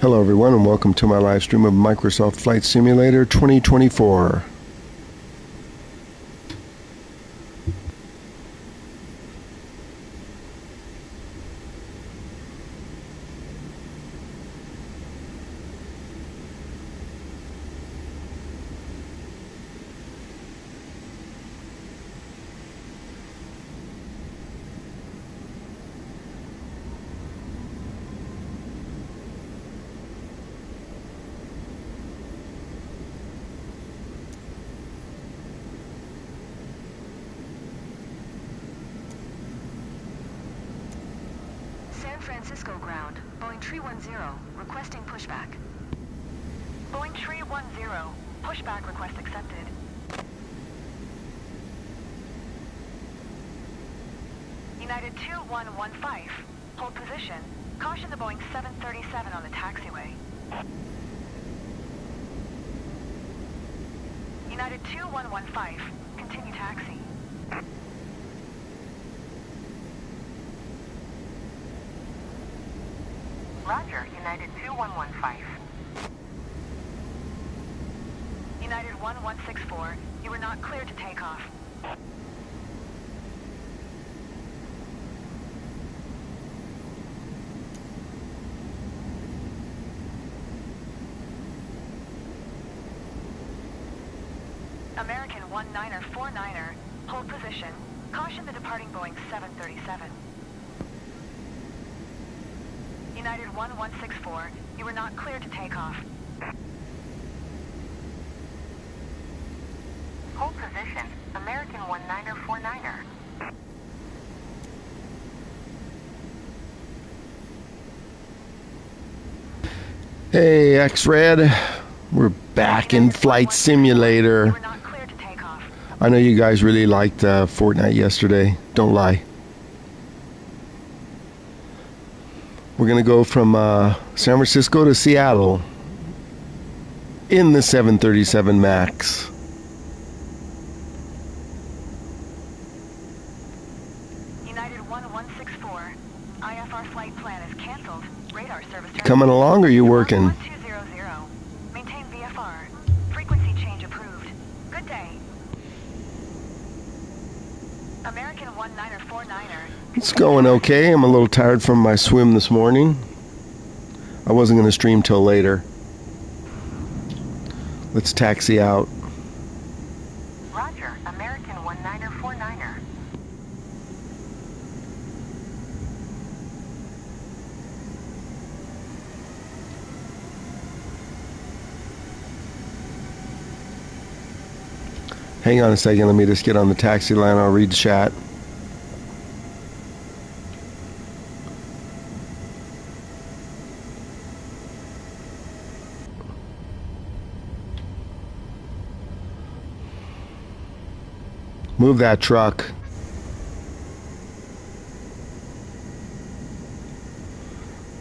Hello everyone and welcome to my live stream of Microsoft Flight Simulator 2024. San Francisco ground, Boeing 310, requesting pushback. Boeing 310, pushback request accepted. United 2115, hold position. Caution the Boeing 737 on the taxiway. United 2115, continue taxi. Roger, United 2115. United 1164, you are not cleared to take off. American 1949er, hold position. Caution the departing Boeing 737. United 1164, you are not cleared to take off. Hold position, American 1949er. Hey X-Red, we're back in Flight Simulator. You are not cleared to take off. I know you guys really liked Fortnite yesterday, don't lie. We're going to go from San Francisco to Seattle in the 737 MAX. United 1164, IFR flight plan is canceled. Radar service Coming along or you working? 1200. Maintain VFR. Frequency change approved. Good day. American 1949er. It's going okay. I'm a little tired from my swim this morning. I wasn't going to stream till later. Let's taxi out. Roger, American 1949er. Hang on a second. Let me just get on the taxi line. I'll read the chat. Move that truck.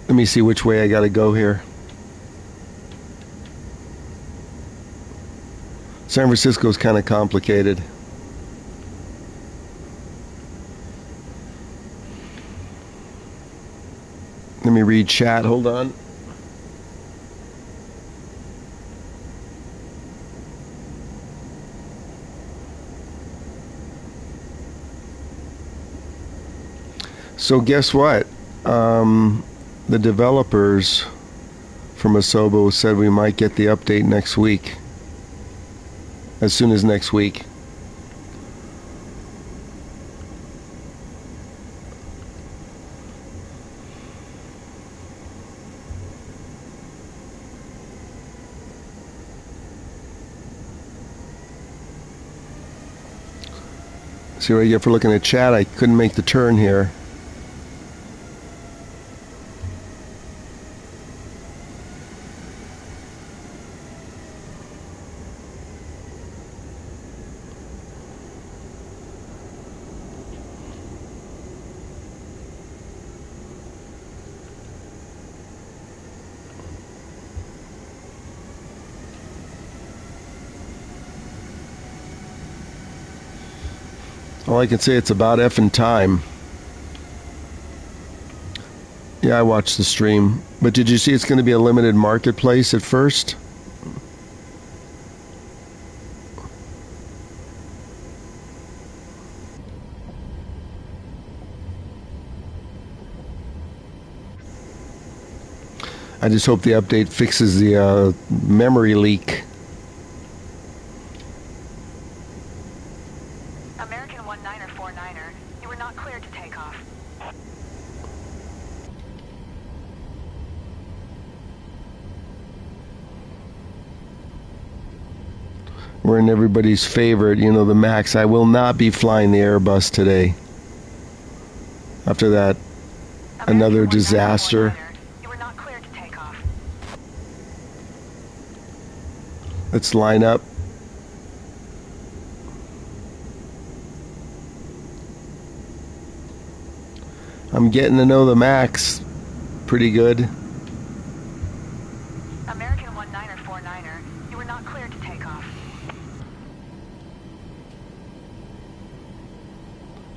Let me see which way I gotta go here. San Francisco's kind of complicated. Let me read chat. Hold on. So guess what? The developers from Asobo said we might get the update next week. As soon as next week. See what I get for looking at chat? I couldn't make the turn here. All I can say, it's about effing time. Yeah, I watched the stream. But did you see it's going to be a limited marketplace at first? I just hope the update fixes the memory leak. American 1949er, you were not cleared to take off. We're in everybody's favorite, you know, the Max. I will not be flying the Airbus today. After that, another disaster. You were not cleared to take off. Let's line up. I'm getting to know the Max pretty good. American 1949er, you were not cleared to take off.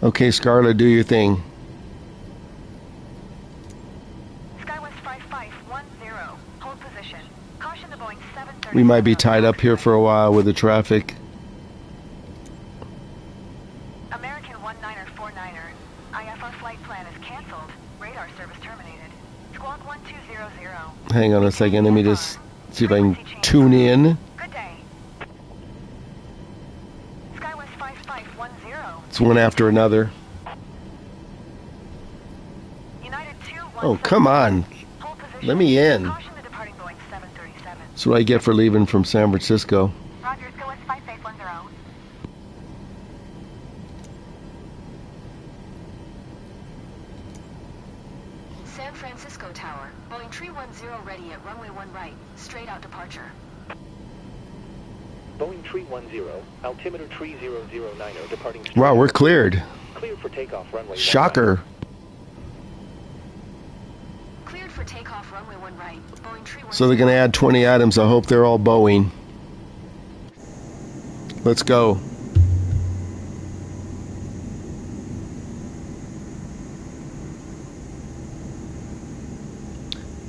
Okay, Scarlett, do your thing. Skywest 5510, hold position. Caution the Boeing 737. We might be tied up here for a while with the traffic. American 1949er, IFR flight plan is canceled. Radar service terminated. Squawk 1200. Hang on a second, let me just see if I can tune in. Good day. Skywest 5510. It's one after another. United 215. Oh, come on. Hold position. Let me in. Caution the departing Boeing 737. That's what I get for leaving from San Francisco. Roger, Skywest 5510. San Francisco Tower, Boeing 310 ready at runway 1 right, straight out departure. Boeing 310, altimeter 3009, departing straight. Wow, we're cleared. Clear for takeoff runway 1 Shocker. Cleared for takeoff runway 1 right, Boeing 310. So they're going to add 20 items. I hope they're all Boeing. Let's go.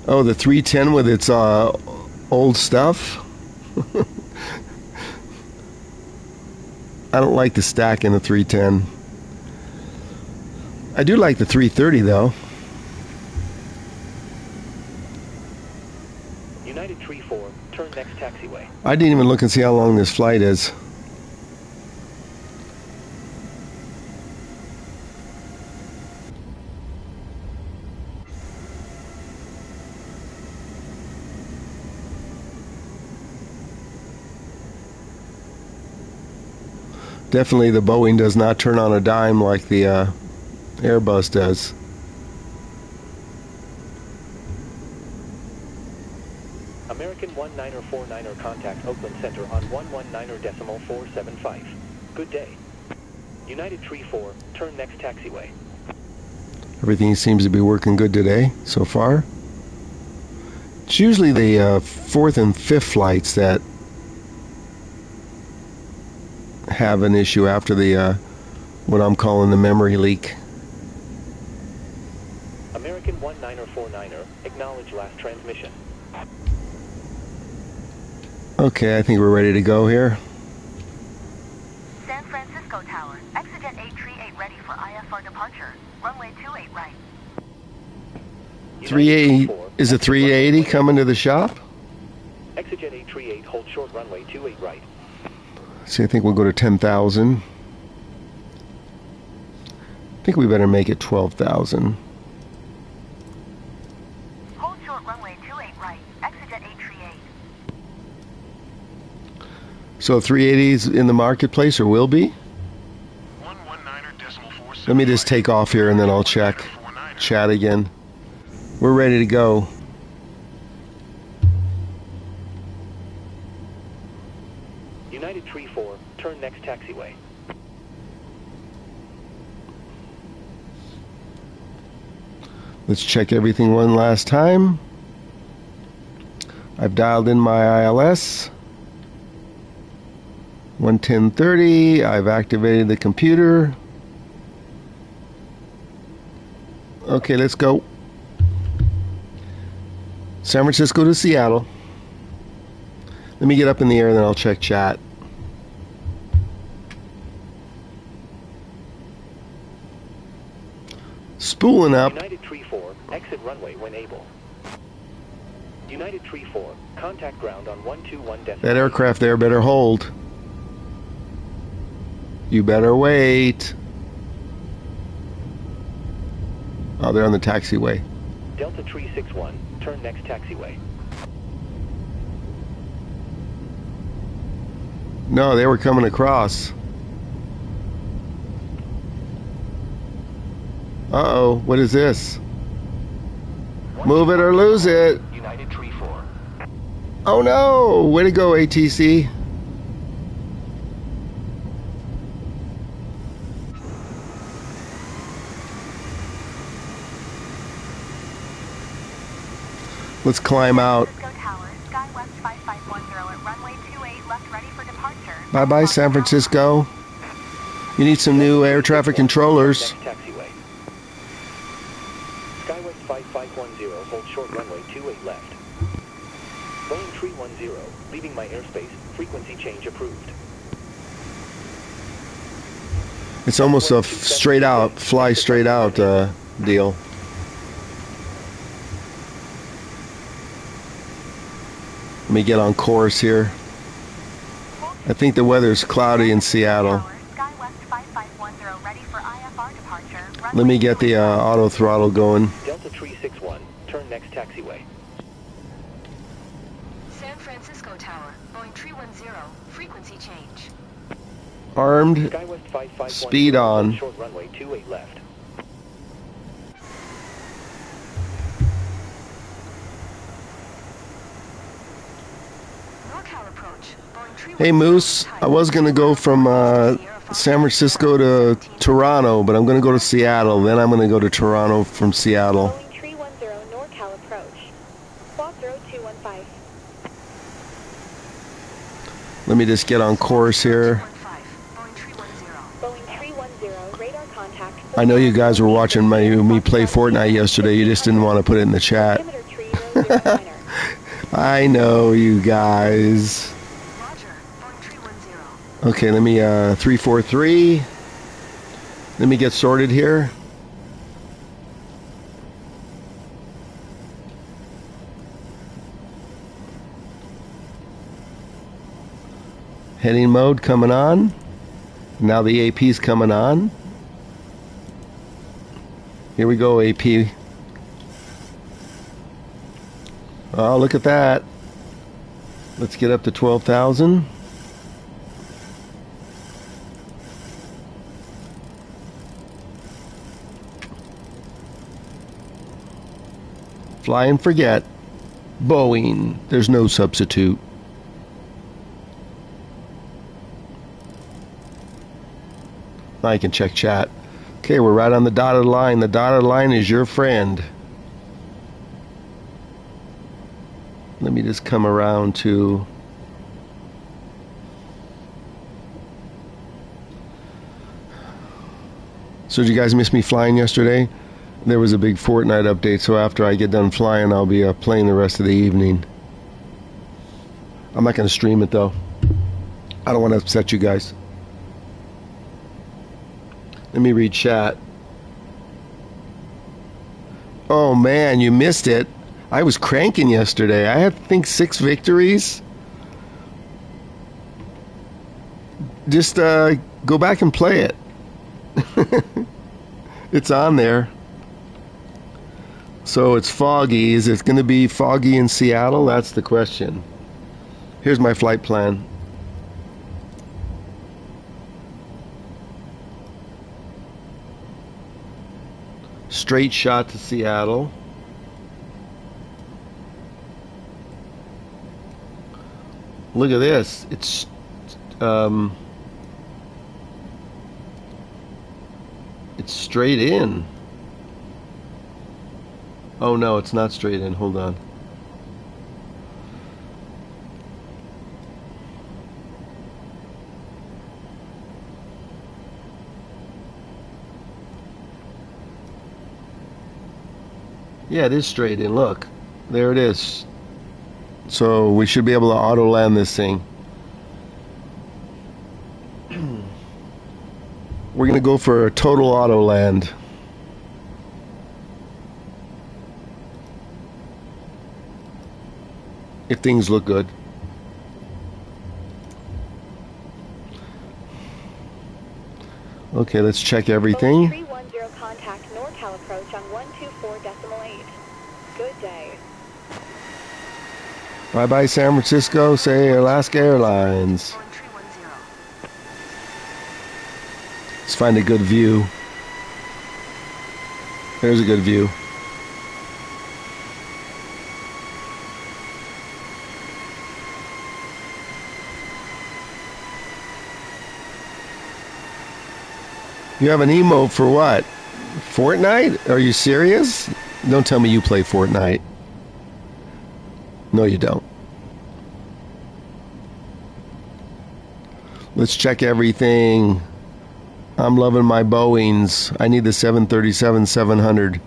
Oh, the 310 with its old stuff? I don't like the stack in the 310. I do like the 330 though. United 34, turn next taxiway. I didn't even look and see how long this flight is. Definitely the Boeing does not turn on a dime like the Airbus does. American 1949er, contact Oakland Center on 119.475. Good day. United 34, turn next taxiway. Everything seems to be working good today so far. It's usually the fourth and fifth flights that have an issue after the what I'm calling the memory leak. American 1949er, acknowledge last transmission. Okay, I think we're ready to go here. San Francisco Tower, Exejet 838 ready for IFR departure. Runway 28 right. 380 is a 380 coming to the shop? Exejet 838, hold short runway 28 right. See, I think we'll go to 10,000. I think we better make it 12,000. Hold short runway 28 right. Exejet 838. So 380 is in the marketplace, or will be? 119.47. Let me just take off here and then I'll check. Chat again. We're ready to go. United 34, turn next taxiway. Let's check everything one last time. I've dialed in my ILS. 110.30. I've activated the computer. Okay, let's go. San Francisco to Seattle. Let me get up in the air, then I'll check chat. Spooling up. United Tree 4, exit runway when able. United Tree 4, contact ground on 121 decimal. That aircraft there better hold. You better wait. Oh, they're on the taxiway. Delta Tree 61, turn next taxiway. No, they were coming across. Uh-oh, what is this? Move it or lose it. United Tree 4. Oh no! Way to go, ATC. Let's climb out. Francisco Tower, SkyWest 5510 at runway 28 left ready for departure. Bye-bye, San Francisco. You need some new air traffic controllers. Next taxiway. SkyWest 5510, hold short runway 28 left. Boeing 310, leaving my airspace, frequency change approved. It's almost a straight out, fly straight out deal. Let me get on course here. I think the weather's cloudy in Seattle. SkyWest 5510 ready for IFR departure. Let me get the auto throttle going. Delta Tree 61, turn next taxiway. San Francisco Tower, Boeing 310, frequency change. Armed, SkyWest 5510, speed on. hold short runway 28 left. NorCal approach, Boeing 310. Hey Moose, I was going to go from San Francisco to Toronto, but I'm going to go to Seattle. Then I'm going to go to Toronto from Seattle. Boeing 310 NorCal approach. Squawk 0215. Let me just get on course here. Boeing 310. Boeing 310 radar contact. I know you guys were watching me play Fortnite yesterday. You just didn't want to put it in the chat. Altimeter tree 009er. I know you guys. Roger, Boeing 310. Okay, let me 343. Let me get sorted here. Heading mode coming on. Now the AP's coming on. Here we go, AP. Oh, look at that. Let's get up to 12,000. Fly and forget. Boeing. There's no substitute. Now you can check chat. Okay, we're right on the dotted line. The dotted line is your friend. Let me just come around to... So did you guys miss me flying yesterday? There was a big Fortnite update, so after I get done flying, I'll be playing the rest of the evening. I'm not going to stream it, though. I don't want to upset you guys. Let me read chat. Oh, man, you missed it. I was cranking yesterday. I had, I think, 6 victories. Just go back and play it. It's on there. So it's foggy. Is it going to be foggy in Seattle? That's the question. Here's my flight plan. Straight shot to Seattle. Look at this. It's straight in. Oh no, it's not straight in. Hold on. Yeah, it is straight in. Look. There it is. So we should be able to auto land this thing. We're going to go for a total auto land. If things look good. Okay, let's check everything. 310 contact NorCal approach on 124.8. Good day. Bye bye San Francisco, say Alaska Airlines. Boeing 310. Let's find a good view. There's a good view. You have an emo for what? Fortnite? Are you serious? Don't tell me you play Fortnite. No, you don't. Let's check everything. I'm loving my Boeings. I need the 737-700.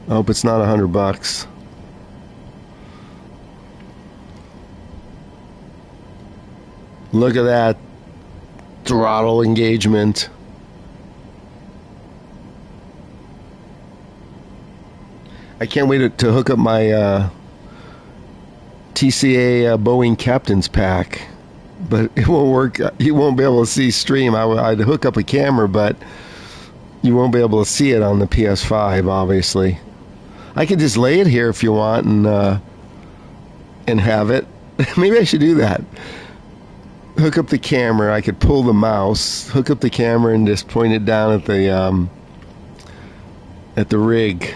I hope it's not $100. Look at that throttle engagement. I can't wait to hook up my TCA Boeing Captain's Pack, but it won't work. You won't be able to see stream. I'd hook up a camera, but you won't be able to see it on the PS5, obviously. I could just lay it here if you want and have it. Maybe I should do that. Hook up the camera. I could pull the mouse, hook up the camera, and just point it down at the rig.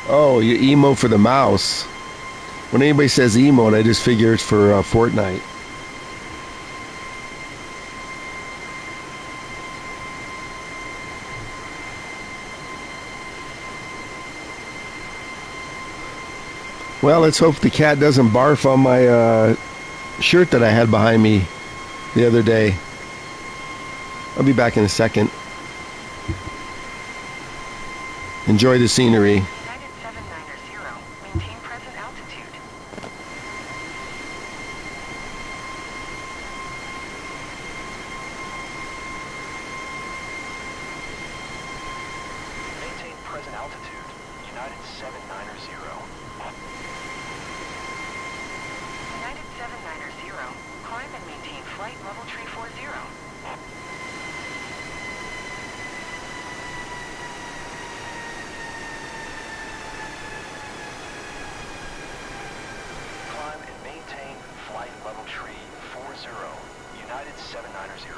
Oh, you emo for the mouse. When anybody says emote, I just figure it's for Fortnite. Well, let's hope the cat doesn't barf on my shirt that I had behind me the other day. I'll be back in a second. Enjoy the scenery. United 790, maintain present altitude. Maintain present altitude. United 790. United 790, climb and maintain flight level 340. Climb and maintain flight level tree 40. United 790.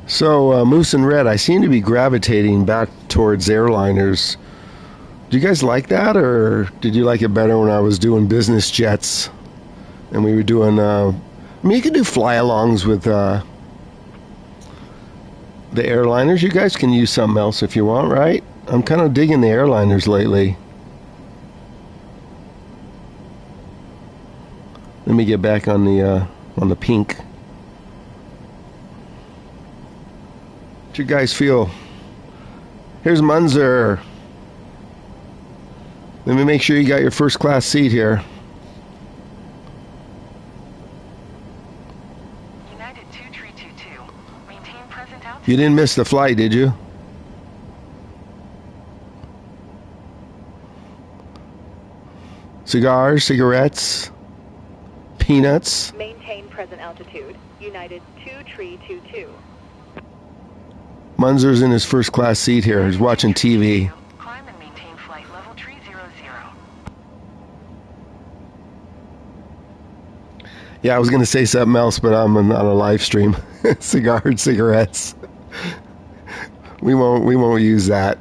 So, Moose and Red, I seem to be gravitating back towards airliners. Do you guys like that, or did you like it better when I was doing business jets? And we were doing, I mean, you can do fly-alongs with the airliners. You guys can use something else if you want, right? I'm kind of digging the airliners lately. Let me get back on the pink. What you guys feel? Here's Munzer. Let me make sure you got your first class seat here. United 2322. Maintain present altitude. You didn't miss the flight, did you? Cigars, cigarettes, peanuts. Maintain present altitude. United 2322. Munzer's in his first class seat here. He's watching TV. Climb and maintain flight level 300. Yeah, I was going to say something else, but I'm on a live stream. Cigars, cigarettes. We won't use that.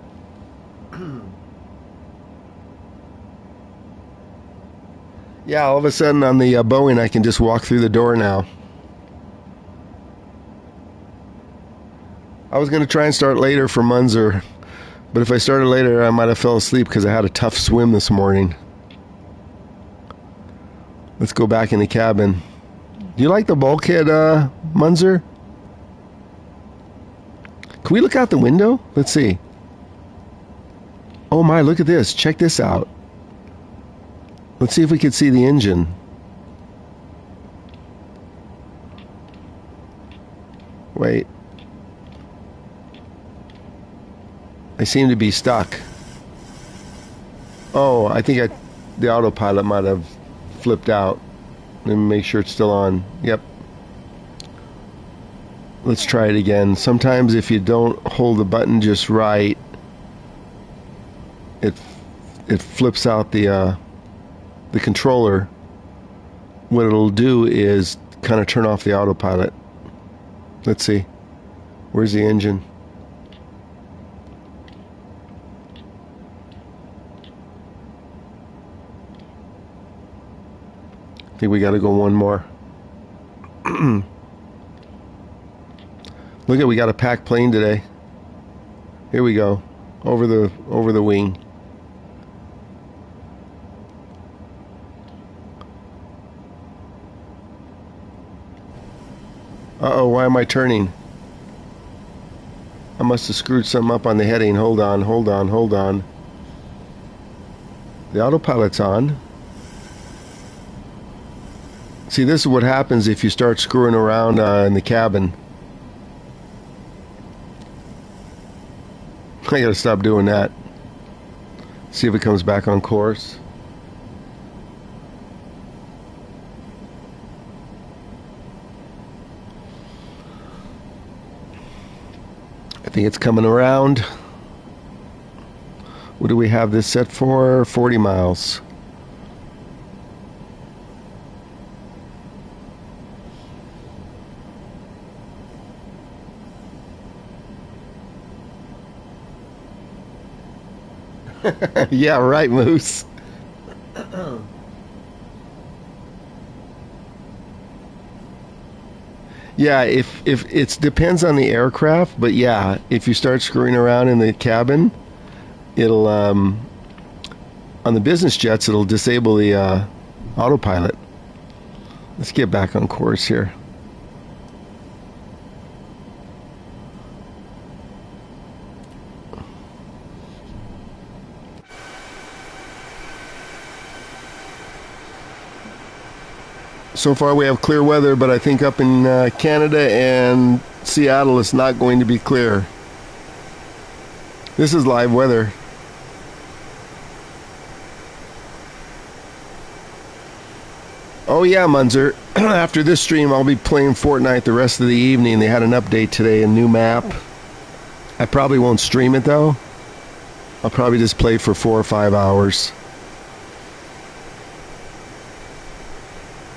Yeah, all of a sudden on the Boeing, I can just walk through the door now. I was going to try and start later for Munzer, but if I started later, I might have fell asleep because I had a tough swim this morning. Let's go back in the cabin. Do you like the bulkhead, Munzer? Can we look out the window? Let's see. Oh my, look at this. Check this out. Let's see if we can see the engine. Wait. I seem to be stuck. Oh, I think the autopilot might have flipped out. Let me make sure it's still on. Yep. Let's try it again. Sometimes if you don't hold the button just right, it flips out the controller. What it'll do is kind of turn off the autopilot. Let's see. Where's the engine? I think we got to go one more. Look at, we got a packed plane today. Here we go. Over the wing. Uh-oh, why am I turning? I must have screwed something up on the heading. Hold on. The autopilot's on. See, this is what happens if you start screwing around in the cabin. I gotta stop doing that. See if it comes back on course. I think it's coming around. What do we have this set for? 40 miles. Yeah, right, Moose. Yeah, if it depends on the aircraft, but yeah, if you start screwing around in the cabin, it'll on the business jets it'll disable the autopilot. Let's get back on course here. So far we have clear weather, but I think up in Canada and Seattle it's not going to be clear. This is live weather. Oh yeah, Munzer. After this stream I'll be playing Fortnite the rest of the evening. They had an update today, a new map. I probably won't stream it though. I'll probably just play for 4 or 5 hours.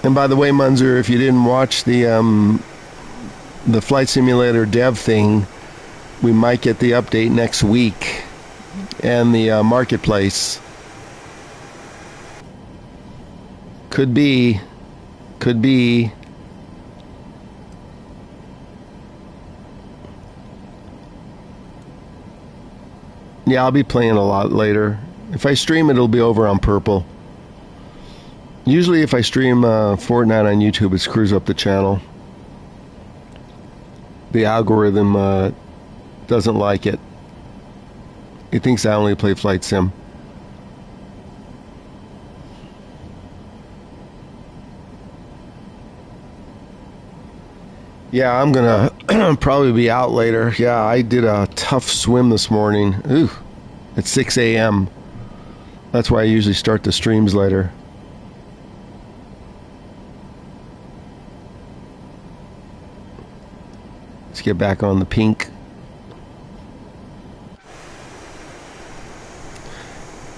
And by the way, Munzer, if you didn't watch the flight simulator dev thing, we might get the update next week, and the marketplace. Could be. Yeah, I'll be playing a lot later. If I stream it, it'll be over on Purple. Usually if I stream Fortnite on YouTube, it screws up the channel. The algorithm doesn't like it. It thinks I only play Flight Sim. Yeah, I'm gonna probably be out later. Yeah, I did a tough swim this morning. Ooh, at 6 a.m. That's why I usually start the streams later. Let's get back on the pink.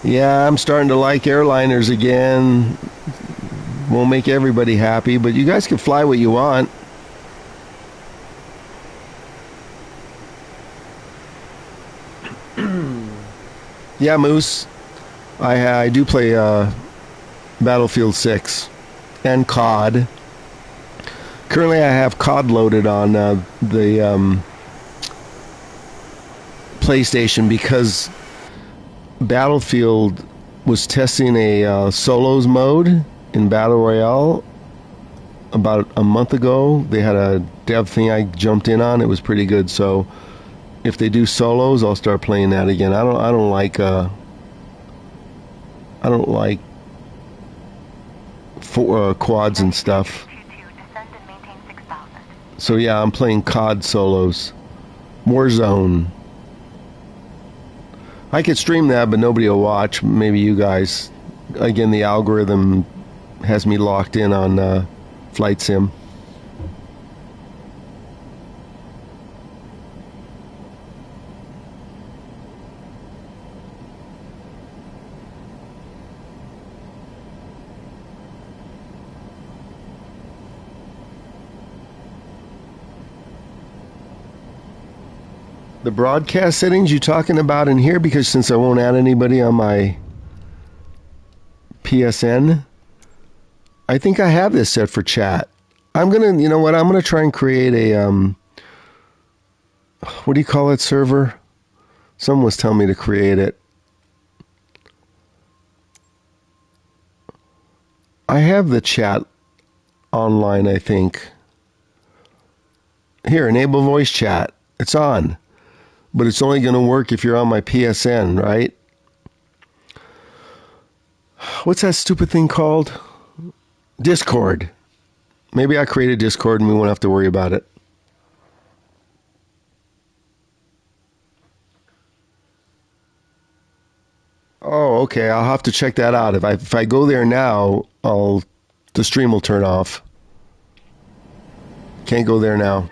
Yeah, I'm starting to like airliners again. Won't make everybody happy, but you guys can fly what you want. Yeah, Moose. I do play Battlefield 6 and COD. Currently, I have COD loaded on the PlayStation because Battlefield was testing a solos mode in Battle Royale about a month ago. They had a dev thing I jumped in on. It was pretty good. So if they do solos, I'll start playing that again. I don't like quads and stuff. So yeah, I'm playing COD solos. Warzone. I could stream that, but nobody will watch. Maybe you guys. Again, the algorithm has me locked in on Flight Sim. The broadcast settings you talking about in here? Because since I won't add anybody on my PSN, I think I have this set for chat. I'm gonna, you know what? I'm gonna try and create a what do you call it, server? Someone was telling me to create it. I have the chat online, I think. Here, enable voice chat. It's on. But it's only going to work if you're on my PSN, right? What's that stupid thing called? Discord. Maybe I created Discord and we won't have to worry about it. Oh, okay. I'll have to check that out. If I go there now, the stream will turn off. Can't go there now.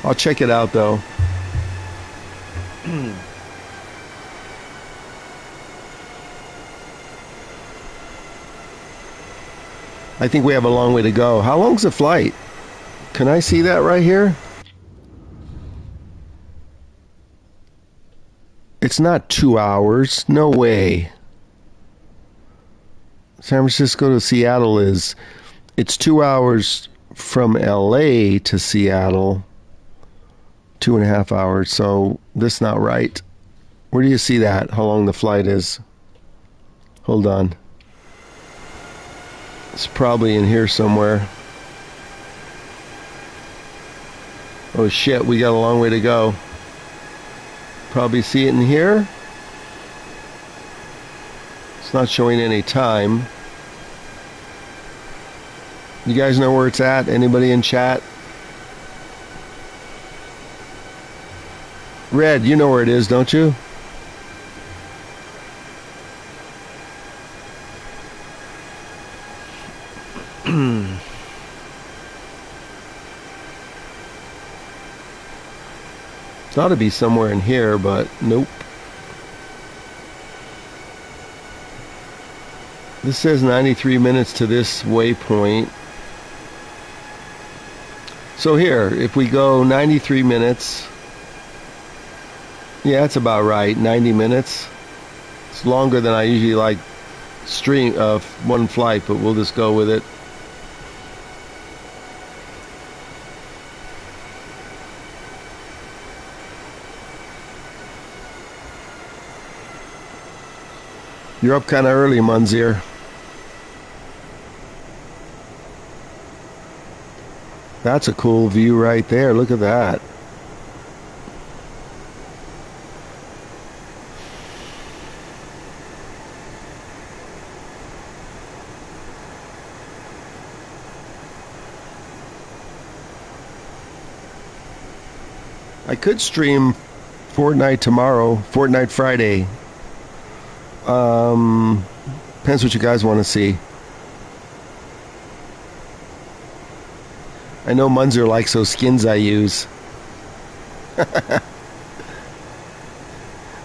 I'll check it out, though. I think we have a long way to go. How long's the flight? Can I see that right here? It's not 2 hours. No way. San Francisco to Seattle is... It's 2 hours from LA to Seattle. 2.5 hours, so this not right. Where do you see that? How long the flight is? Hold on. It's probably in here somewhere. Oh shit, we got a long way to go. Probably see it in here. It's not showing any time. You guys know where it's at? Anybody in chat? Red, you know where it is, don't you? It ought to be somewhere in here, but nope. This says 93 minutes to this waypoint. So here, if we go 93 minutes... Yeah, that's about right. 90 minutes. It's longer than I usually like stream one flight, but we'll just go with it. You're up kind of early, Munzir. That's a cool view right there. Look at that. I could stream Fortnite tomorrow, Fortnite Friday. Depends what you guys want to see. I know Munzer likes those skins I use.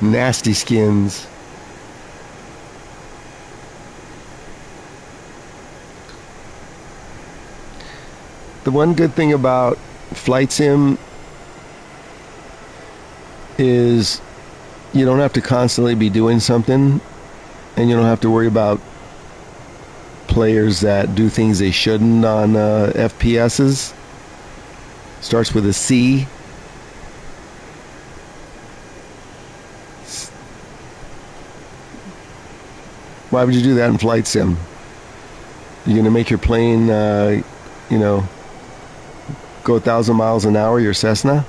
Nasty skins. The one good thing about Flight Sim is you don't have to constantly be doing something, and you don't have to worry about players that do things they shouldn't on FPSs. Starts with a C. Why would you do that in Flight Sim? You're going to make your plane, go 1,000 miles an hour, your Cessna?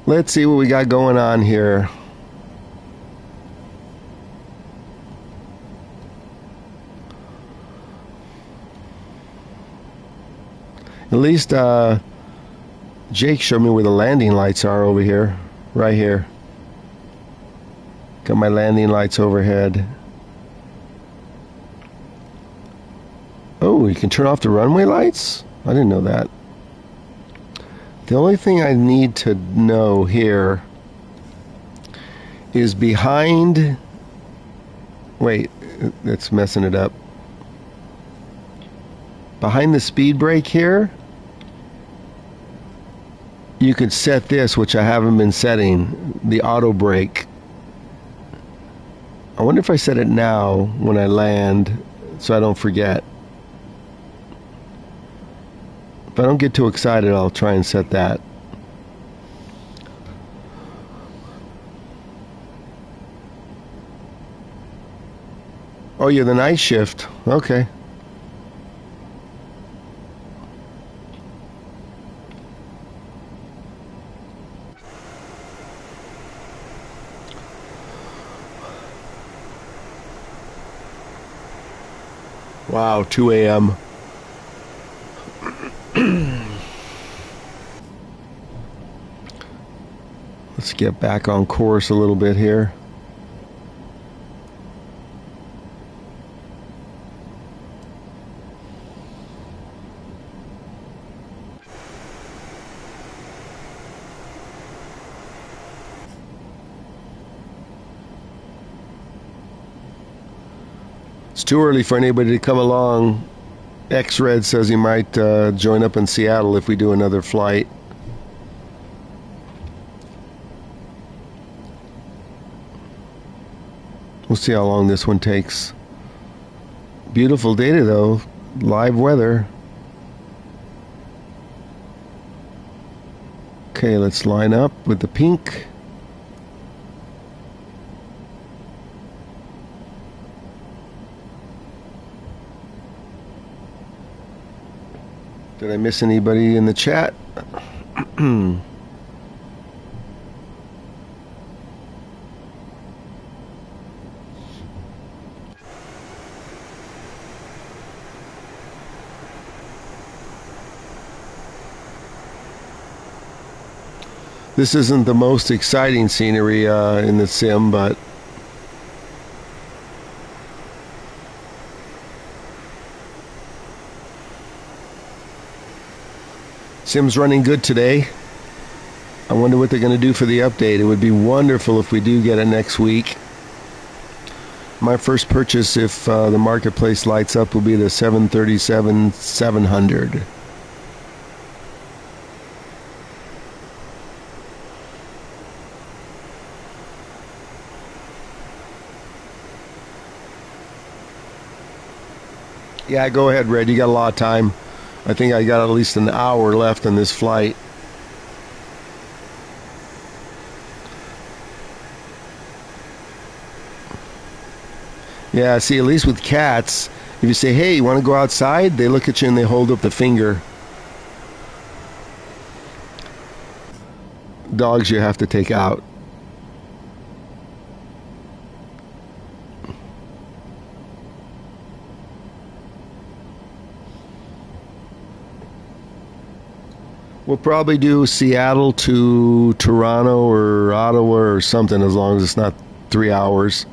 Let's see what we got going on here. At least Jake showed me where the landing lights are over here. Right here. Got my landing lights overhead. Oh, you can turn off the runway lights? I didn't know that. The only thing I need to know here is behind... Wait, that's messing it up. Behind the speed brake here, you could set this, which I haven't been setting, the auto brake. I wonder if I set it now when I land so I don't forget. If I don't get too excited, I'll try and set that. Oh, you're the night shift. Okay. Wow, 2 a.m. Let's get back on course a little bit here. It's too early for anybody to come along. X-Red says he might join up in Seattle if we do another flight. We'll see how long this one takes. Beautiful data though. Live weather. Okay, let's line up with the pink. Did I miss anybody in the chat? This isn't the most exciting scenery in the sim, but sim's running good today. I wonder what they're going to do for the update. It would be wonderful if we do get it next week. My first purchase, if the marketplace lights up, will be the 737-700. Yeah, go ahead, Red. You got a lot of time. I think I got at least an hour left on this flight. Yeah, see, at least with cats, if you say, hey, you want to go outside? They look at you and they hold up the finger. Dogs you have to take out. We'll probably do Seattle to Toronto or Ottawa or something, as long as it's not 3 hours.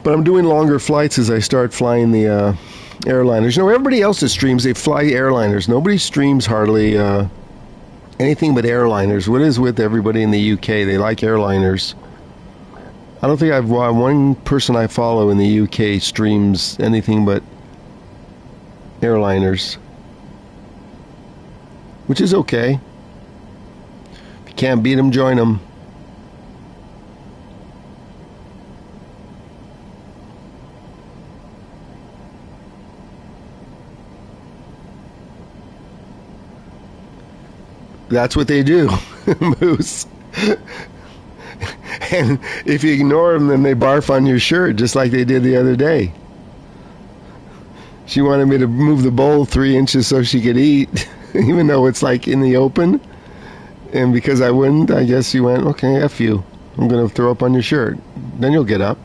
But I'm doing longer flights as I start flying the airliners. You know, everybody else that streams, they fly airliners. Nobody streams hardly anything but airliners. What is with everybody in the UK? They like airliners. I don't think I've one person I follow in the UK streams anything but airliners, which is okay. If you can't beat them, join them. That's what they do, Moose. And if you ignore them, then they barf on your shirt, just like they did the other day. She wanted me to move the bowl 3 inches so she could eat, even though it's like in the open. And because I wouldn't, I guess she went, okay, F you. I'm going to throw up on your shirt. Then you'll get up.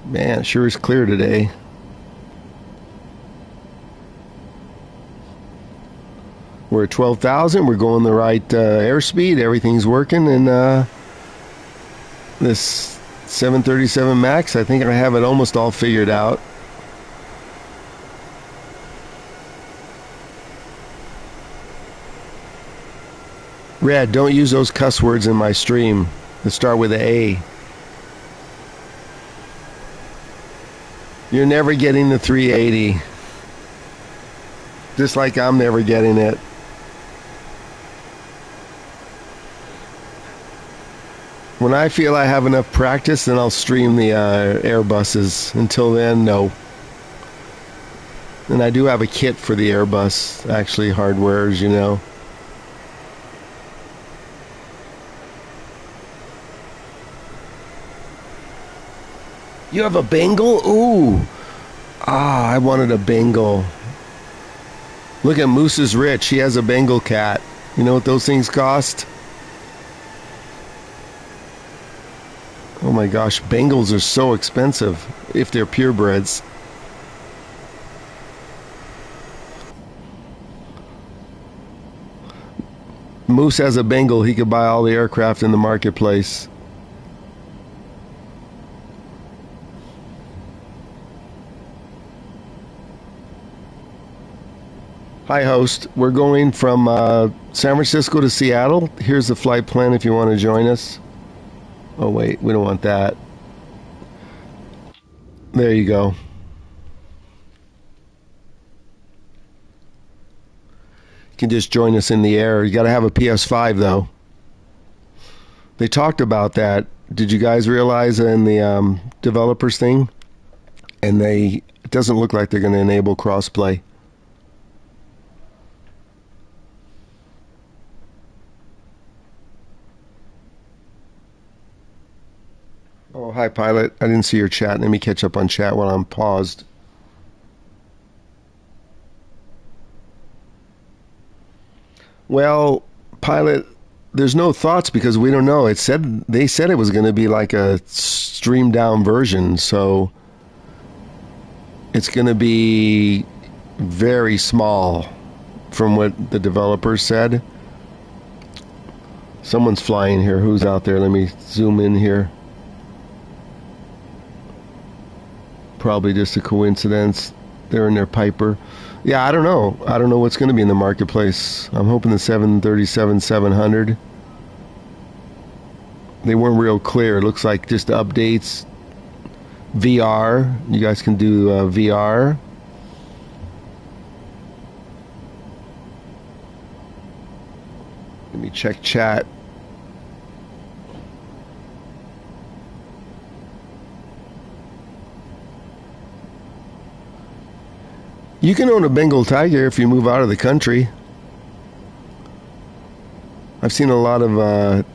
Man, it sure is clear today. We're at 12,000. We're going the right airspeed. Everything's working. And this 737 MAX, I think I have it almost all figured out. Red, don't use those cuss words in my stream that start with an A. You're never getting the 380. Just like I'm never getting it. When I feel I have enough practice, then I'll stream the Airbuses. Until then, no. And I do have a kit for the Airbus, actually, hardware, as you know. You have a Bengal? Ooh. Ah, I wanted a Bengal. Look at Moose is rich. He has a Bengal cat. You know what those things cost? Oh my gosh, Bengals are so expensive if they're purebreds. Moose has a Bengal. He could buy all the aircraft in the marketplace. Hi, host. We're going from San Francisco to Seattle. Here's the flight plan if you want to join us. Oh, wait. We don't want that. There you go. You can just join us in the air. You got to have a PS5, though. They talked about that. Did you guys realize in the developers thing? And it doesn't look like they're going to enable crossplay. Oh, hi, Pilot. I didn't see your chat. Let me catch up on chat while I'm paused. Well, Pilot, there's no thoughts because we don't know. They said it was going to be like a streamed down version, so it's going to be very small from what the developers said. Someone's flying here. Who's out there? Let me zoom in here. Probably just a coincidence. They're in their Piper. Yeah, I don't know. I don't know what's going to be in the marketplace. I'm hoping the 737-700. They weren't real clear. It looks like just updates. VR. You guys can do VR. Let me check chat. You can own a Bengal tiger if you move out of the country. I've seen a lot of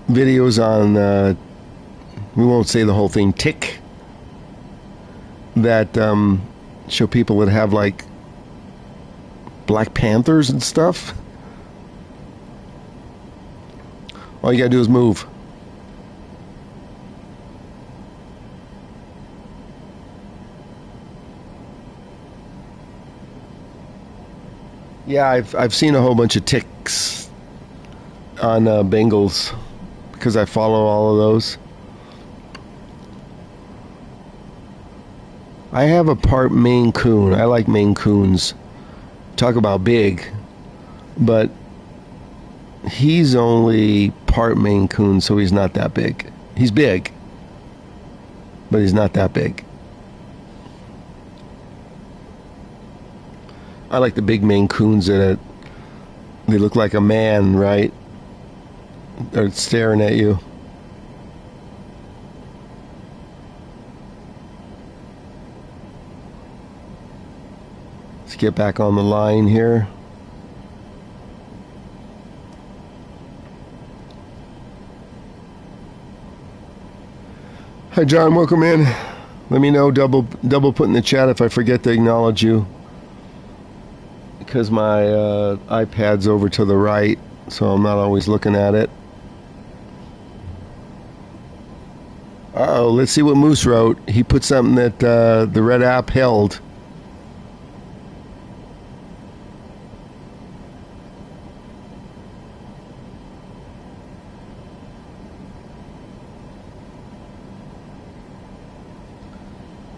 videos on, we won't say the whole thing, tick, that show people that have like Black Panthers and stuff. All you gotta do is move. Yeah, I've seen a whole bunch of ticks on Bengals because I follow all of those. I have a part Maine Coon. I like Maine Coons. Talk about big, but he's only part Maine Coon, so he's not that big. He's big, but he's not that big. I like the big Maine Coons that they look like a man, right? They're staring at you. Let's get back on the line here. Hi, John. Welcome in. Let me know. Double put in the chat if I forget to acknowledge you. Because my iPad's over to the right, so I'm not always looking at it. Uh-oh, let's see what Moose wrote. He put something that the red app held.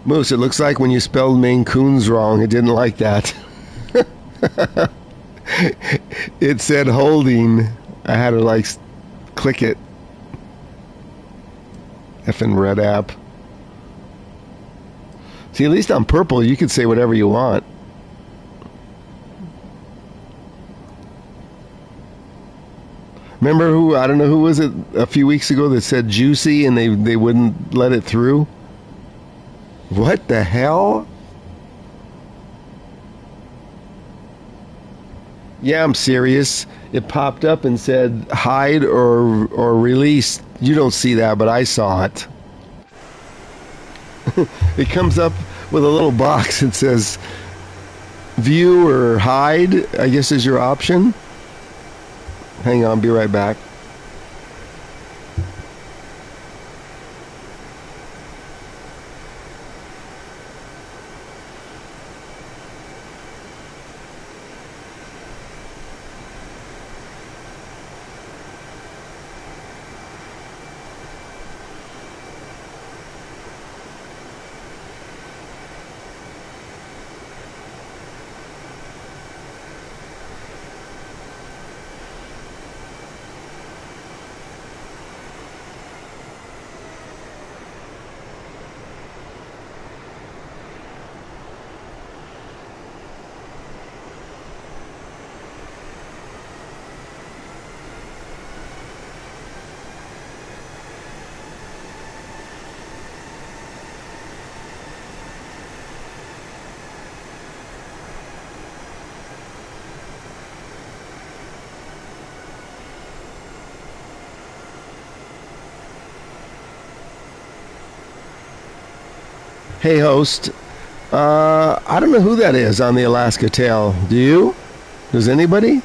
Moose, it looks like when you spelled Maine Coons wrong, it didn't like that. It said holding. I had to like click it. Effing red app. See, at least on purple you can say whatever you want. Remember who, I don't know who was it a few weeks ago that said juicy and they wouldn't let it through? What the hell? Yeah, I'm serious. It popped up and said hide or release. You don't see that, but I saw it. It comes up with a little box and says view or hide, I guess is your option. Hang on, be right back. Hey, host. I don't know who that is on the Alaska Tail. Do you? Does anybody?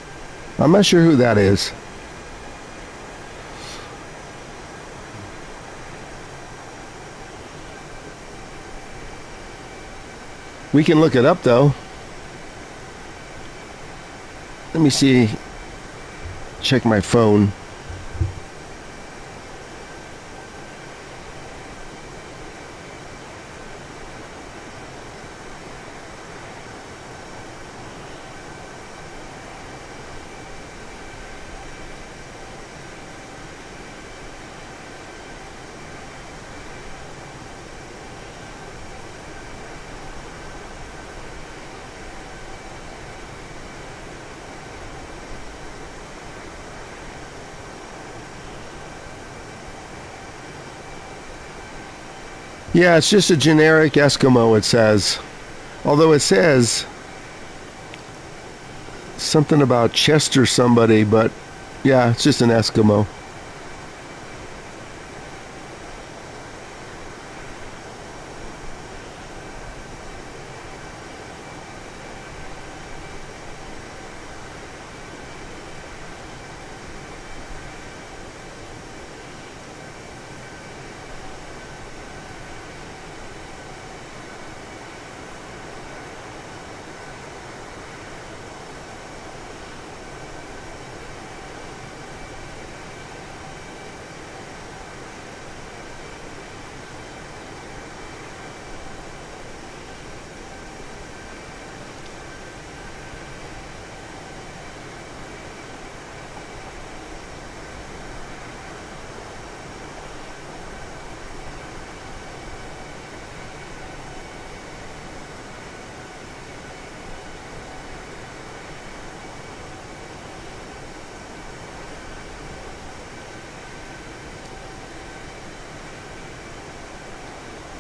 I'm not sure who that is. We can look it up, though. Let me see. Check my phone. Yeah, it's just a generic Eskimo, it says. Although it says something about Chester somebody, but yeah, it's just an Eskimo.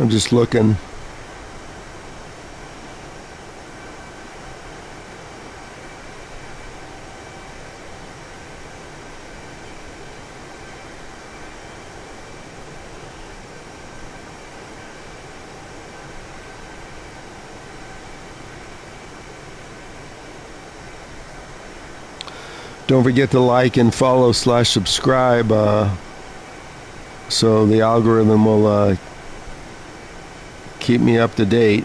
I'm just looking. Don't forget to like and follow / subscribe so the algorithm will keep me up to date.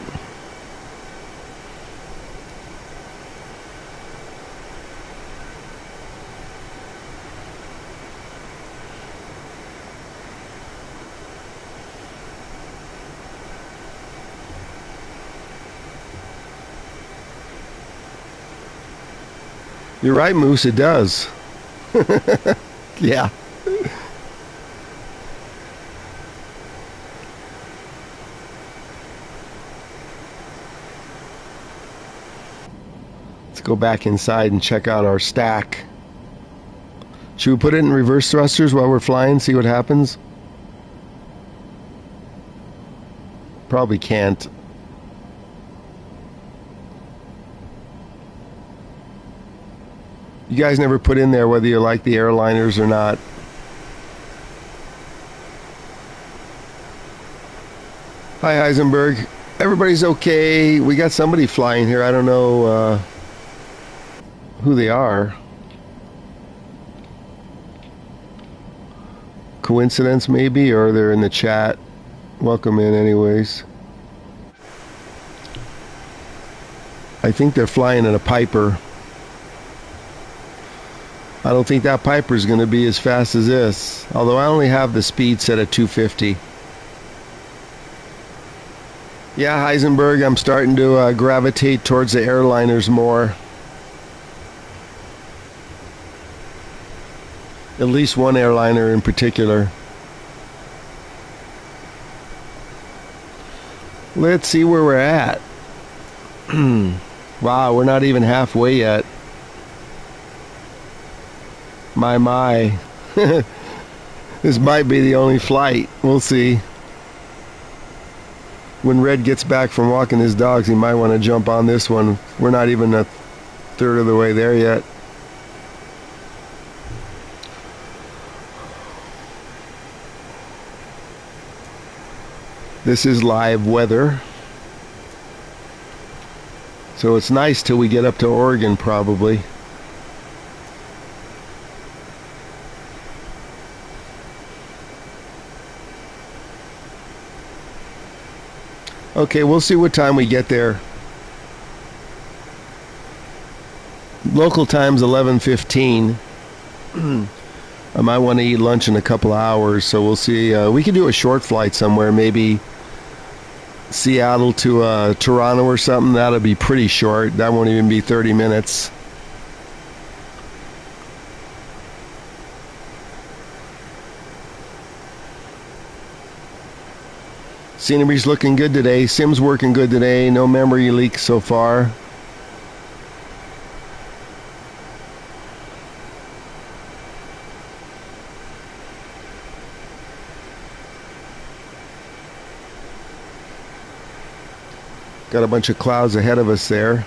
You're right, Moose, it does. Yeah. Let's go back inside and check out our stack. Should we put it in reverse thrusters while we're flying, see what happens? Probably can't. You guys never put in there whether you like the airliners or not. Hi, Heisenberg. Everybody's okay. We got somebody flying here. I don't know who they are. Coincidence maybe, or they're in the chat. Welcome in anyways. I think they're flying in a Piper. I don't think that Piper is going to be as fast as this. Although I only have the speed set at 250. Yeah, Heisenberg, I'm starting to gravitate towards the airliners more. At least one airliner in particular. Let's see where we're at. Wow, we're not even halfway yet. My. This might be the only flight. We'll see. When Red gets back from walking his dogs, he might want to jump on this one. We're not even a third of the way there yet. This is live weather. So it's nice till we get up to Oregon, probably. Okay, we'll see what time we get there. Local time's 11:15. I might want to eat lunch in a couple of hours, so we'll see. We could do a short flight somewhere, maybe Seattle to Toronto or something. That'll be pretty short. That won't even be 30 minutes. Scenery's looking good today. Sim's working good today. No memory leaks so far. Got a bunch of clouds ahead of us there.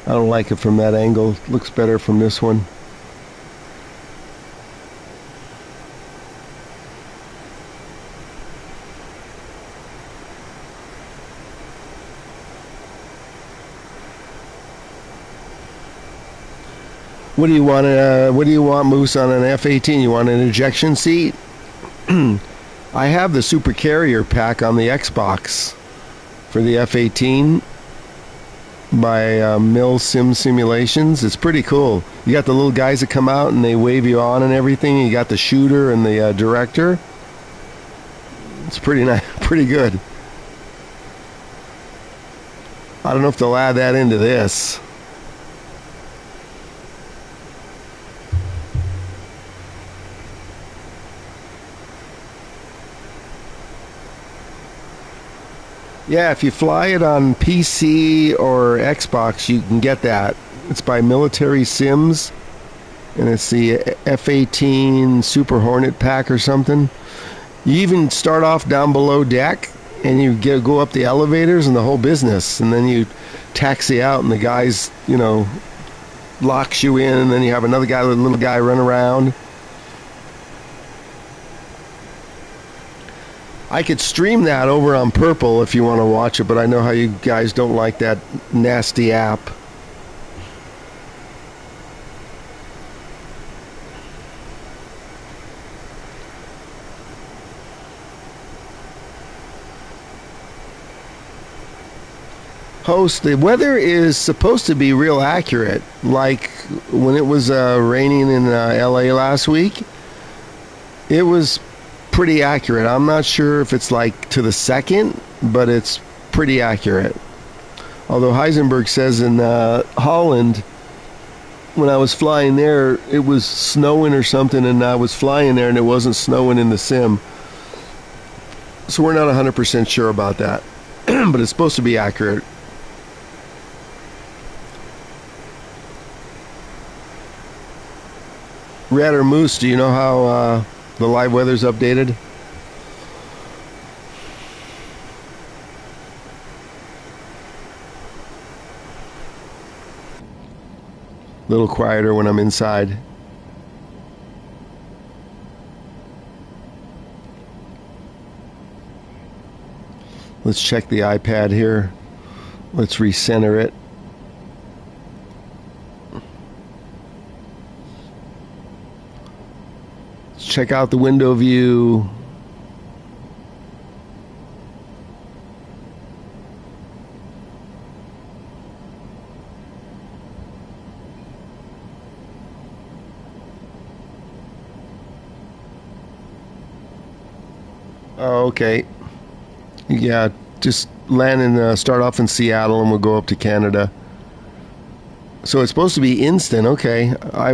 I don't like it from that angle. Looks better from this one. What do you want? What do you want, Moose, on an F-18? You want an ejection seat? I have the Super Carrier pack on the Xbox for the F-18 by Mill Sim Simulations. It's pretty cool. You got the little guys that come out and they wave you on and everything. You got the shooter and the director. It's pretty nice, pretty good. I don't know if they'll add that into this. Yeah, if you fly it on PC or Xbox, you can get that. It's by Military Sims, and it's the F-18 Super Hornet pack or something. You even start off down below deck, and you go up the elevators and the whole business, and then you taxi out, and the guys, you know, locks you in, and then you have another guy, little guy, run around. I could stream that over on Purple if you want to watch it, but I know how you guys don't like that nasty app. Host, the weather is supposed to be real accurate. Like when it was raining in LA last week, it was pretty accurate. I'm not sure if it's like to the second, but it's pretty accurate. Although Heisenberg says in Holland, when I was flying there, it was snowing or something, and I was flying there and it wasn't snowing in the sim. So we're not 100% sure about that, but it's supposed to be accurate. Red or Moose, do you know how the live weather's updated? A little quieter when I'm inside. Let's check the iPad here. Let's recenter it. Check out the window view. Oh, okay. Yeah, just land and start off in Seattle and we'll go up to Canada. So it's supposed to be instant. Okay. I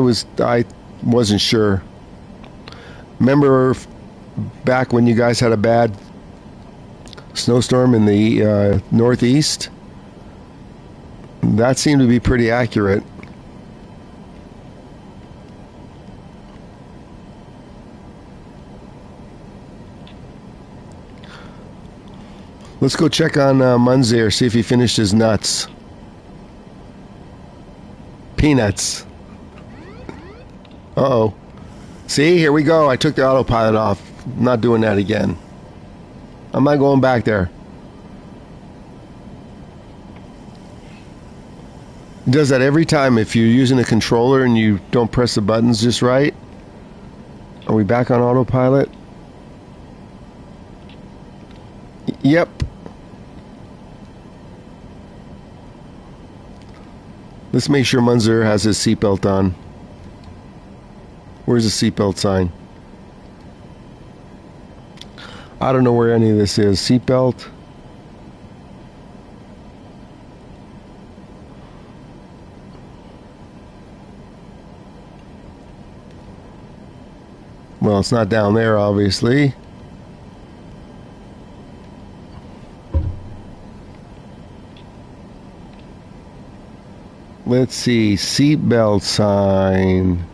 wasn't sure. Remember back when you guys had a bad snowstorm in the Northeast? That seemed to be pretty accurate. Let's go check on Munzer, see if he finished his nuts. Peanuts. Uh-oh. See, here we go. I took the autopilot off. I'm not doing that again. I'm not going back there. It does that every time if you're using a controller and you don't press the buttons just right. Are we back on autopilot? Yep. Let's make sure Munzer has his seatbelt on. Where's the seatbelt sign? I don't know where any of this is. Seatbelt. Well, it's not down there, obviously. Let's see. Seatbelt sign.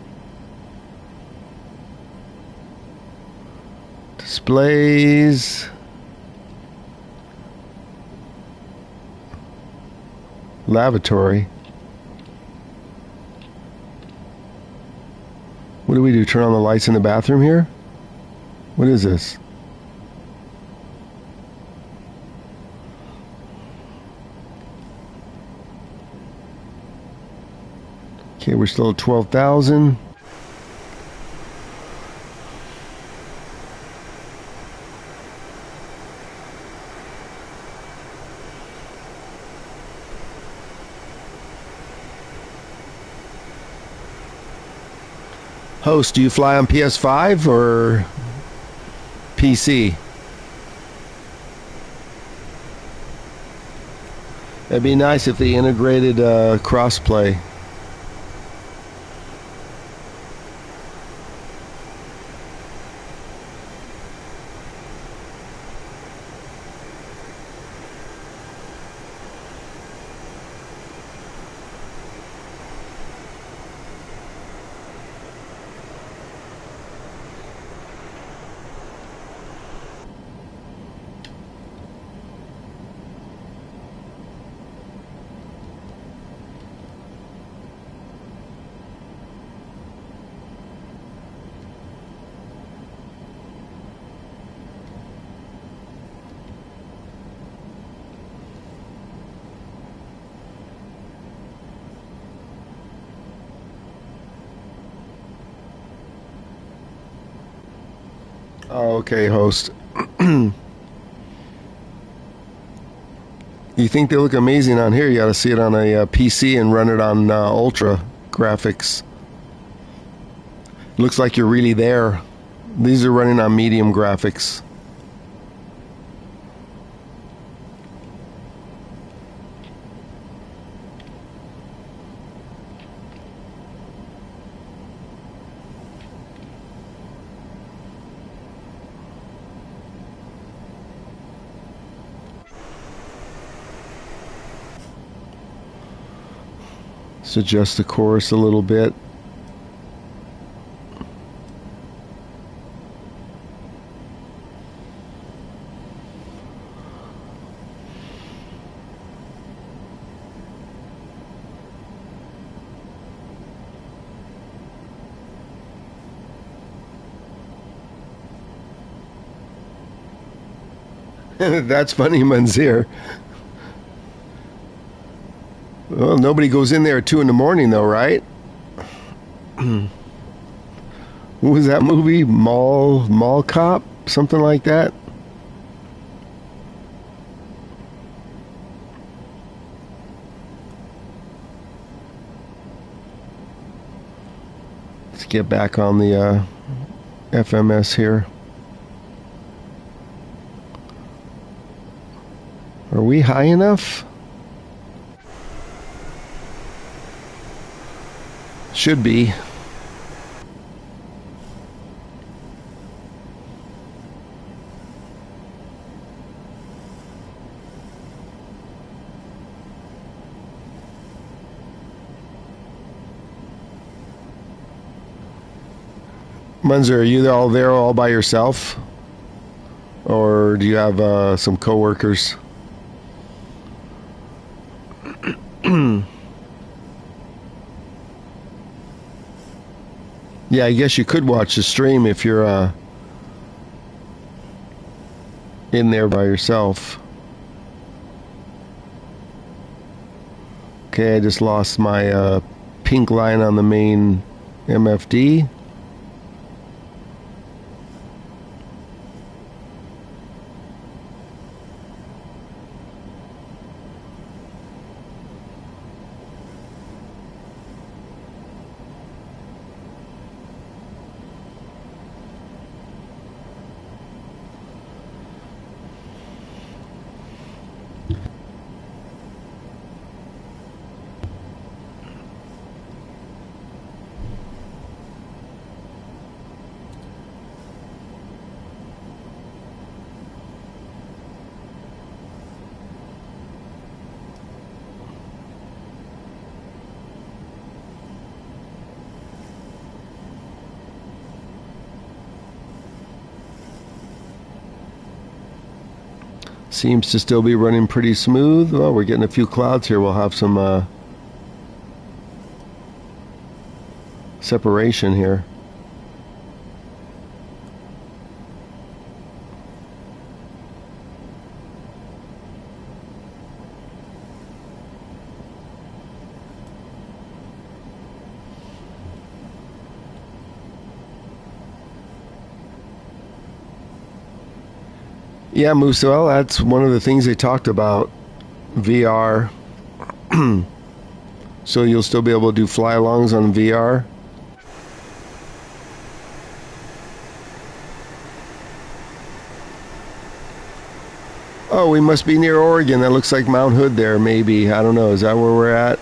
Displays. Lavatory. What do we do? Turn on the lights in the bathroom here? What is this? Okay, we're still at 12,000. Host, do you fly on PS5 or PC? It'd be nice if they integrated crossplay. Oh, okay, host. You think they look amazing on here? You got to see it on a PC and run it on ultra graphics. Looks like you're really there. These are running on medium graphics. Let's adjust the chorus a little bit. That's funny, Manzir. Well, nobody goes in there at 2 in the morning, though, right? What was that movie? Mall Cop? Something like that? Let's get back on the FMS here. Are we high enough? Should be. Munzer, are you all there all by yourself? Or do you have some coworkers? Yeah, I guess you could watch the stream if you're in there by yourself. Okay, I just lost my pink line on the main MFD. Seems to still be running pretty smooth. Well, we're getting a few clouds here. We'll have some separation here. Yeah, Moose, well, that's one of the things they talked about, VR. So you'll still be able to do fly-alongs on VR? Oh, we must be near Oregon. That looks like Mount Hood there, maybe. I don't know. Is that where we're at?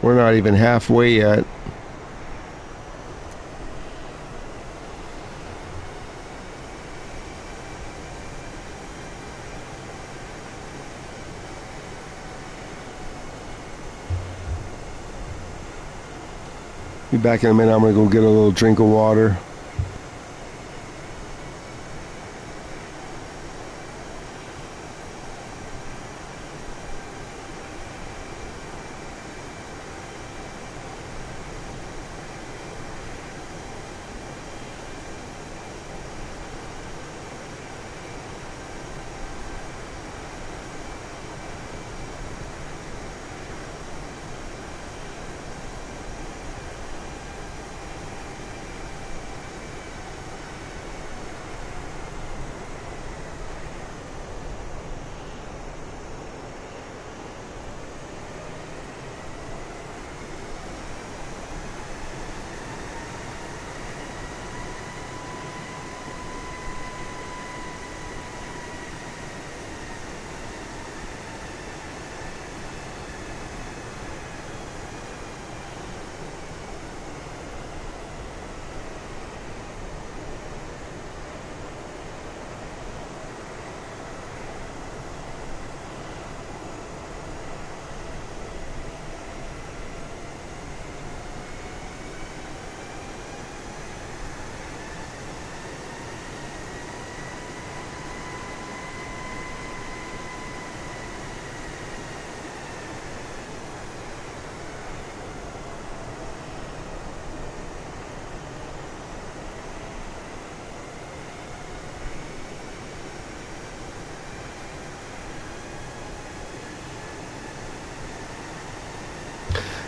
We're not even halfway yet. Be back in a minute. I'm going to go get a little drink of water.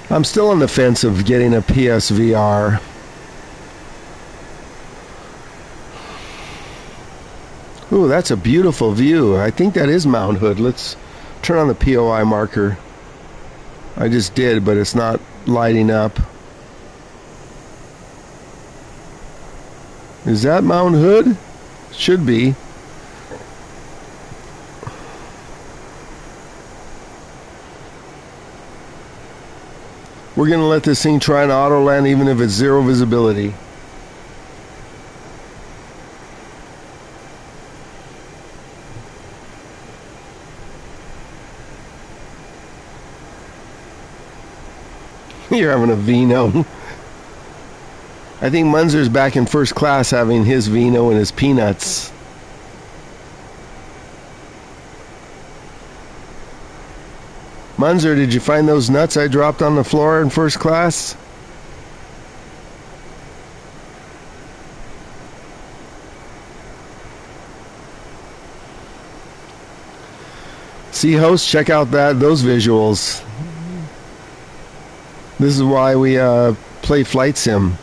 I'm still on the fence of getting a PSVR. Ooh, that's a beautiful view. I think that is Mount Hood. Let's turn on the POI marker. I just did, but it's not lighting up. Is that Mount Hood? Should be. We're going to let this thing try an autoland even if it's zero visibility. You're having a vino. I think Munzer's back in first class having his vino and his peanuts. Munzer, did you find those nuts I dropped on the floor in first class? See, host, check out those visuals. This is why we play Flight Sim.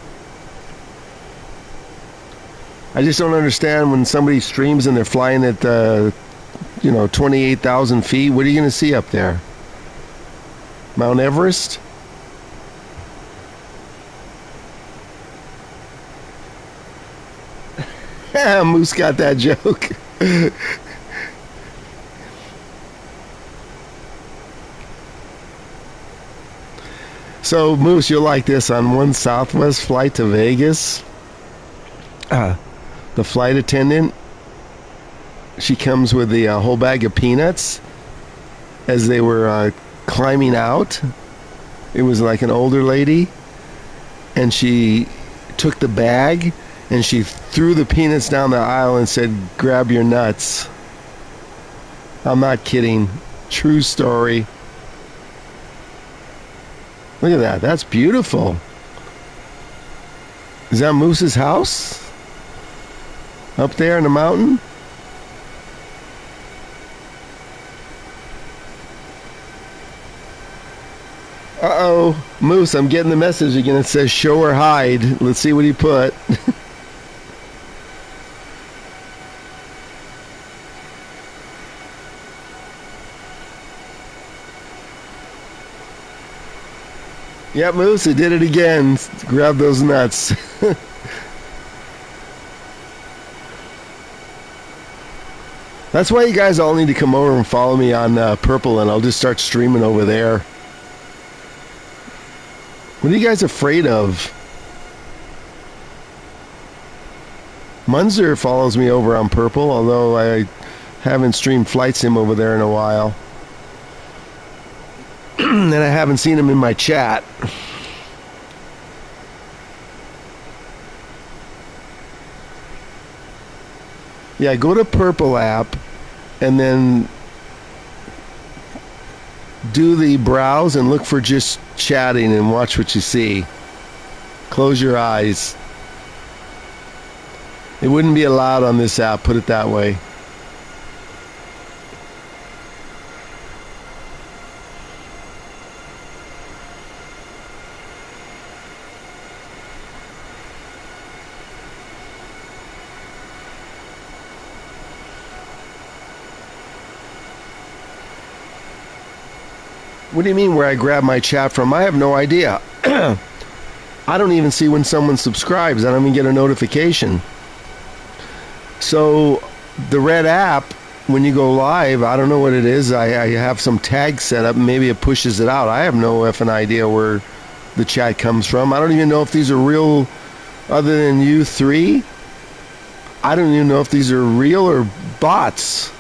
I just don't understand when somebody streams and they're flying at 28,000 feet. What are you going to see up there? Mount Everest? Moose got that joke. So, Moose, you'll like this. On one Southwest flight to Vegas, the flight attendant, she comes with the whole bag of peanuts, as they were climbing out. It was like an older lady, and she took the bag and she threw the peanuts down the aisle and said, "Grab your nuts." I'm not kidding. True story. Look at that. That's beautiful. Is that Moose's house? Up there in the mountain? Uh-oh. Moose, I'm getting the message again. It says show or hide. Let's see what he put. Yep, Moose, it did it again. Grab those nuts. That's why you guys all need to come over and follow me on Purple, and I'll just start streaming over there. What are you guys afraid of? Munzer follows me over on Purple, although I haven't streamed Flight Sim over there in a while. And I haven't seen him in my chat. Yeah, go to Purple app and then do the browse and look for just chatting and watch what you see. Close your eyes. It wouldn't be allowed on this app, put it that way. What do you mean where I grab my chat from? I have no idea. I don't even see when someone subscribes. I don't even get a notification. So the red app, when you go live, I don't know what it is. I have some tag set up. Maybe it pushes it out. I have no effing idea where the chat comes from. I don't even know if these are real, other than you three. I don't even know if these are real or bots.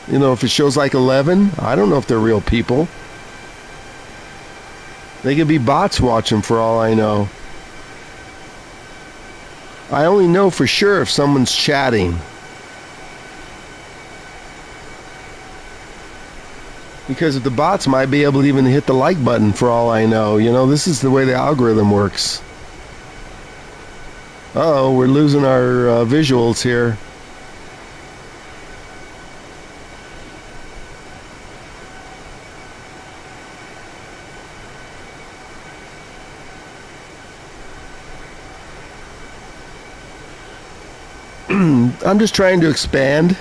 You know, if it shows like 11, I don't know if they're real people. They could be bots watching for all I know. I only know for sure if someone's chatting. Because if the bots might be able to even hit the like button for all I know. You know, this is the way the algorithm works. Uh-oh, we're losing our visuals here. I'm just trying to expand,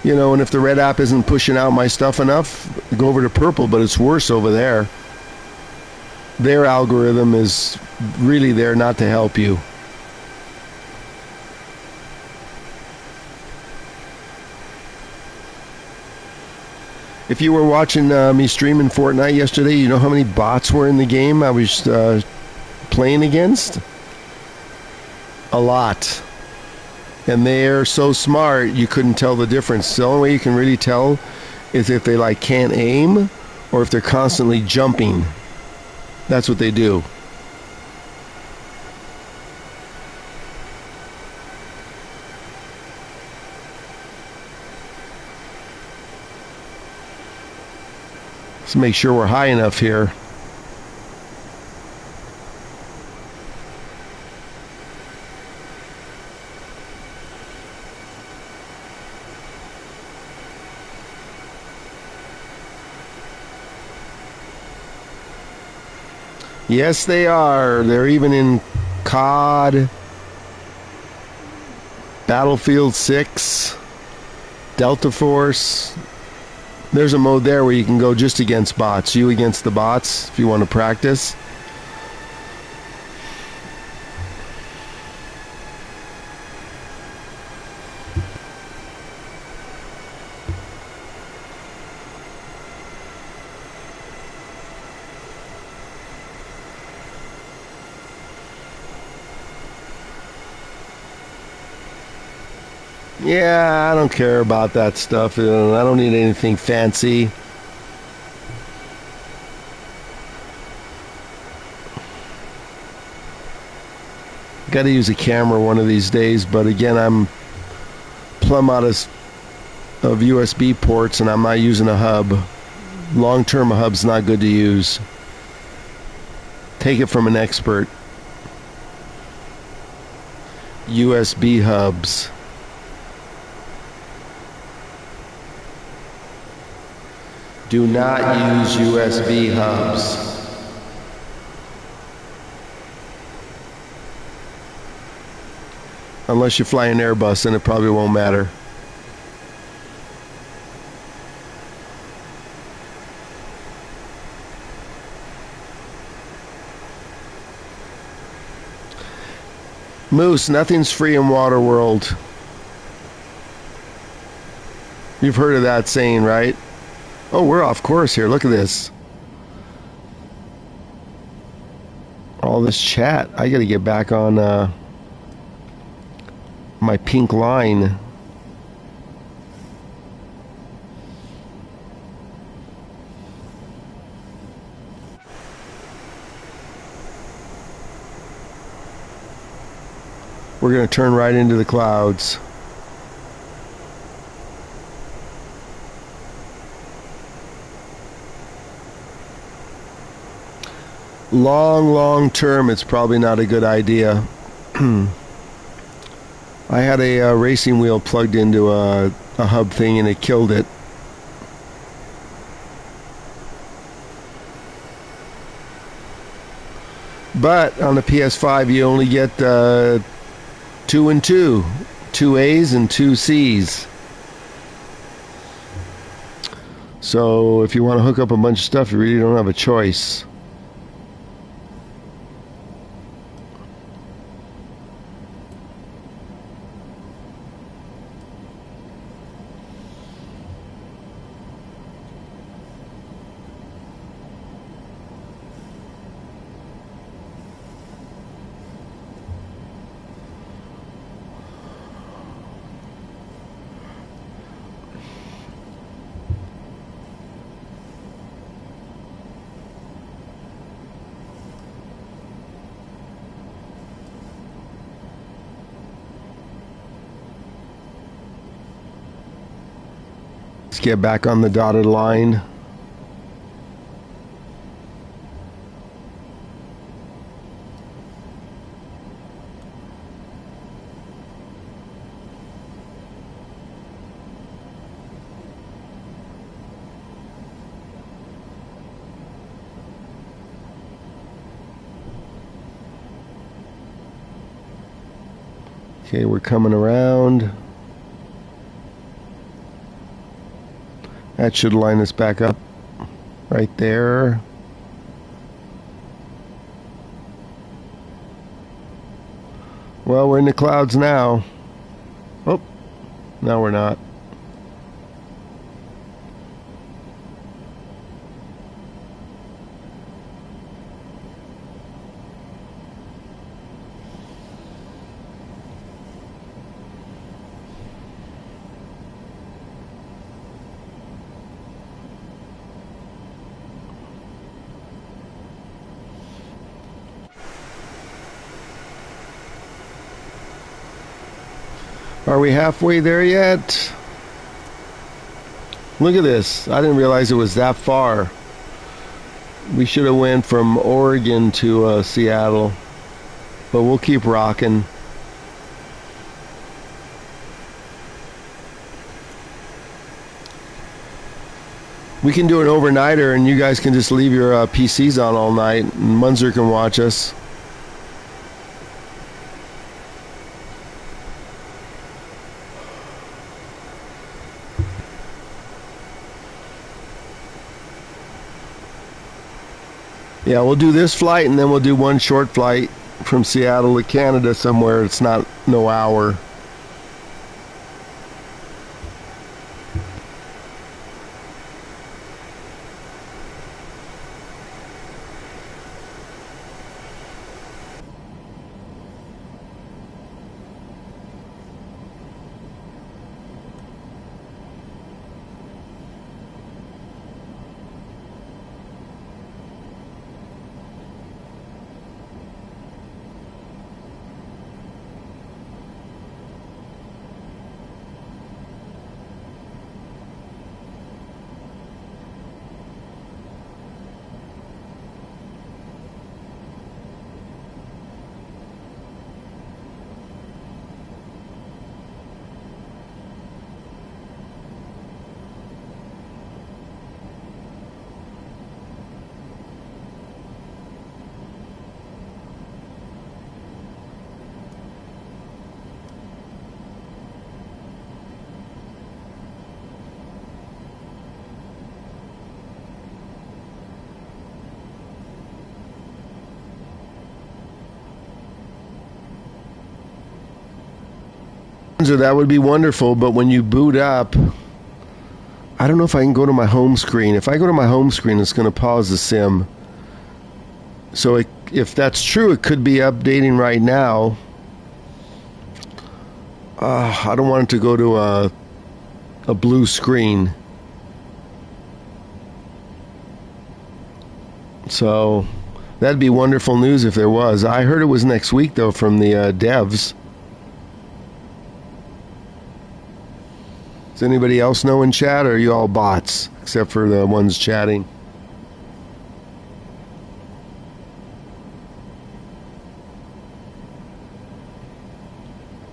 you know, and if the red app isn't pushing out my stuff enough, go over to Purple, but it's worse over there. Their algorithm is really there not to help you. If you were watching me streaming Fortnite yesterday, you know how many bots were in the game I was playing against? A lot. And they're so smart you couldn't tell the difference. The only way you can really tell is if they like can't aim or if they're constantly jumping. That's what they do. Let's make sure we're high enough here. Yes, they are. They're even in COD, Battlefield 6, Delta Force. There's a mode there where you can go just against bots. You against the bots if you want to practice. Yeah, I don't care about that stuff. I don't need anything fancy. Got to use a camera one of these days, but again, I'm plumb out of USB ports and I'm not using a hub. Long term, a hub's not good to use. Take it from an expert. USB hubs. Do not use USB hubs. Unless you fly an Airbus, then it probably won't matter. Moose, nothing's free in Waterworld. You've heard of that saying, right? Oh, we're off course here. Look at this. All this chat. I gotta get back on my pink line. We're going to turn right into the clouds. Long term, it's probably not a good idea. I had a racing wheel plugged into a hub thing and it killed it. But on the PS5, you only get 2 and 2. 2 A's and 2 C's. So if you want to hook up a bunch of stuff, you really don't have a choice. Let's get back on the dotted line. Okay, we're coming around. That should line us back up right there. Well, we're in the clouds now. Oh, no, we're not. Are we halfway there yet? Look at this. I didn't realize it was that far. We should have went from Oregon to Seattle. But we'll keep rocking. We can do an overnighter and you guys can just leave your PCs on all night and Munzer can watch us. Yeah, we'll do this flight and then we'll do one short flight from Seattle to Canada somewhere. It's not no hour. Munzer, that would be wonderful, but when you boot up, I don't know if I can go to my home screen. If I go to my home screen, it's going to pause the sim. So if that's true, it could be updating right now. I don't want it to go to a blue screen. So that'd be wonderful news if there was. I heard it was next week, though, from the devs. Does anybody else know in chat, or are you all bots, except for the ones chatting?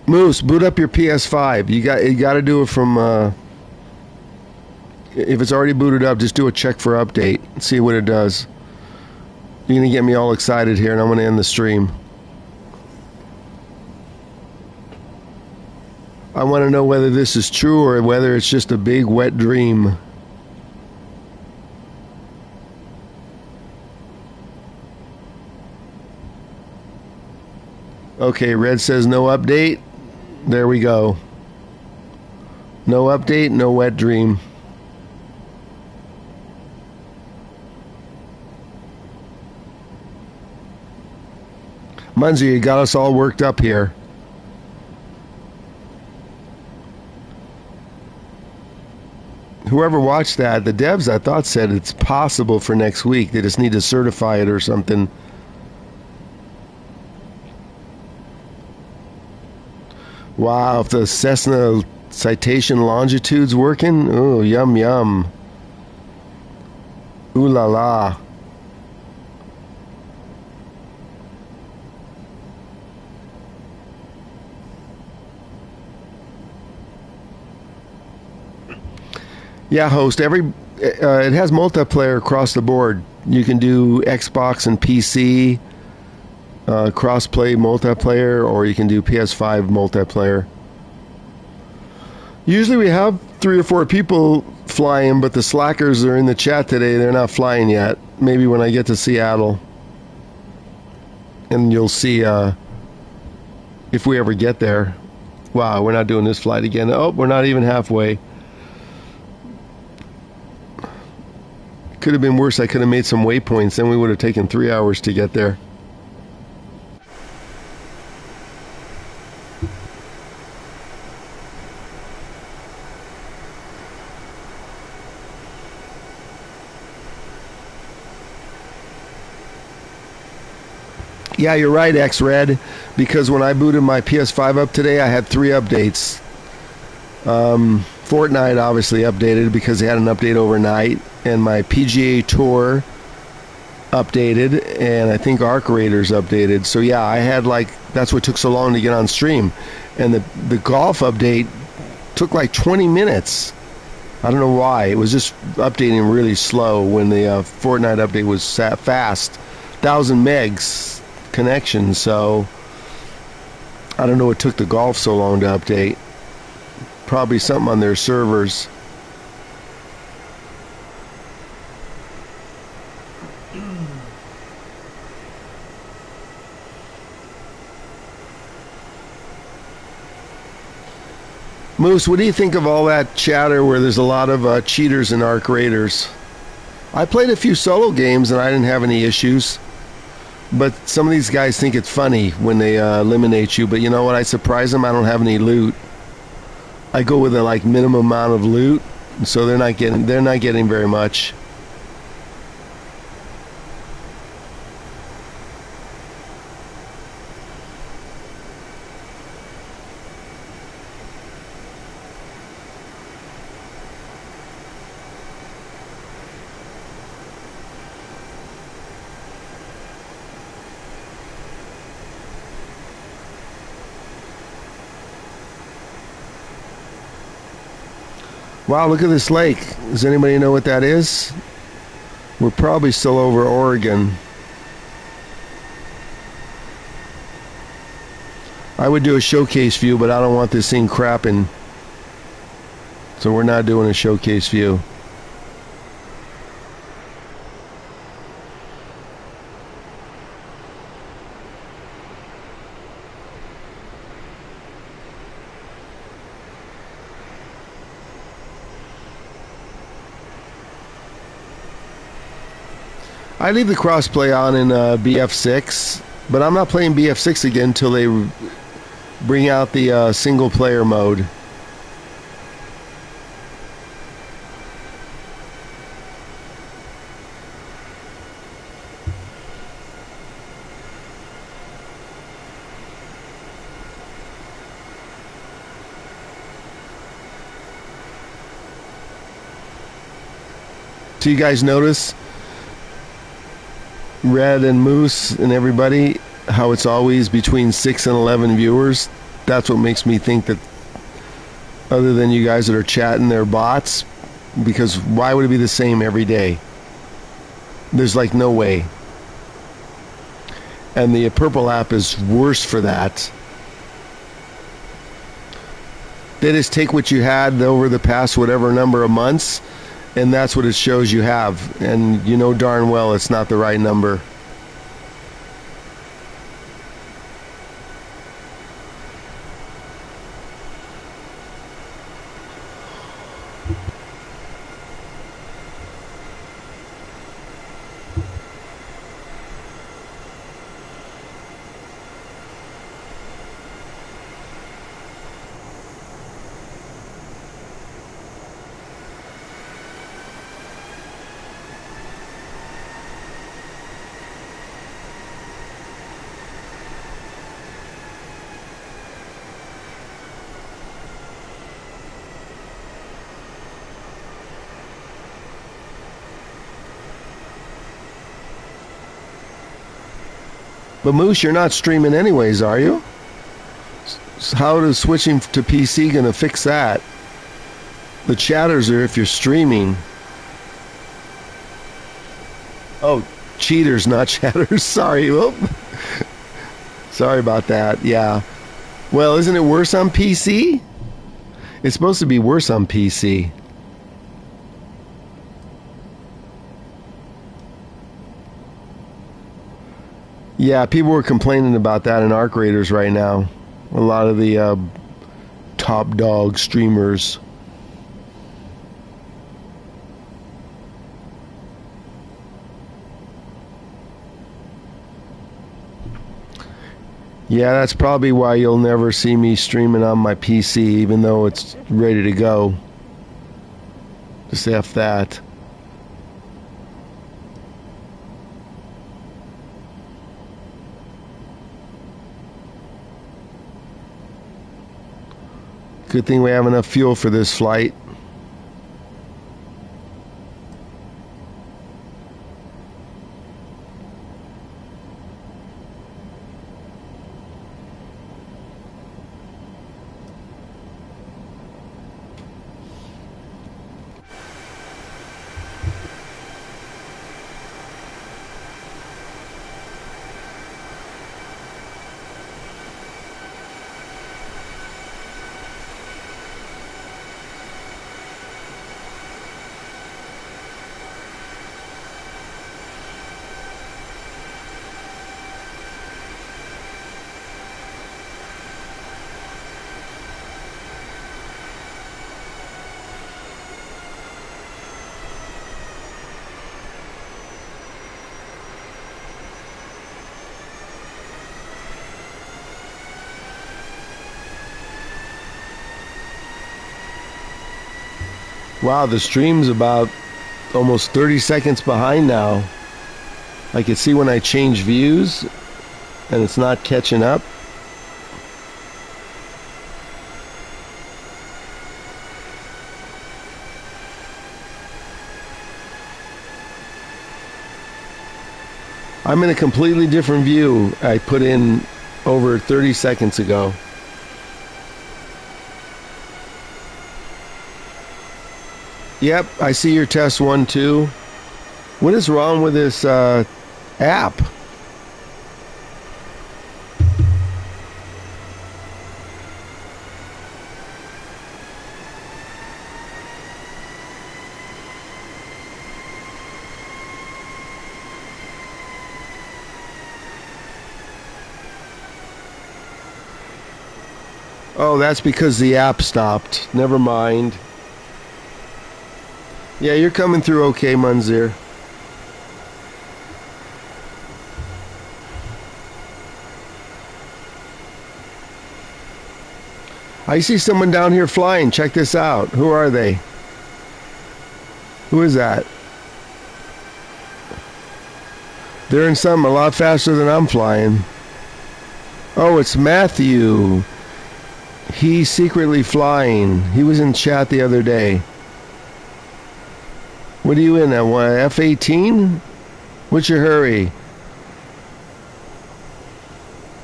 Moose, boot up your PS5. You got to do it from. If it's already booted up, just do a check for update. See what it does. You're gonna get me all excited here, and I'm gonna end the stream. I want to know whether this is true or whether it's just a big wet dream. Okay, Red says no update. There we go. No update, no wet dream. Munzie, you got us all worked up here. Whoever watched that, the devs I thought said it's possible for next week. They just need to certify it or something. Wow, if the Cessna Citation Longitude's working, ooh, yum yum. Ooh la la. Yeah, host. It has multiplayer across the board. You can do Xbox and PC cross-play multiplayer, or you can do PS5 multiplayer. Usually we have 3 or 4 people flying, but the slackers are in the chat today. They're not flying yet. Maybe when I get to Seattle, and you'll see if we ever get there. Wow, we're not doing this flight again. Oh, we're not even halfway. Could have been worse. I could have made some waypoints, then we would have taken 3 hours to get there. Yeah, you're right, X-Red, because when I booted my PS5 up today, I had 3 updates. Fortnite obviously updated because they had an update overnight, and my PGA Tour updated, and I think Arc Raiders updated. So yeah, I had that's what took so long to get on stream. And the golf update took like 20 minutes. I don't know why. It was just updating really slow when the Fortnite update was fast. 1,000 megs connection, so I don't know what took the golf so long to update. Probably something on their servers. Moose, what do you think of all that chatter where there's a lot of cheaters and Arc Raiders? I played a few solo games and I didn't have any issues. But some of these guys think it's funny when they eliminate you. But you know what? I surprise them. I don't have any loot. I go with a minimum amount of loot, so they're not getting very much. Wow, look at this lake. Does anybody know what that is? We're probably still over Oregon. I would do a showcase view, but I don't want this thing crapping. So we're not doing a showcase view. I leave the crossplay on in BF6, but I'm not playing BF6 again until they bring out the single player mode. So you guys notice, Red and Moose and everybody, how it's always between 6 and 11 viewers? That's what makes me think that, other than you guys that are chatting, they're bots. Because why would it be the same every day? There's like no way. And the Purple app is worse for that. They just take what you had over the past whatever number of months, and that's what it shows you have. And you know darn well it's not the right number. But Moose, you're not streaming anyways, are you? So how is switching to PC going to fix that? The chatters are if you're streaming. Oh, cheaters, not chatters. Sorry. Whoop. Sorry about that. Yeah. Well, isn't it worse on PC? It's supposed to be worse on PC. Yeah, people were complaining about that in Arc Raiders right now. A lot of the top dog streamers. Yeah, that's probably why you'll never see me streaming on my PC, even though it's ready to go. Just F that. Good thing we have enough fuel for this flight. Wow, the stream's about almost 30 seconds behind now. I can see when I change views and it's not catching up. I'm in a completely different view I put in over 30 seconds ago. Yep, I see your test 1, 2. What is wrong with this app? Oh, that's because the app stopped. Never mind. Yeah, you're coming through okay, Munzir. I see someone down here flying. Check this out. Who are they? Who is that? They're in something a lot faster than I'm flying. Oh, it's Matthew. He's secretly flying. He was in chat the other day. What are you in, F-18? What's your hurry?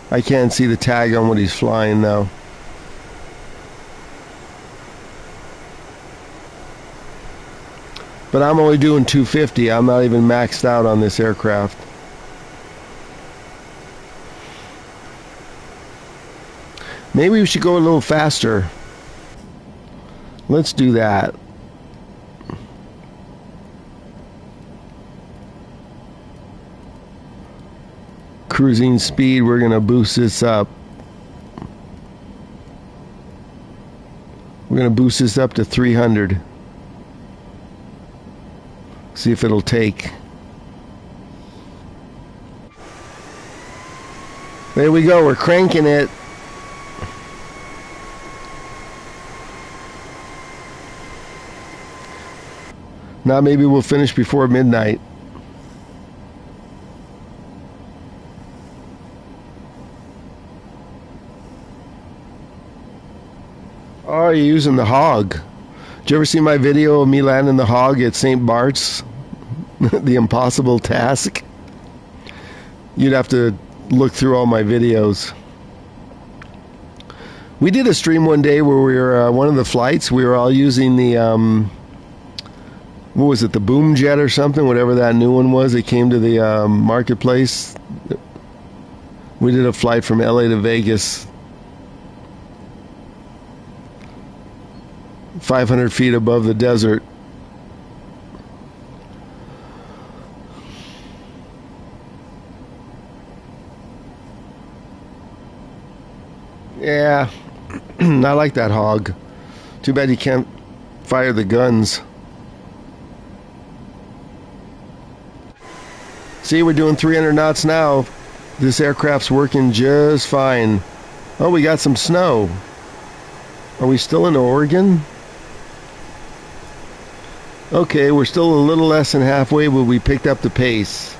I can't see the tag on what he's flying though. But I'm only doing 250. I'm not even maxed out on this aircraft. Maybe we should go a little faster. Let's do that. Cruising speed, we're going to boost this up. We're going to boost this up to 300. See if it'll take. There we go, we're cranking it. Now maybe we'll finish before midnight. Oh, you're using the hog. Did you ever see my video of me landing the hog at St. Bart's? The impossible task? You'd have to look through all my videos. We did a stream one day where we were, one of the flights, we were all using the, what was it, the boom jet or something, whatever that new one was. It came to the marketplace. We did a flight from LA to Vegas. 500 feet above the desert. Yeah, I like that hog. Too bad you can't fire the guns. See, we're doing 300 knots now. This aircraft's working just fine. Oh, we got some snow. Are we still in Oregon? Okay, we're still a little less than halfway, but we picked up the pace.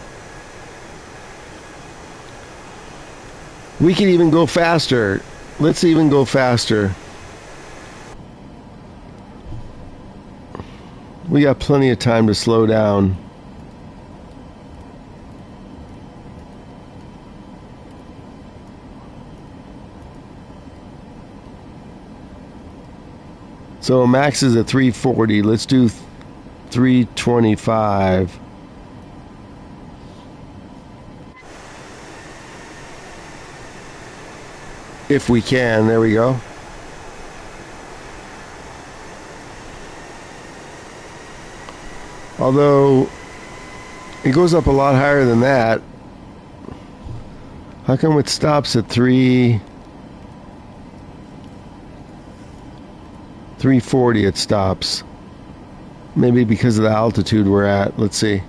We can even go faster. Let's even go faster. We got plenty of time to slow down. So max is at 340. Let's do 325. If we can, there we go. Although it goes up a lot higher than that. How come it stops at 340 it stops? Maybe because of the altitude we're at. Let's see.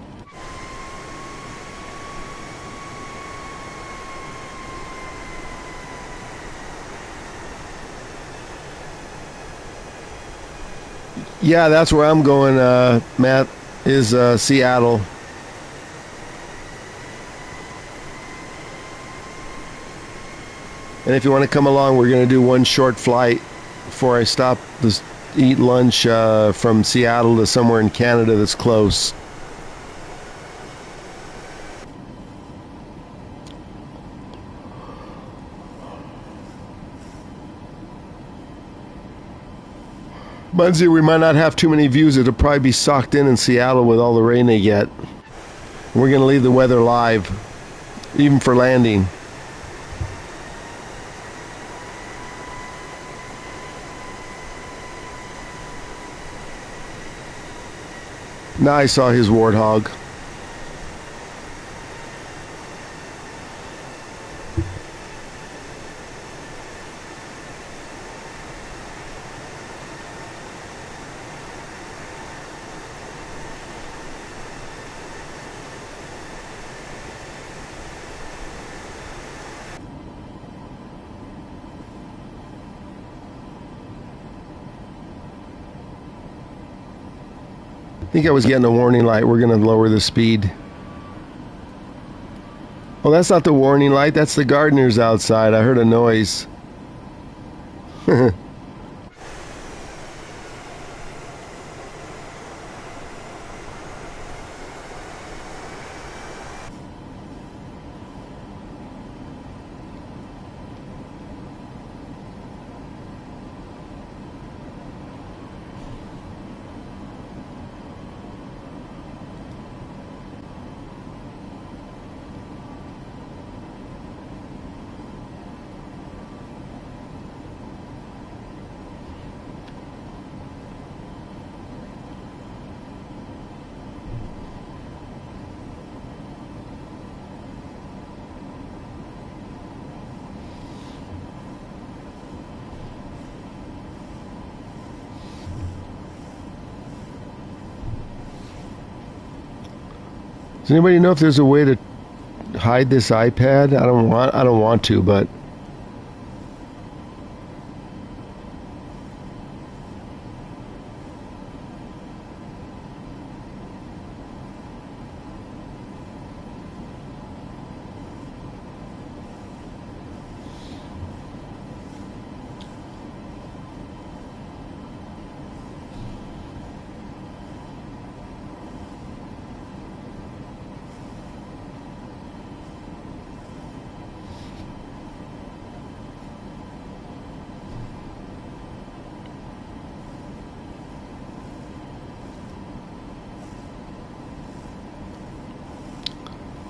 Yeah, that's where I'm going, Matt, is Seattle. And if you want to come along, we're going to do one short flight before I stop to eat lunch from Seattle to somewhere in Canada that's close. Muncie, we might not have too many views. It'll probably be socked in Seattle with all the rain they get. We're going to leave the weather live, even for landing. Now I saw his warthog. think I was getting a warning light. We're going to lower the speed. Oh, that's not the warning light. That's the gardeners outside. I heard a noise. Does anybody know if there's a way to hide this iPad? I don't want to, but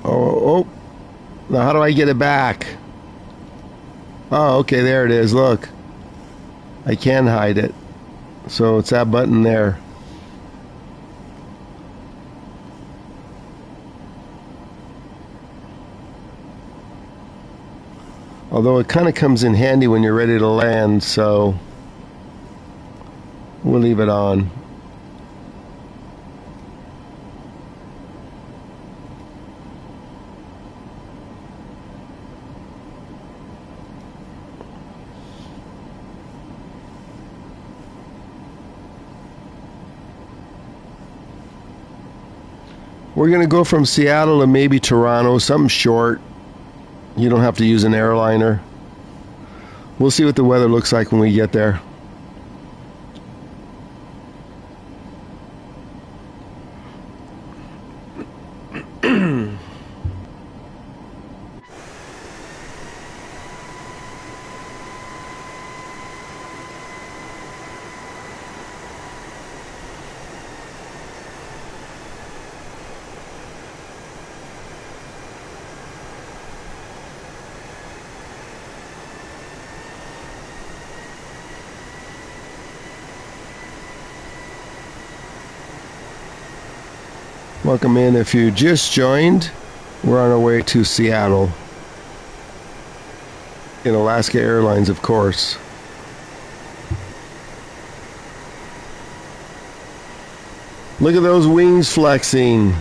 oh, now how do I get it back? Oh, okay, there it is. Look, I can hide it. So it's that button there. Although it kind of comes in handy when you're ready to land, so we'll leave it on. We're going to go from Seattle to maybe Toronto, something short. You don't have to use an airliner. We'll see what the weather looks like when we get there. Welcome in. If you just joined, we're on our way to Seattle. In Alaska Airlines, of course. Look at those wings flexing.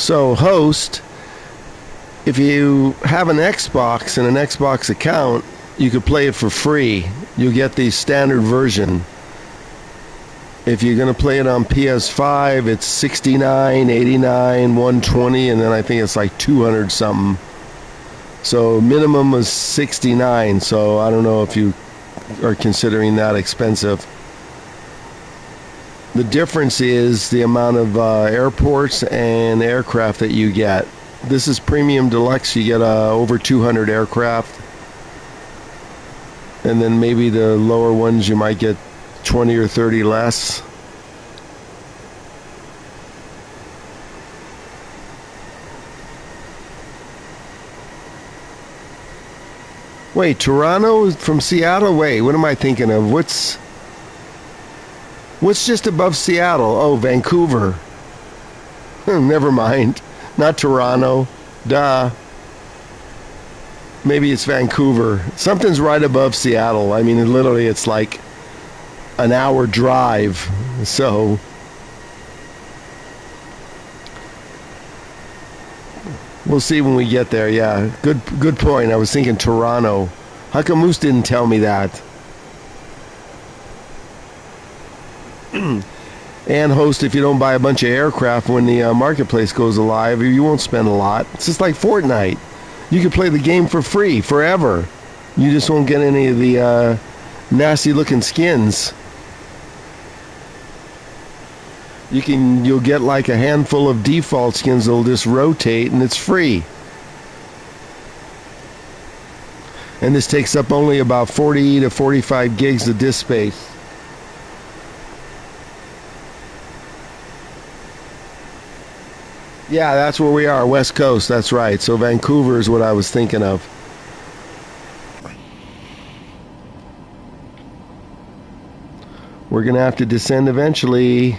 So, host, if you have an Xbox and an Xbox account, you could play it for free. You get the standard version. If you're going to play it on PS5, it's $69, $89, $120, and then I think it's like 200 something. So minimum was $69. So I don't know if you are considering that expensive. The difference is the amount of airports and aircraft that you get. This is premium deluxe. You get over 200 aircraft. And then maybe the lower ones you might get 20 or 30 less. Wait, Toronto from Seattle? Wait, what am I thinking of? What's just above Seattle? Oh, Vancouver. Never mind. Not Toronto. Duh. Maybe it's Vancouver. Something's right above Seattle. I mean, literally, it's like an hour drive. So we'll see when we get there. Yeah, good point. I was thinking Toronto. How come Moose didn't tell me that? And host, if you don't buy a bunch of aircraft when the marketplace goes live, you won't spend a lot. It's just like Fortnite. You can play the game for free forever. You just won't get any of the nasty looking skins. You'll get like a handful of default skins that'll just rotate, and it's free. And this takes up only about 40 to 45 gigs of disk space. Yeah, that's where we are, West Coast, that's right. So Vancouver is what I was thinking of. We're going to have to descend eventually.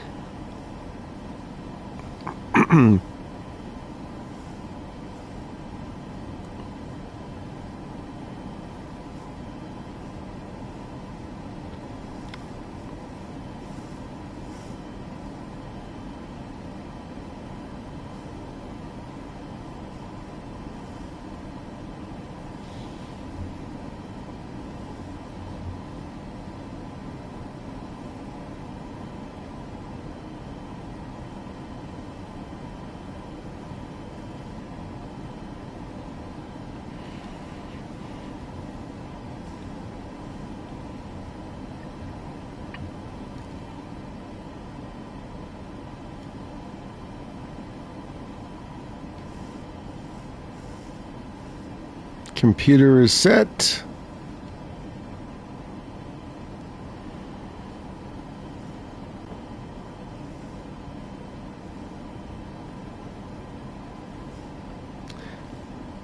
Computer is set.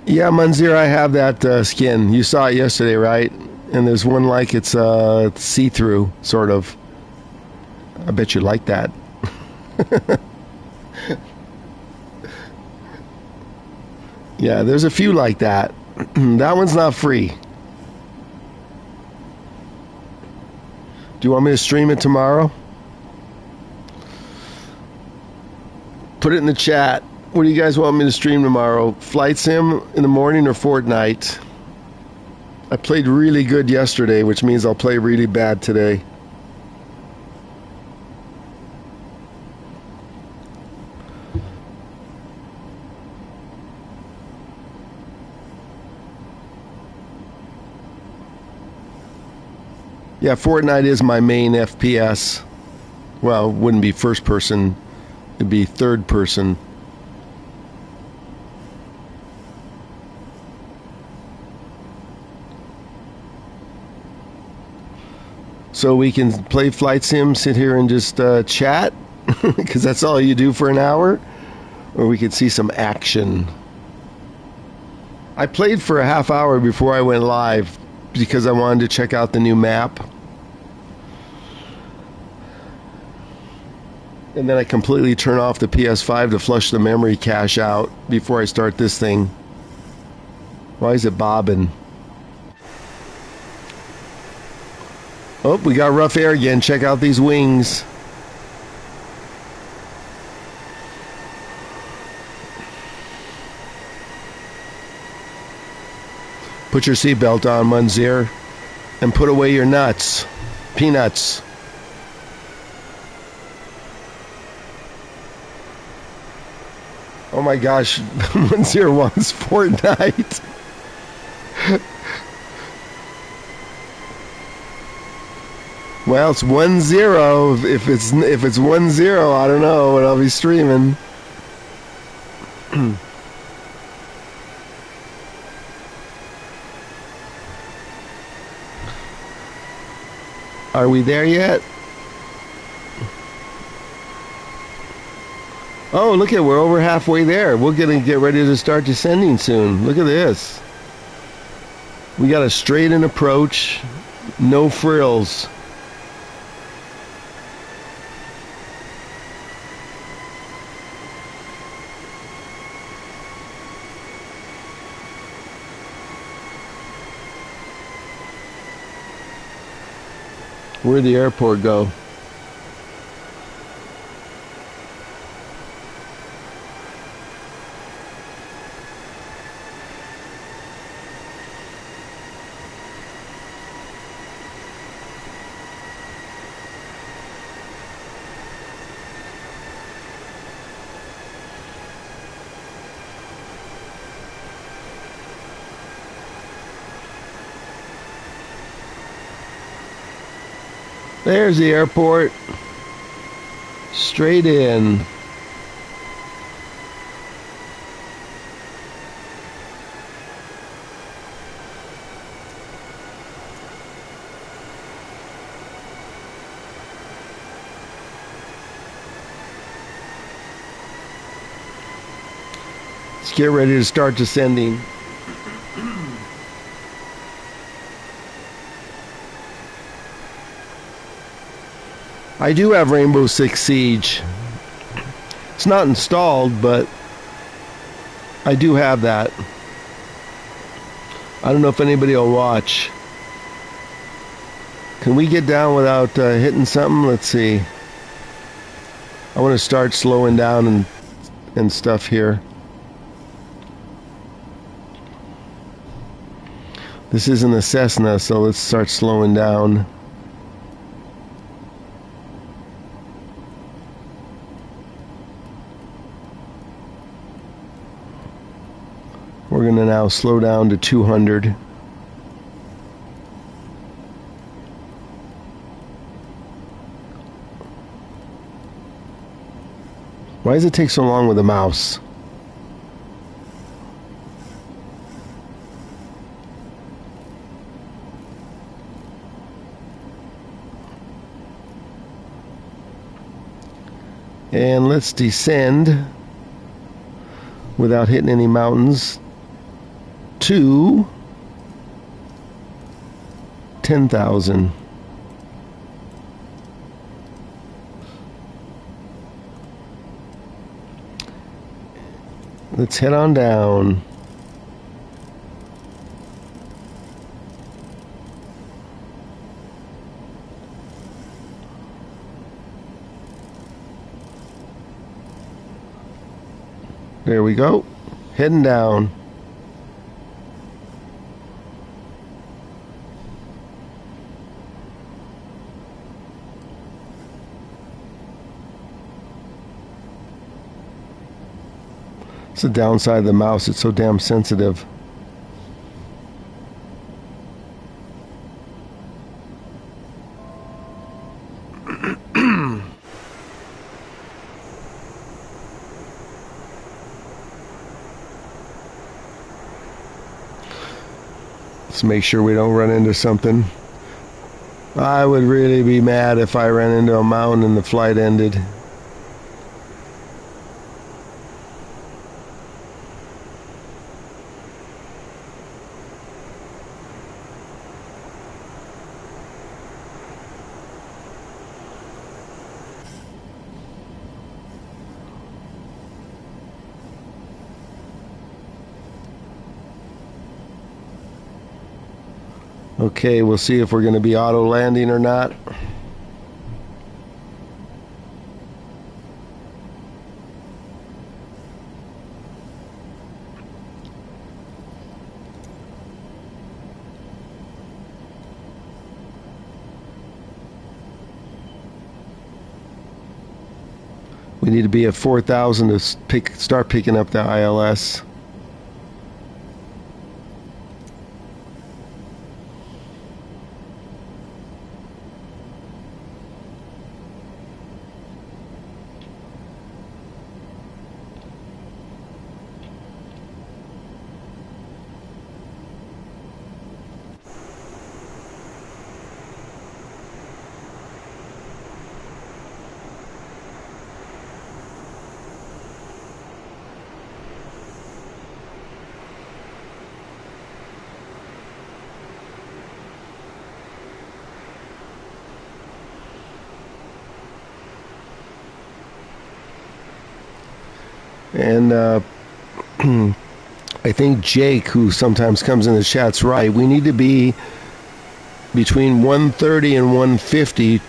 Yeah, Munzir, I have that skin. You saw it yesterday, right? And there's one like it's see-through, sort of. I bet you like that. Yeah, there's a few like that. That one's not free. Do you want me to stream it tomorrow? Put it in the chat. What do you guys want me to stream tomorrow? Flight Sim in the morning or Fortnite? I played really good yesterday, which means I'll play really bad today. Yeah, Fortnite is my main FPS. Well, it wouldn't be first person. It'd be third person. So we can play Flight Sim, sit here and just chat, because that's all you do for an hour. Or we could see some action. I played for a half hour before I went live because I wanted to check out the new map. And then I completely turn off the PS5 to flush the memory cache out before I start this thing. Why is it bobbing? Oh, we got rough air again. Check out these wings. Put your seatbelt on, Munzir, and put away your nuts. Peanuts. Oh my gosh, Munzir wants Fortnite. Well, it's 1-0. If it's 1-0, I don't know what I'll be streaming. Are we there yet? Oh, look at, we're over halfway there. We're gonna get ready to start descending soon. Look at this. We got a straight in approach, no frills. Where'd the airport go? There's the airport. Straight in. Let's get ready to start descending. I do have Rainbow Six Siege. It's not installed, but I do have that. I don't know if anybody will watch. Can we get down without hitting something? Let's see. I want to start slowing down and stuff here. This isn't a Cessna, so let's start slowing down. We're going to now slow down to 200. Why does it take so long with the mouse? And let's descend without hitting any mountains to 10,000. Let's head on down. There we go. Heading down. It's the downside of the mouse. It's so damn sensitive. Let's make sure we don't run into something. I would really be mad if I ran into a mountain and the flight ended. Okay, we'll see if we're going to be auto landing or not. We need to be at 4,000 to start picking up the ILS. And I think Jake, who sometimes comes in the chat's right. We need to be between 130 and 150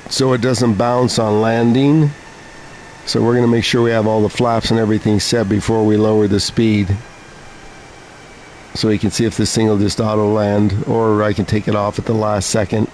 so it doesn't bounce on landing. So we're going to make sure we have all the flaps and everything set before we lower the speed. So we can see if this thing will just auto land, or I can take it off at the last second.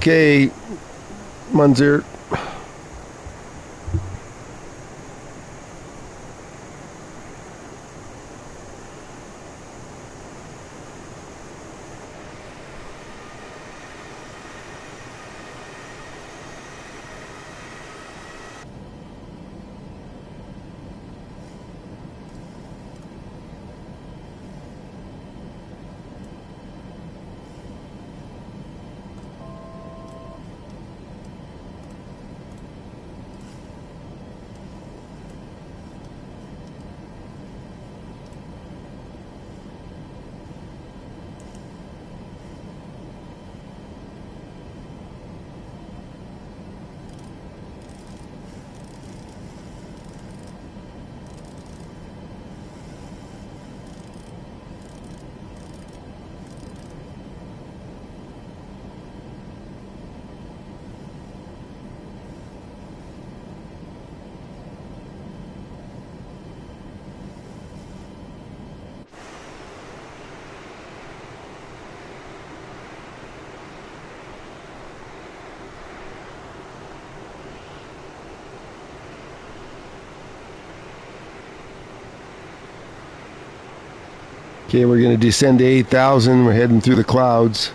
Okay, Munzer. Okay, we're going to descend to 8,000. We're heading through the clouds.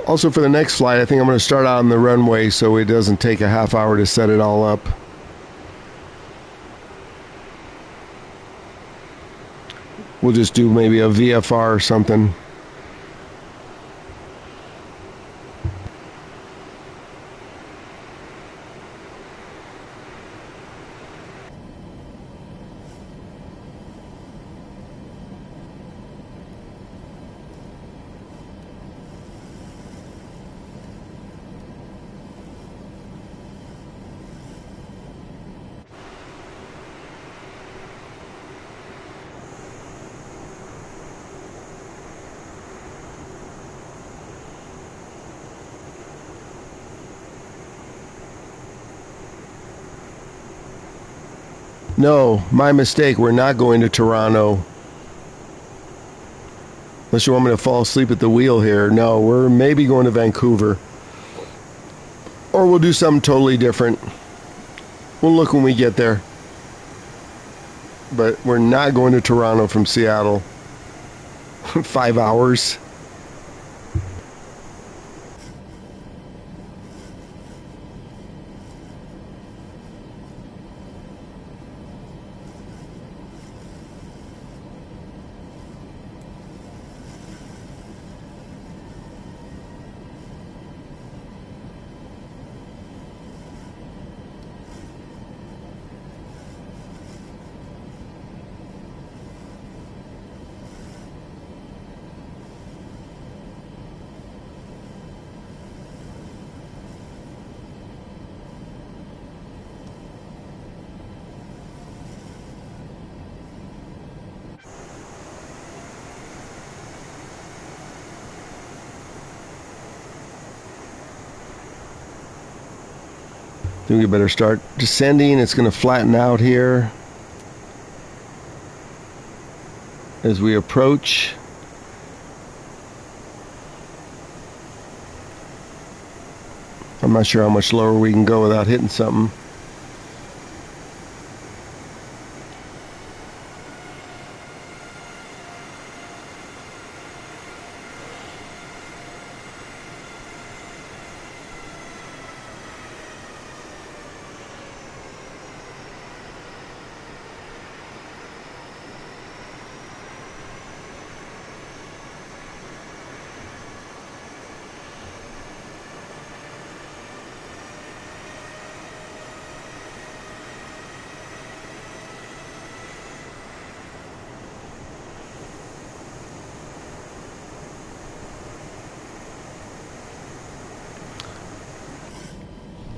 Also, for the next flight, I think I'm going to start out on the runway so it doesn't take a half hour to set it all up. We'll just do maybe a VFR or something. No, my mistake. We're not going to Toronto. Unless you want me to fall asleep at the wheel here. No, we're maybe going to Vancouver. Or we'll do something totally different. We'll look when we get there. But we're not going to Toronto from Seattle. 5 hours. I think we better start descending. It's going to flatten out here as we approach. I'm not sure how much lower we can go without hitting something.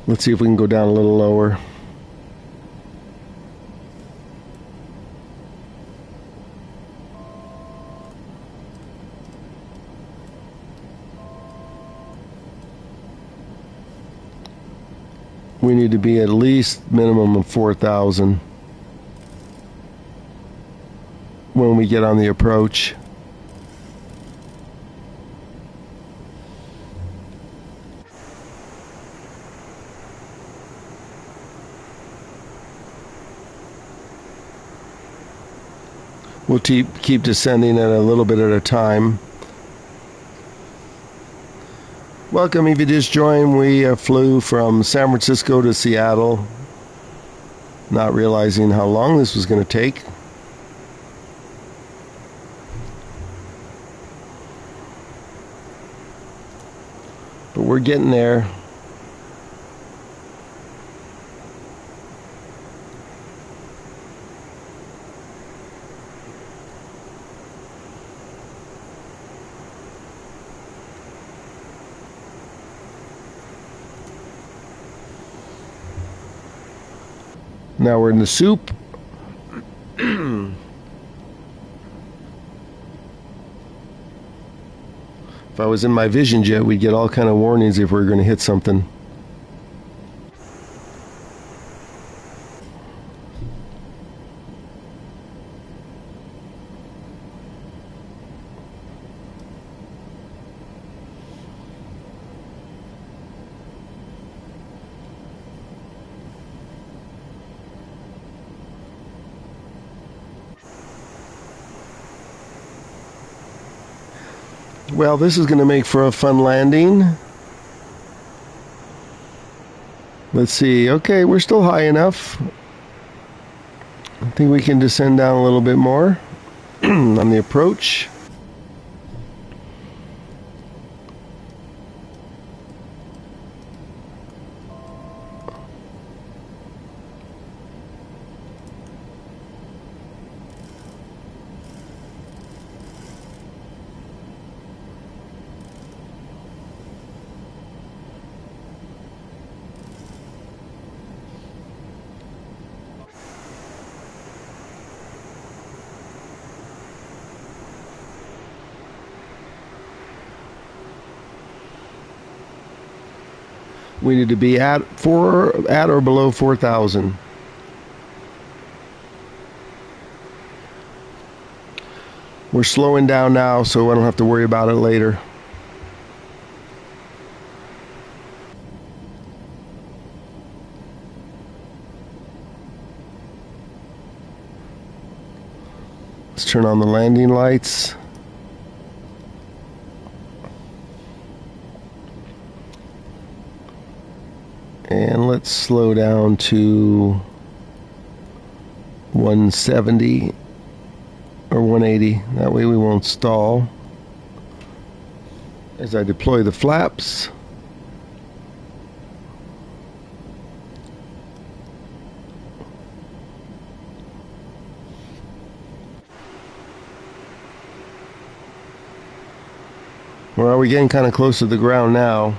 Let's see if we can go down a little lower. We need to be at least minimum of 4,000 when we get on the approach. We'll keep descending at a little bit at a time. Welcome, if you just joined, we flew from San Francisco to Seattle, not realizing how long this was going to take. But we're getting there. Now we're in the soup. If I was in my Vision Jet, we'd get all kind of warnings if we were going to hit something. Well, this is going to make for a fun landing. Let's see. Okay, we're still high enough. I think we can descend down a little bit more on the approach. We need to be at or below 4,000. We're slowing down now, so I don't have to worry about it later. Let's turn on the landing lights. And let's slow down to 170 or 180. That way we won't stall. As I deploy the flaps. Well, we're getting kind of close to the ground now.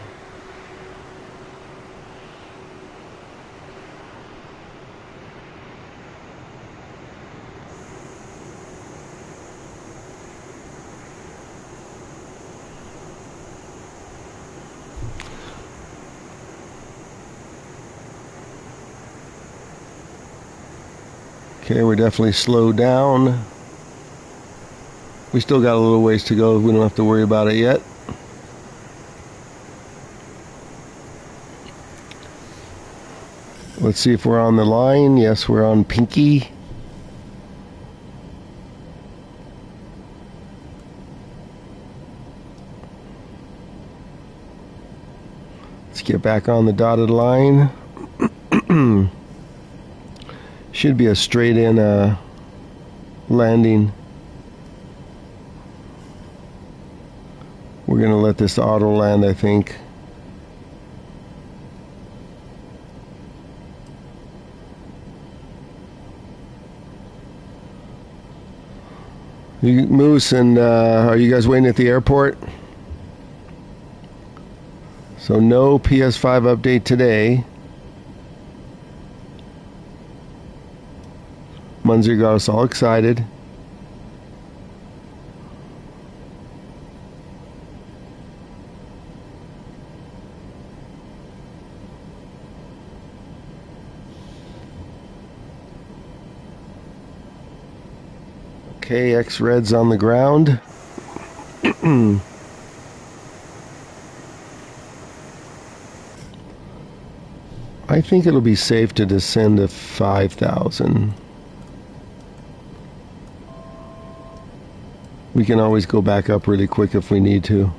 Okay, we're definitely slowed down. We still got a little ways to go. We don't have to worry about it yet. Let's see if we're on the line. Yes, we're on Pinky. Let's get back on the dotted line. Should be a straight in landing. We're going to let this auto land, I think. Moose and are you guys waiting at the airport? So no PS5 update today. Munzer got us all excited. Okay, X-Red's on the ground. I think it'll be safe to descend to 5,000. We can always go back up really quick if we need to.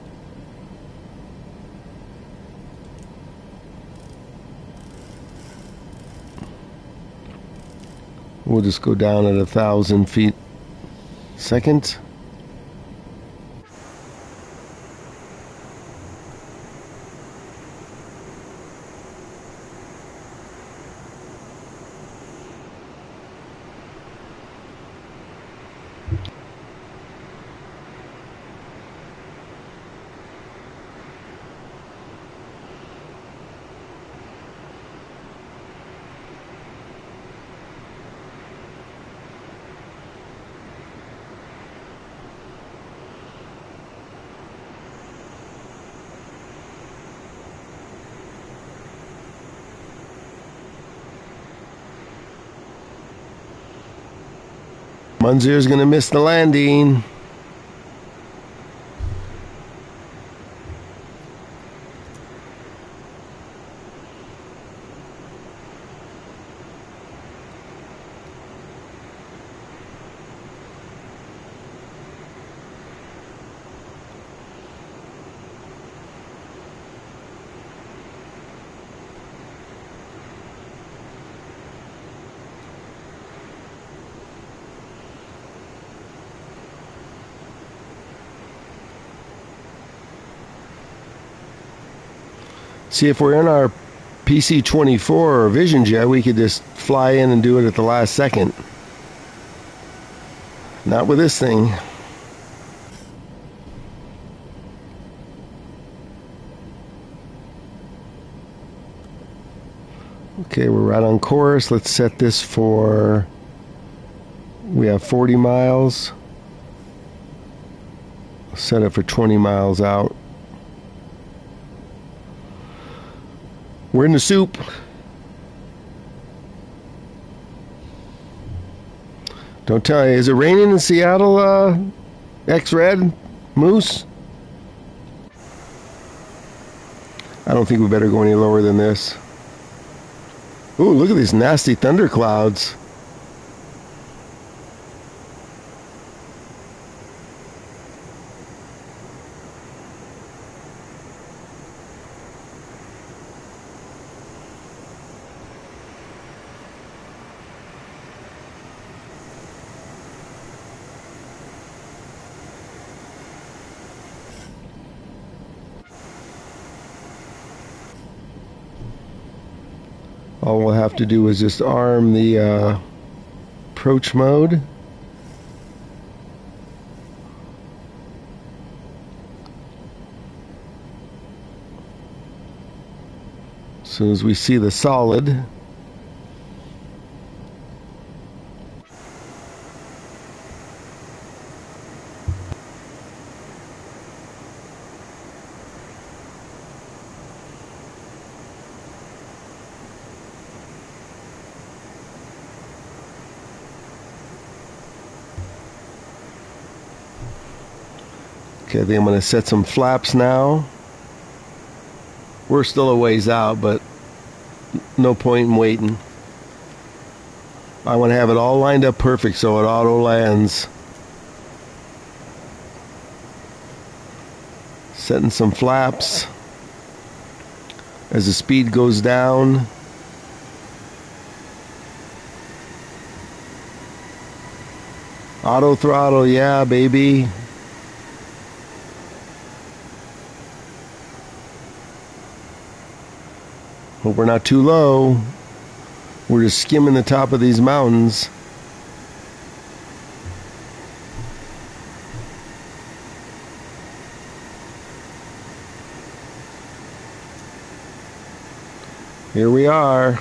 We'll just go down at 1,000 feet second. Munzer's gonna miss the landing. See, if we're in our PC-24 or Vision Jet, we could just fly in and do it at the last second. Not with this thing. Okay, we're right on course. Let's set this for... We have 40 miles. Set it for 20 miles out. We're in the soup. Don't tell me. Is it raining in Seattle, X-Red? Moose? I don't think we better go any lower than this. Ooh, look at these nasty thunderclouds. All we'll have to do is just arm the approach mode. As soon as we see the solid. Okay, I think I'm going to set some flaps now. We're still a ways out, but no point in waiting. I want to have it all lined up perfect so it auto lands. Setting some flaps. As the speed goes down. Auto throttle, yeah, baby. Hope we're not too low. We're just skimming the top of these mountains. Here we are.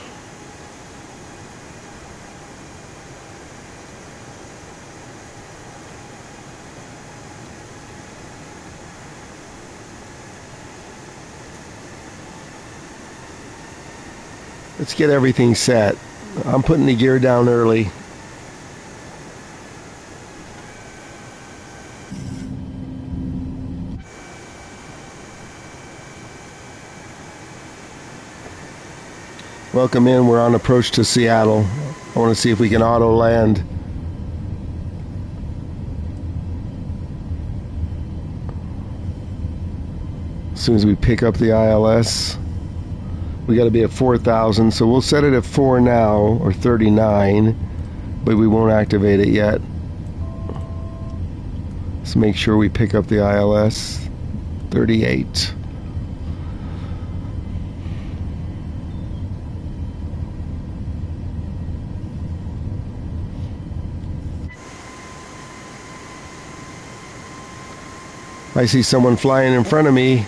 Let's get everything set. I'm putting the gear down early. Welcome in. We're on approach to Seattle. I want to see if we can auto land. As soon as we pick up the ILS. We got to be at 4,000, so we'll set it at 4 now, or 39, but we won't activate it yet. Let's make sure we pick up the ILS. 38. I see someone flying in front of me.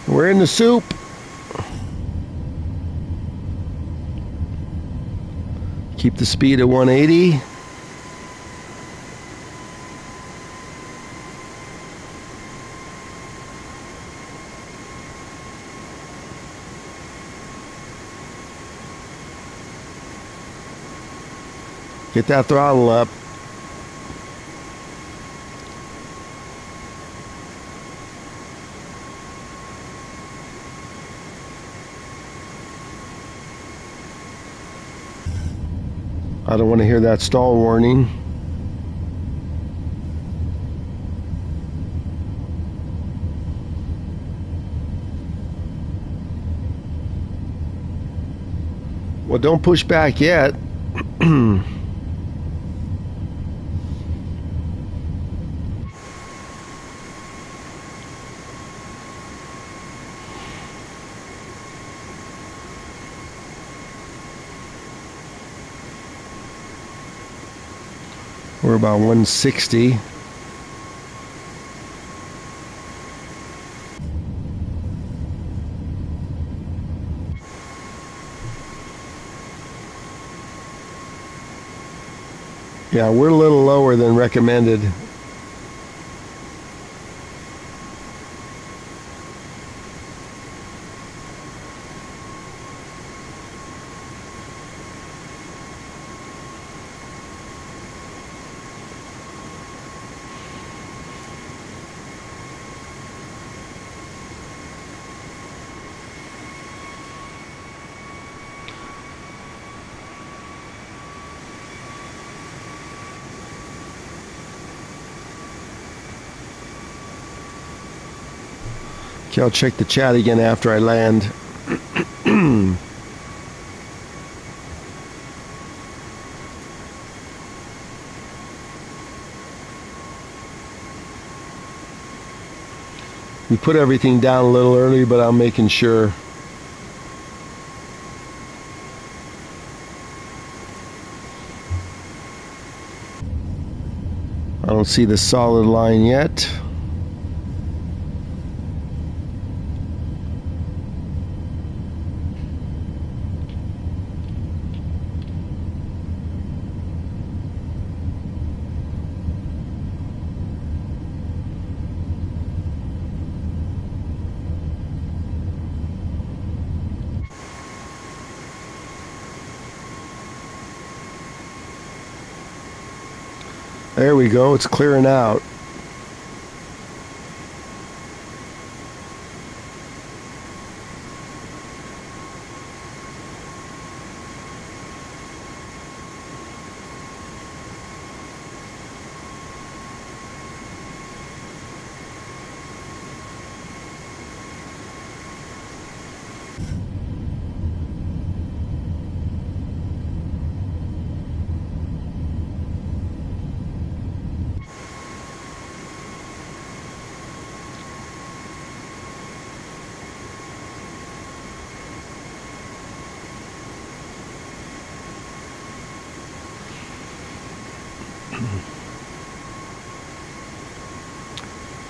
We're in the soup. Keep the speed at 180. Get that throttle up. I don't want to hear that stall warning. Well, don't push back yet. We're about 160. Yeah, we're a little lower than recommended. Okay, I'll check the chat again after I land. We put everything down a little early, but I'm making sure. I don't see the solid line yet. There we go, it's clearing out.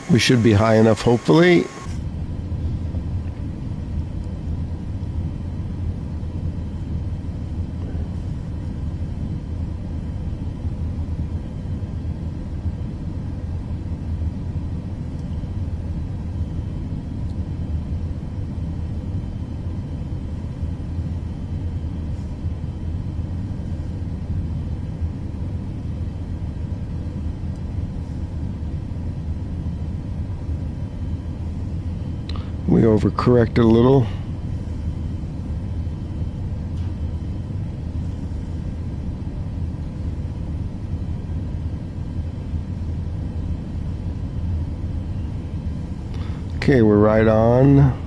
We should be high enough, hopefully. We overcorrected a little. Okay, we're right on.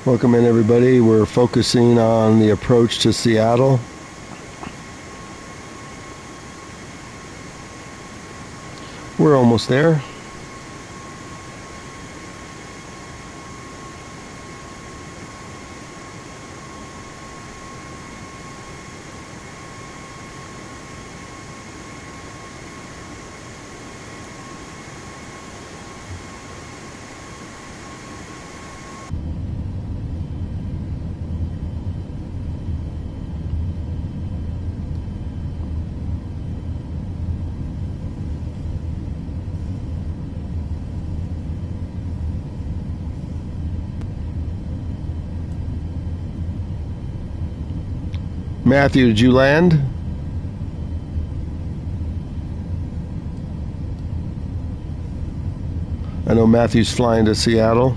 Welcome in, everybody. We're focusing on the approach to Seattle. We're almost there. Matthew, did you land? I know Matthew's flying to Seattle.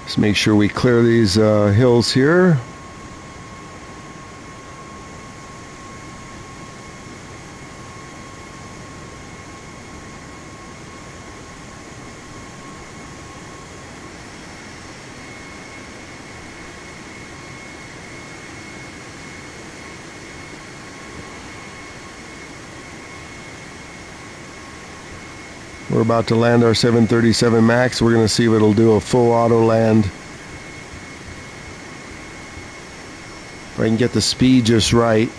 Let's make sure we clear these hills here. We're about to land our 737 MAX. We're going to see if it'll do a full auto land. If I can get the speed just right.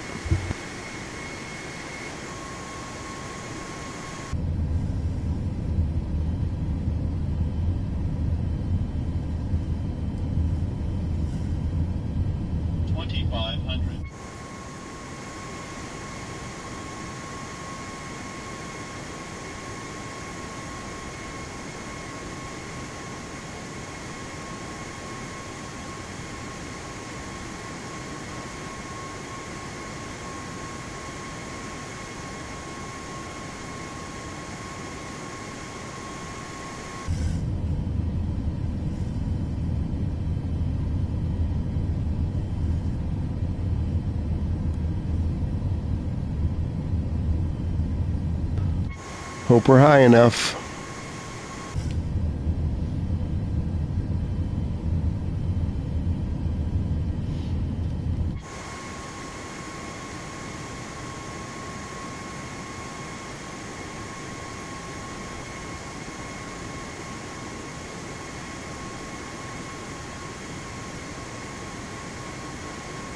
Hope we're high enough.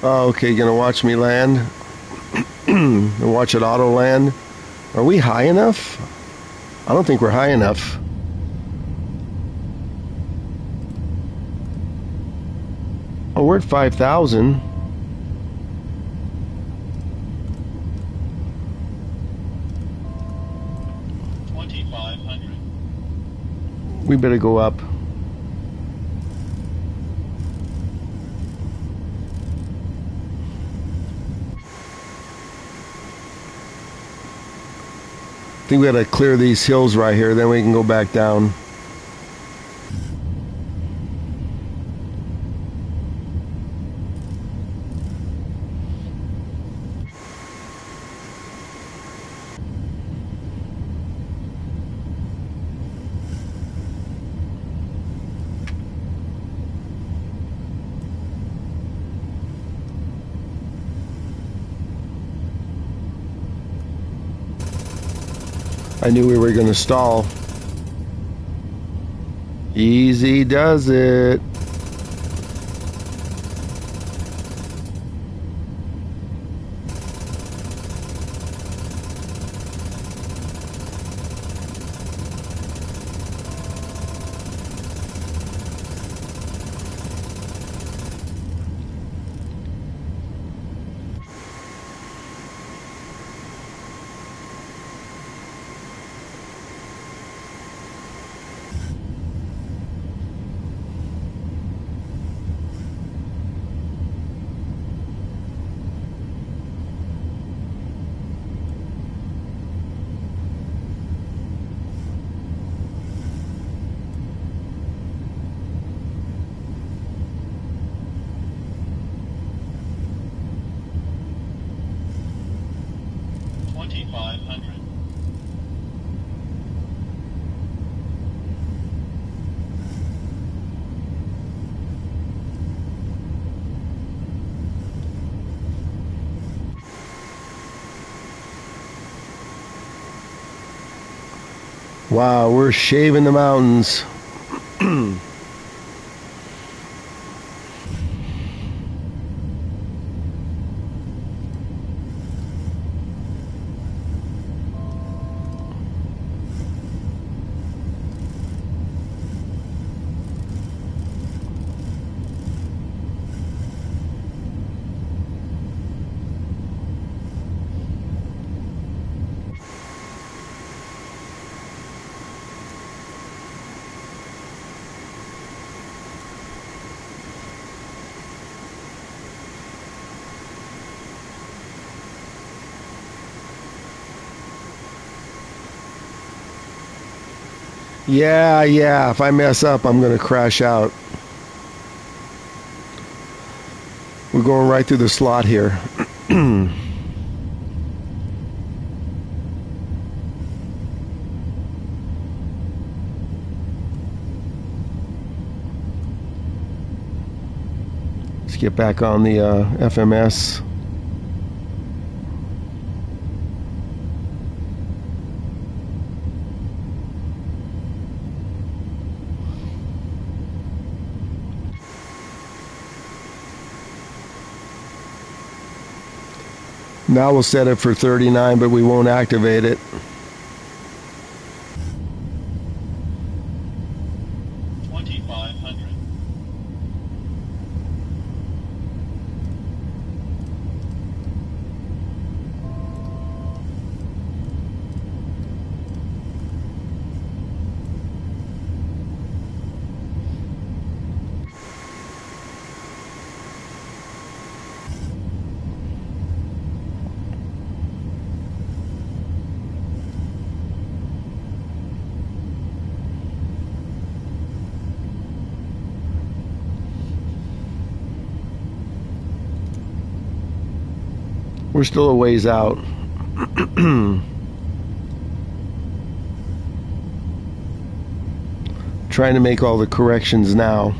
Oh, okay, gonna watch me land? And watch it auto land? Are we high enough? I don't think we're high enough. Oh, we're at 5,000. We better go up. I think we gotta clear these hills right here, then we can go back down. I knew we were going to stall. Easy does it. Wow, we're shaving the mountains. Yeah, if I mess up, I'm going to crash out. We're going right through the slot here. Let's get back on the FMS. Now we'll set it for 39, but we won't activate it. We're still a ways out. Trying to make all the corrections now.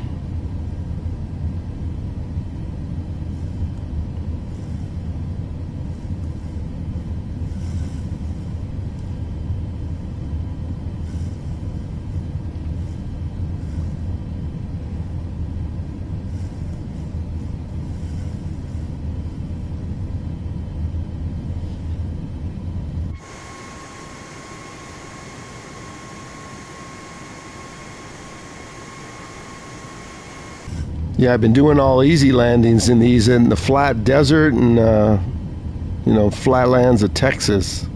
Yeah, I've been doing all easy landings in these in the flat desert and flatlands of Texas.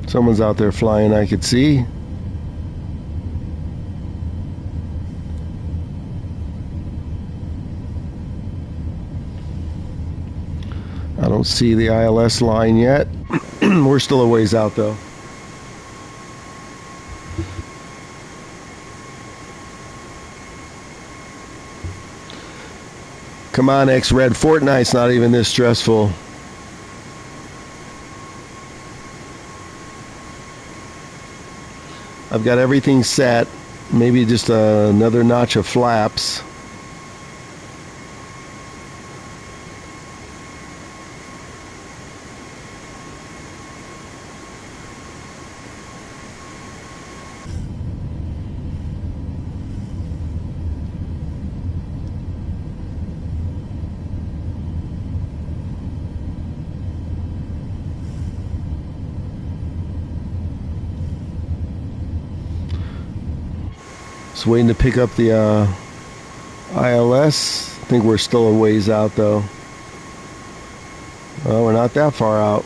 Someone's out there flying, I could see. I don't see the ILS line yet. We're still a ways out though. Come on, X-Red. Fortnite's not even this stressful. I've got everything set. Maybe just another notch of flaps. Just waiting to pick up the ILS. I think we're still a ways out though. Well, we're not that far out.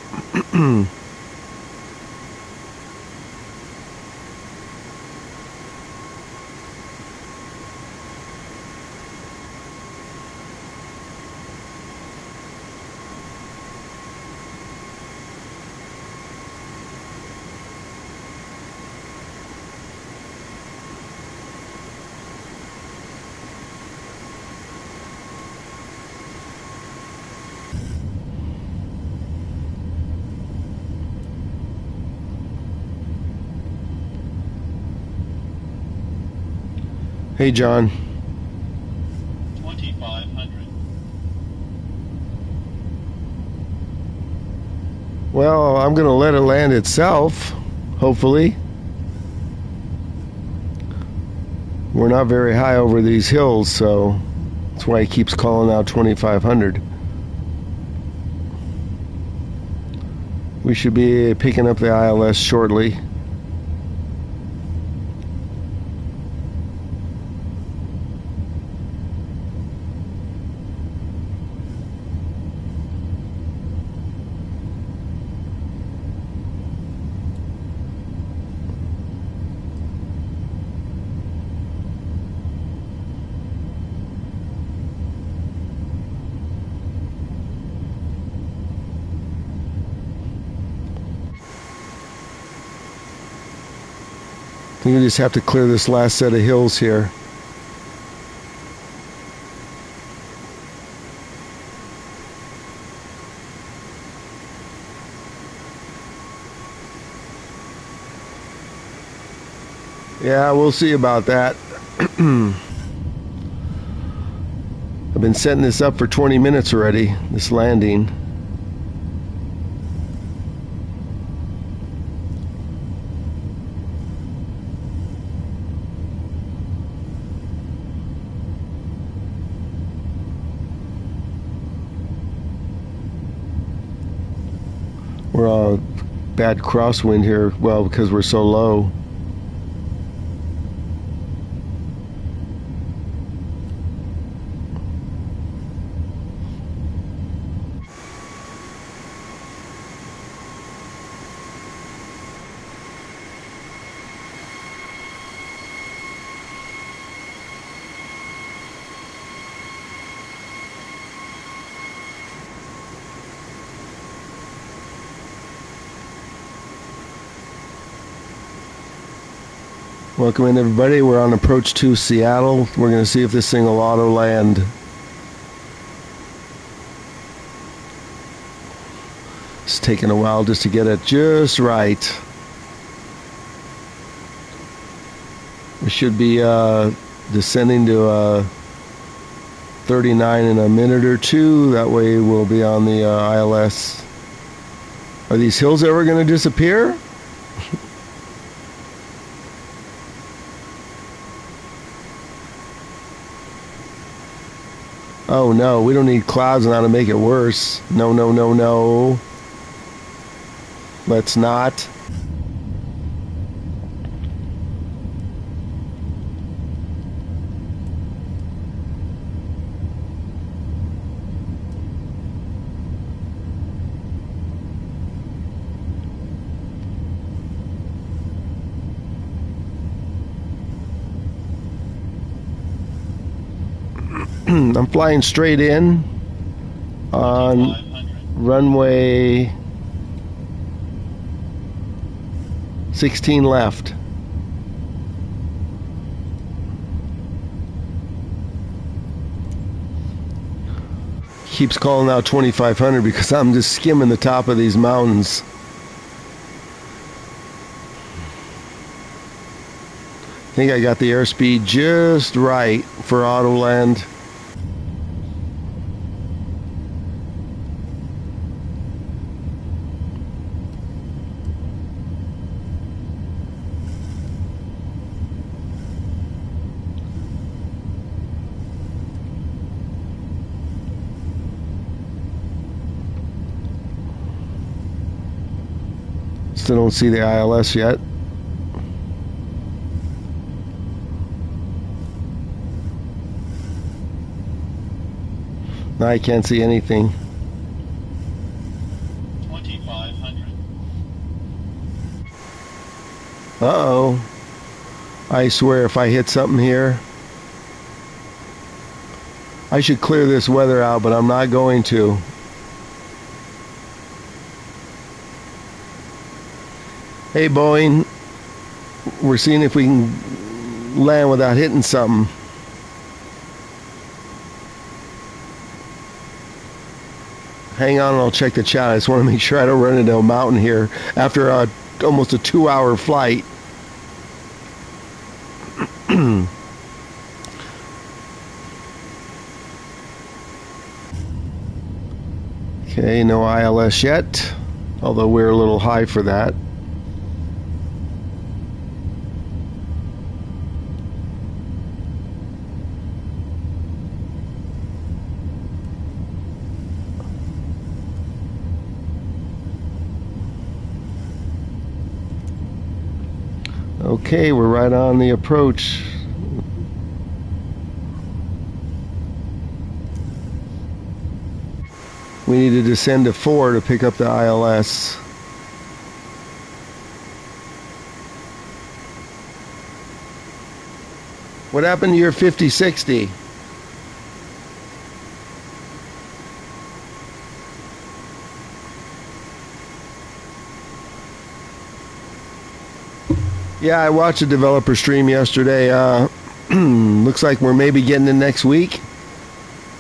Hey, John. 2500. Well, I'm going to let it land itself, hopefully. We're not very high over these hills, so that's why he keeps calling out 2500. We should be picking up the ILS shortly. I think we just have to clear this last set of hills here. Yeah, we'll see about that. I've been setting this up for 20 minutes already, this landing. We're all bad crosswind here. Well, because we're so low. Welcome in, everybody. We're on approach to Seattle. We're going to see if this thing will auto land. It's taking a while just to get it just right. We should be descending to 39 in a minute or two. That way we'll be on the ILS. Are these hills ever going to disappear? Oh no, we don't need clouds now to make it worse. No, no, no, no. Let's not. I'm flying straight in on runway 16 left. Keeps calling out 2500 because I'm just skimming the top of these mountains. I think I got the airspeed just right for autoland. Still don't see the ILS yet. I can't see anything. 2500. Uh-oh. I swear if I hit something here, I should clear this weather out, but I'm not going to. Hey Boeing, we're seeing if we can land without hitting something. Hang on and I'll check the chat. I just want to make sure I don't run into a mountain here after almost a 2-hour flight. Okay, no ILS yet, although we're a little high for that. Okay, we're right on the approach. We need to descend to 4 to pick up the ILS. What happened to your 50-60? Yeah, I watched a developer stream yesterday. Looks like we're maybe getting it next week.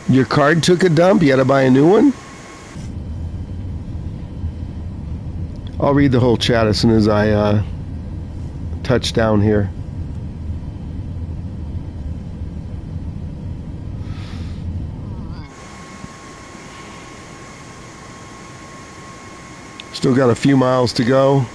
Your card took a dump. You got to buy a new one? I'll read the whole chat as soon as I touch down here. Still got a few miles to go.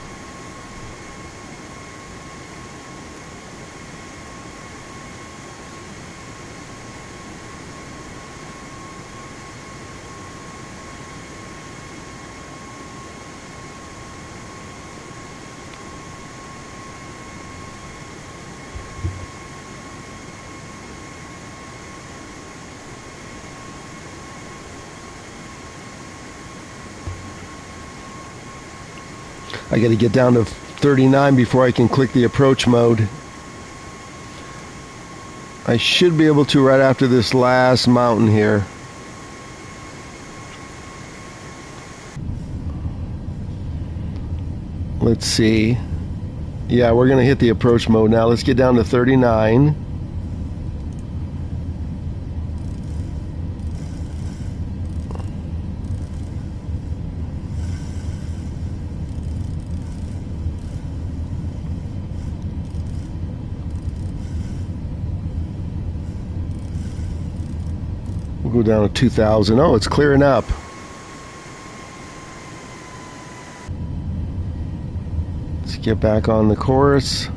I got to get down to 39 before I can click the approach mode. I should be able to right after this last mountain here. Let's see. Yeah, we're going to hit the approach mode now. Let's get down to 39. We'll go down to 2,000. Oh, it's clearing up. Let's get back on the course.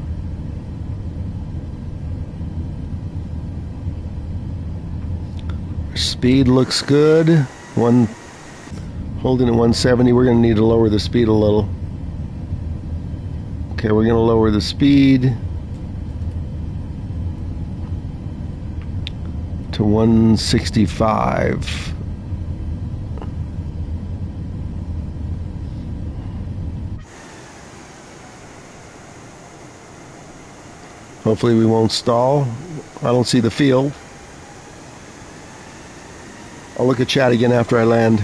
Speed looks good. Holding at 170. We're going to need to lower the speed a little. Okay, we're going to lower the speed to 165. Hopefully we won't stall. I don't see the field. I'll look at chat again after I land.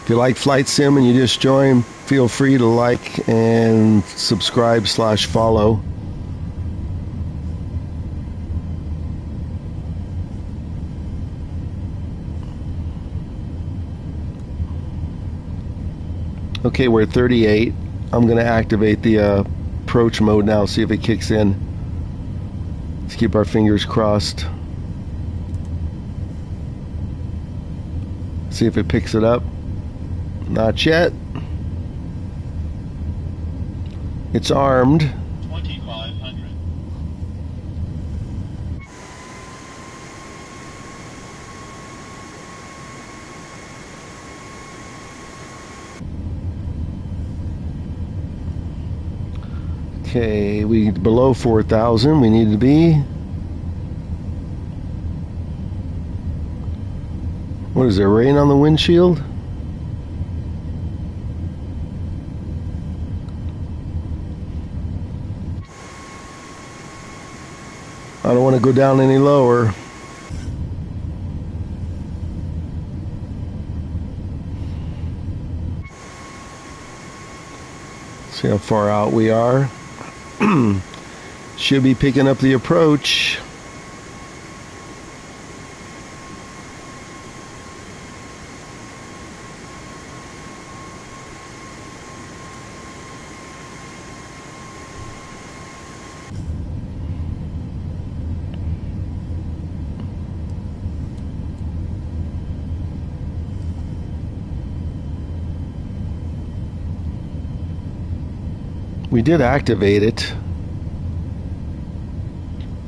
If you like Flight Sim and you just joined, feel free to like and subscribe/follow. Okay, we're at 38. I'm going to activate the approach mode now, see if it kicks in. Let's keep our fingers crossed. See if it picks it up. Not yet. It's armed. 2,500. Okay, we below 4,000. We need to be. What is there? Rain on the windshield? I don't want to go down any lower. See how far out we are. Should be picking up the approach. We did activate it.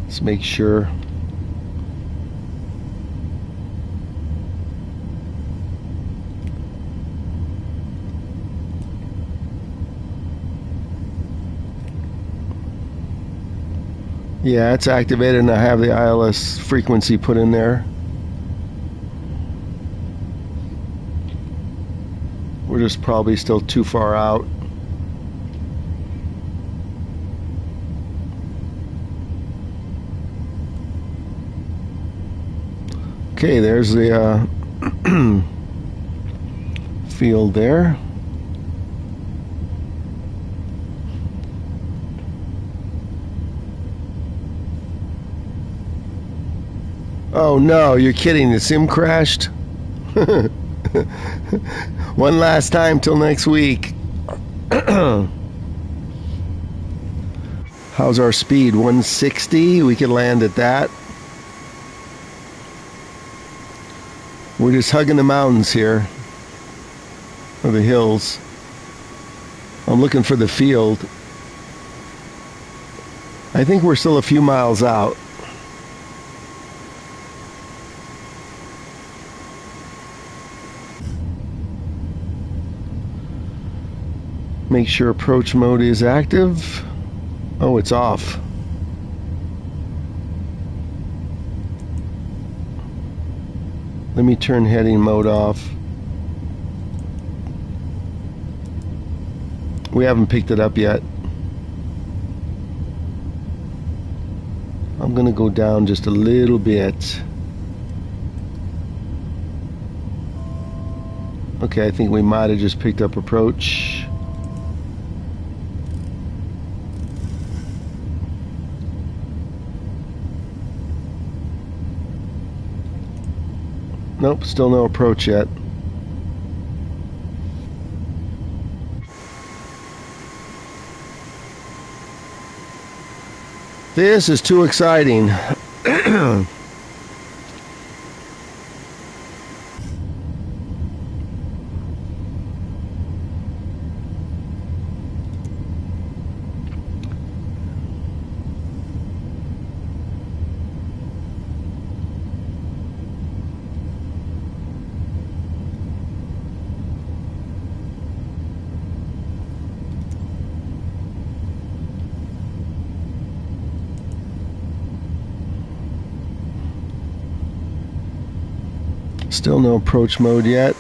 Let's make sure. Yeah, it's activated and I have the ILS frequency put in there. We're just probably still too far out. Okay, there's the field there. Oh no, you're kidding, the sim crashed? One last time till next week. How's our speed? 160? We can land at that. We're just hugging the mountains here, or the hills. I'm looking for the field. I think we're still a few miles out. Make sure approach mode is active. Oh, it's off. Let me turn heading mode off. We haven't picked it up yet. I'm gonna go down just a little bit. Okay, I think we might have just picked up approach. Nope, still no approach yet. This is too exciting. Still no approach mode yet.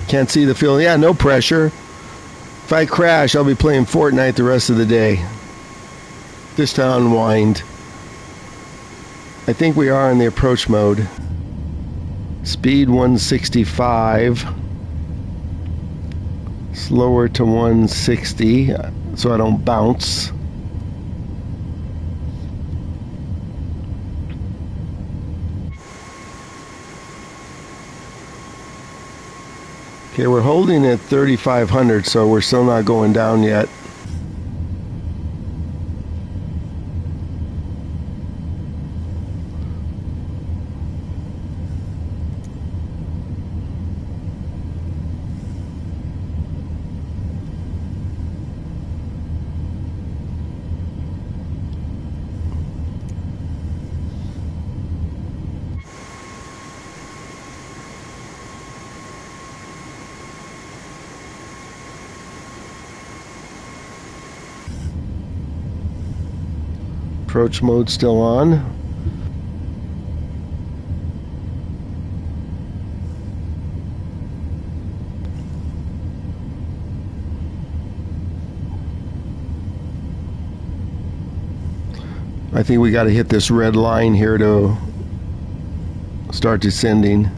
Can't see the field. Yeah, no pressure. If I crash, I'll be playing Fortnite the rest of the day. Just to unwind. I think we are in the approach mode. Speed 165. Slower to 160 so I don't bounce. Okay, we're holding at 3,500, so we're still not going down yet. Approach mode still on. I think we got to hit this red line here to start descending.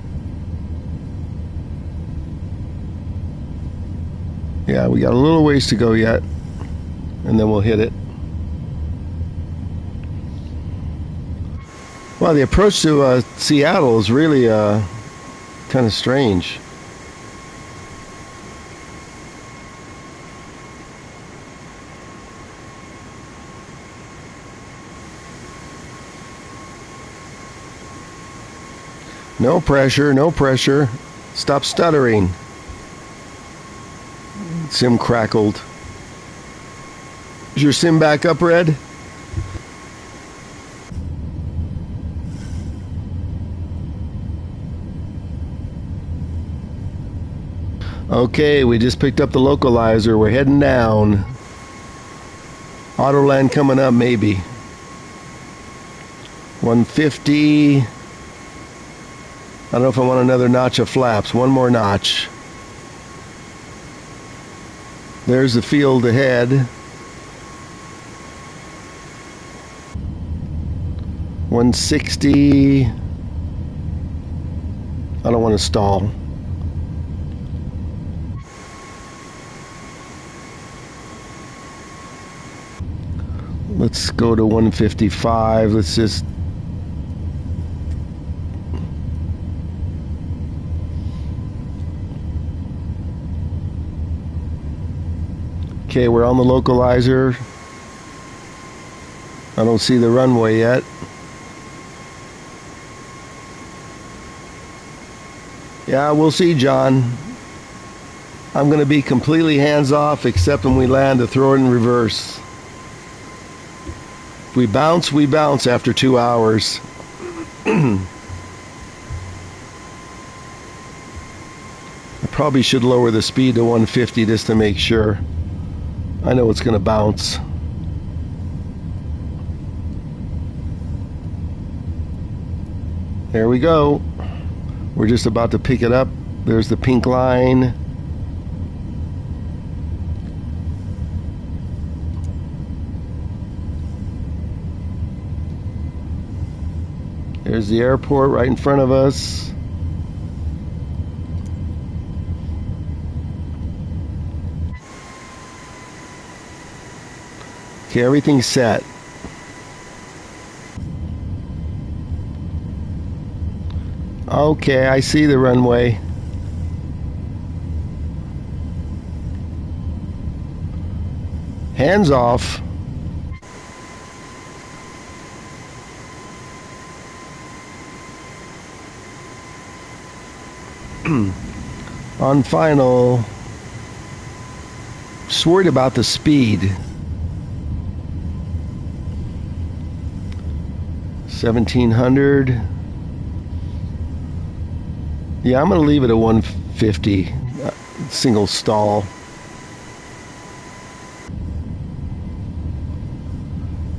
Yeah, we got a little ways to go yet, and then we'll hit it. Well, the approach to Seattle is really kind of strange. No pressure, no pressure. Stop stuttering. Sim crackled. Is your sim back up, Red? Okay, we just picked up the localizer. We're heading down. Autoland coming up, maybe. 150. I don't know if I want another notch of flaps. One more notch. There's the field ahead. 160. I don't want to stall. Let's go to 155. Let's just... Okay, we're on the localizer. I don't see the runway yet. Yeah, we'll see, John. I'm going to be completely hands-off except when we land to throw it in reverse. If we bounce after 2 hours. I probably should lower the speed to 150 just to make sure. I know it's going to bounce. There we go. We're just about to pick it up. There's the pink line. There's the airport right in front of us. Okay, everything's set. Okay, I see the runway. Hands off. On final, just worried about the speed. 1700. Yeah, I'm going to leave it at 150. Single stall.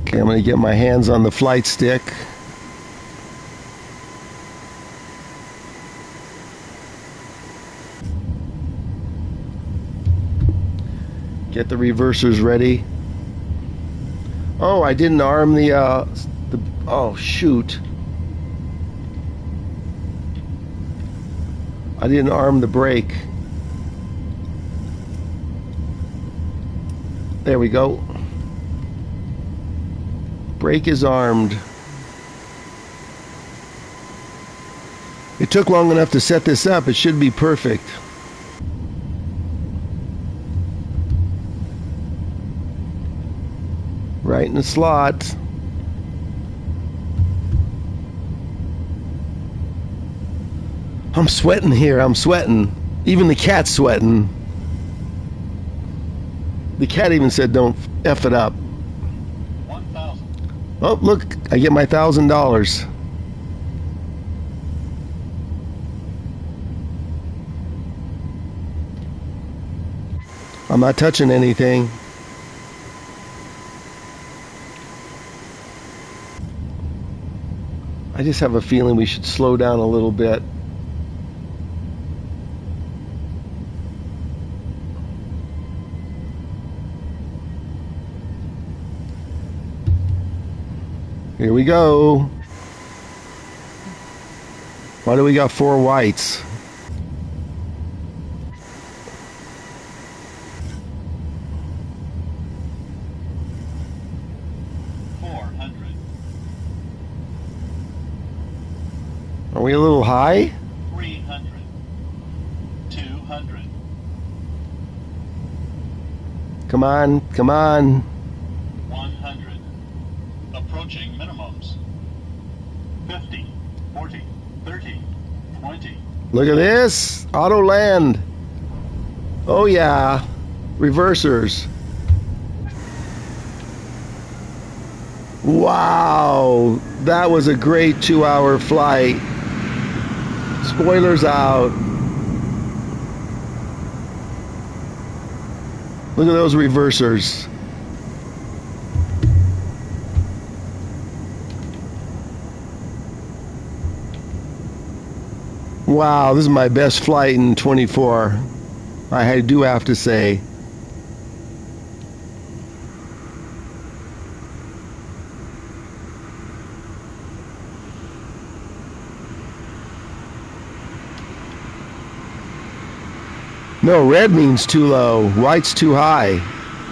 Okay, I'm going to get my hands on the flight stick. Get the reversers ready. Oh, I didn't arm the oh, shoot. I didn't arm the brake. There we go. Brake is armed. It took long enough to set this up. It should be perfect. Right in the slot. I'm sweating here. I'm sweating. Even the cat's sweating. The cat even said, "Don't F it up." 1,000. Oh, look. I get my $1,000. I'm not touching anything. I just have a feeling we should slow down a little bit. Here we go. Why do we got 4 whites? Are we a little high? 300. 200. Come on, come on. 100. Approaching minimums. 50. 40. 30. 20. Look at this. Autoland. Oh yeah. Reversers. Wow. That was a great 2-hour flight. Spoilers out. Look at those reversers. Wow, this is my best flight in 24. I do have to say. No, red means too low. White's too high.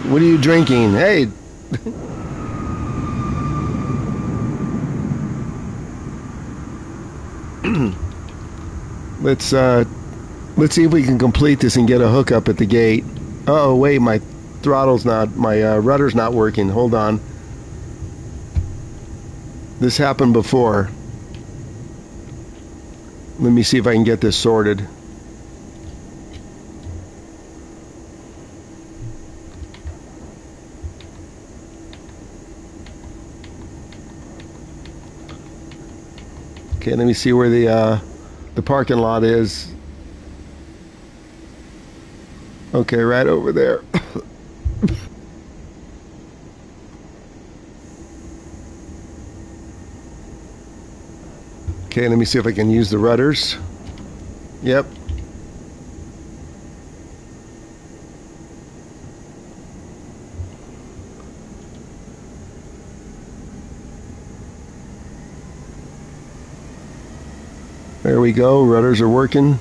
What are you drinking? Hey. Let's see if we can complete this and get a hookup at the gate. Uh-oh, wait, my rudder's not working. Hold on. This happened before. Let me see if I can get this sorted. Okay, let me see where the parking lot is. Okay, right over there. Okay, let me see if I can use the rudders. Yep. There we go, rudders are working.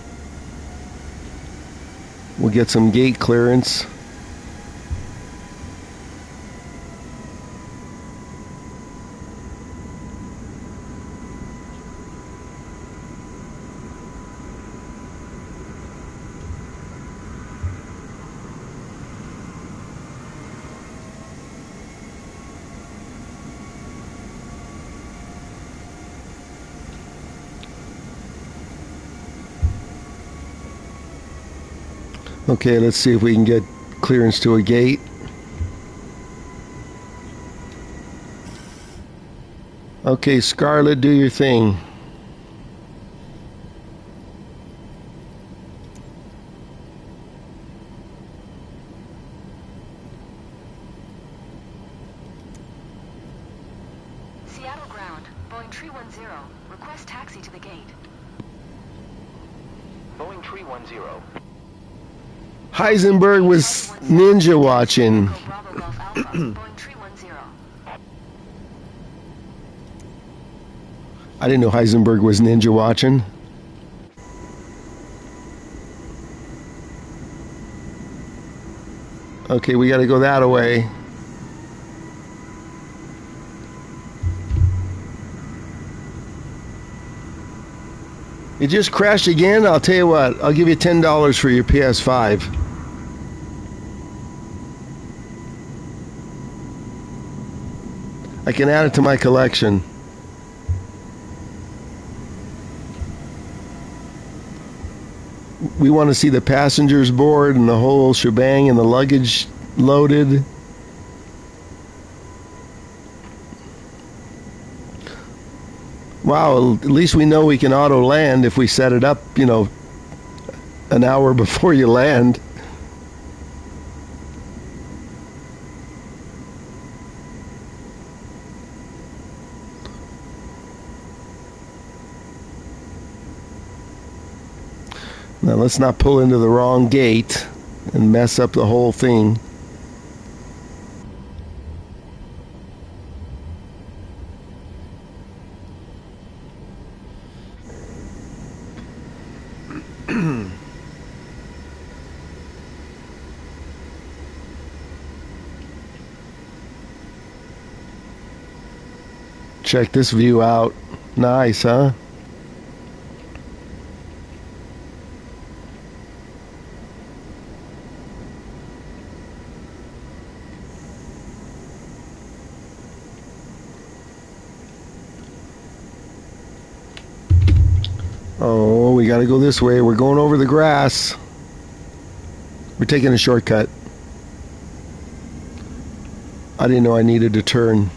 We'll get some gate clearance. Okay, let's see if we can get clearance to a gate. Okay, Scarlett, do your thing. Seattle ground, Boeing 310. Request taxi to the gate. Boeing 310. Heisenberg was ninja watching. Bravo Golf Alpha, Boeing 310. I didn't know Heisenberg was ninja watching. Okay, we got to go that way. It just crashed again? I'll tell you what, I'll give you $10 for your PS5. I can add it to my collection. We want to see the passengers board and the whole shebang and the luggage loaded. Wow, at least we know we can auto land if we set it up, you know, an hour before you land. Now let's not pull into the wrong gate and mess up the whole thing. Check this view out. Nice, huh? Oh, we gotta go this way. We're going over the grass. We're taking a shortcut. I didn't know I needed to turn.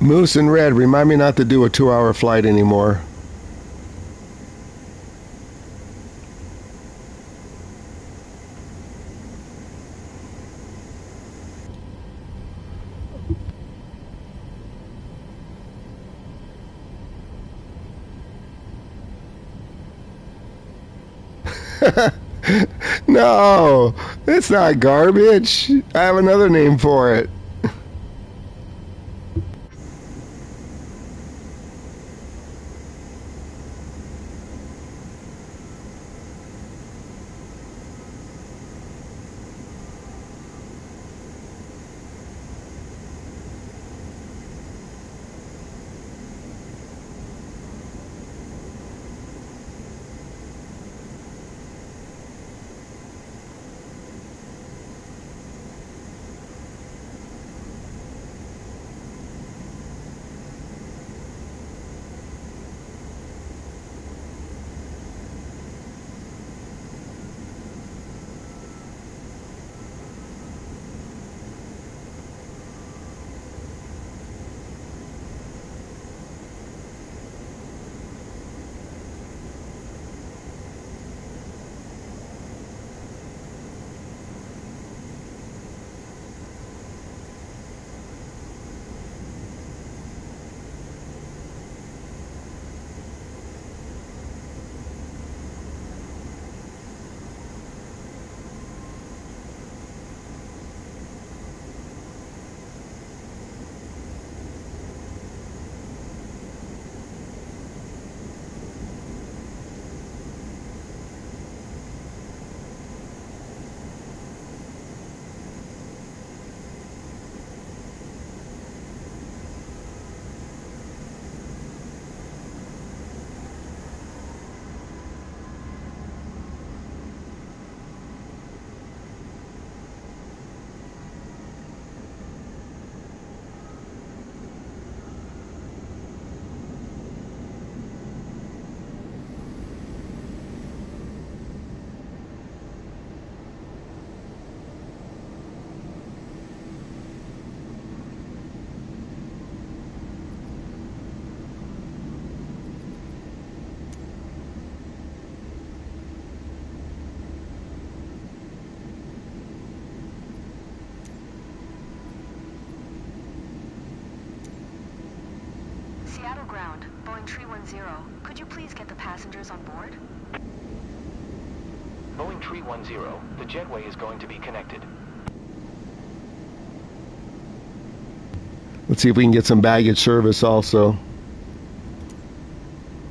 Moose and Red, remind me not to do a 2-hour flight anymore. No, it's not garbage. I have another name for it. Seattle ground, Boeing 310. Could you please get the passengers on board? Boeing 310, the jetway is going to be connected. Let's see if we can get some baggage service also.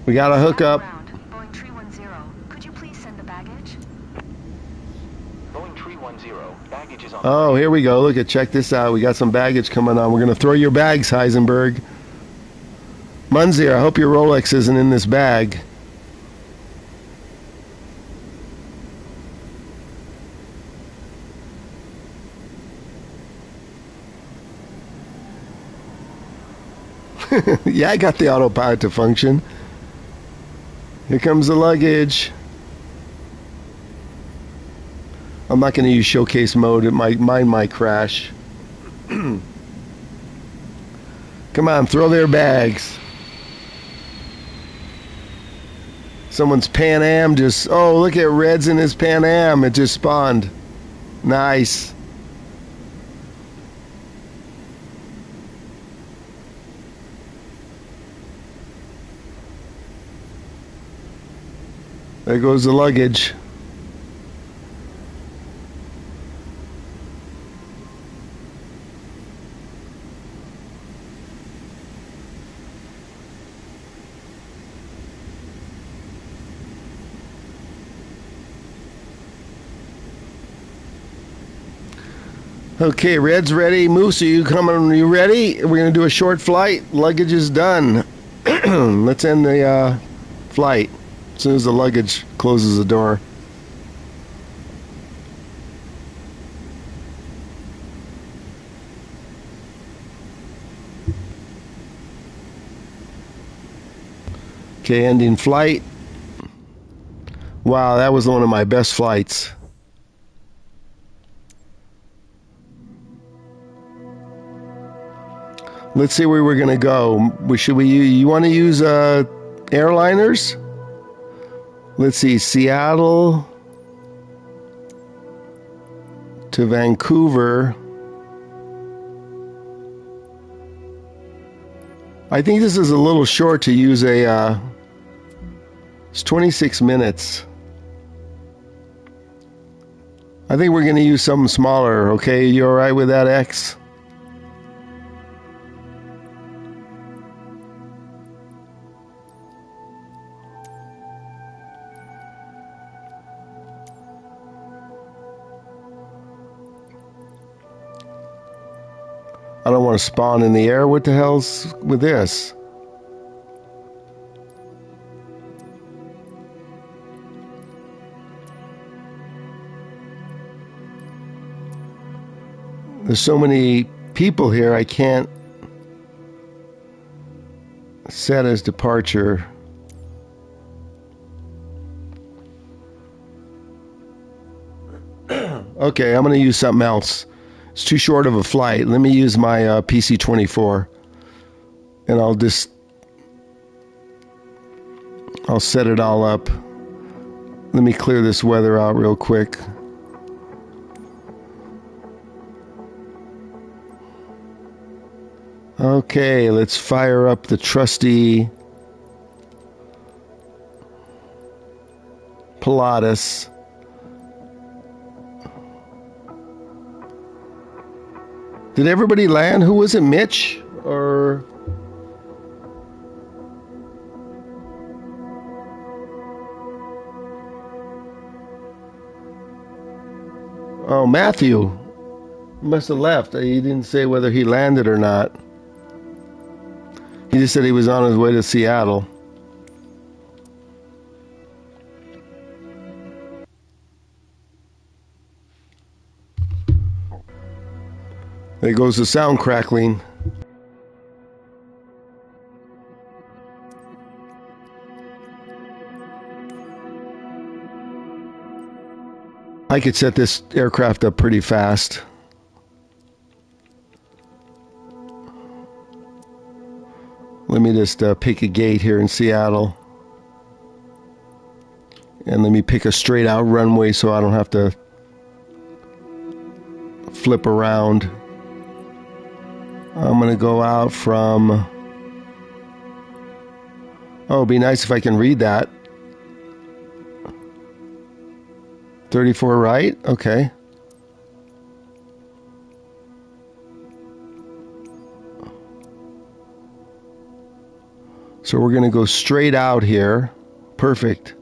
We got a hookup. Seattle ground, Boeing 310. Could you please send the baggage? Boeing 310, baggage is on. Oh, here we go. Look at, check this out. We got some baggage coming on. We're going to throw your bags, Heisenberg. Munzier, I hope your Rolex isn't in this bag. Yeah, I got the autopilot to function. Here comes the luggage. I'm not going to use showcase mode. Mine might crash. Come on, throw their bags. Someone's Pan Am just... Oh, look at Red's in his Pan Am. It just spawned. Nice. There goes the luggage. Okay, Red's ready. Moose, are you coming? Are you ready? We're going to do a short flight. Luggage is done. Let's end the flight as soon as the luggage closes the door. Okay, ending flight. Wow, that was one of my best flights. Let's see where we're gonna go. You want to use airliners? Let's see, Seattle to Vancouver. I think this is a little short to use a. It's 26 minutes. I think we're gonna use something smaller. Okay, you all right with that, X? I don't want to spawn in the air. What the hell's with this? There's so many people here, I can't set as departure. Okay, I'm going to use something else. It's too short of a flight. Let me use my PC-24, and I'll set it all up. Let me clear this weather out real quick. Okay, let's fire up the trusty Pilatus. Did everybody land? Who was it, Mitch? Or... Oh, Matthew must have left. He didn't say whether he landed or not. He just said he was on his way to Seattle. There goes the sound crackling. I could set this aircraft up pretty fast. Let me just pick a gate here in Seattle. And let me pick a straight out runway so I don't have to flip around. I'm going to go out from... Oh, it'd be nice if I can read that. 34 right? Okay. So we're going to go straight out here. Perfect.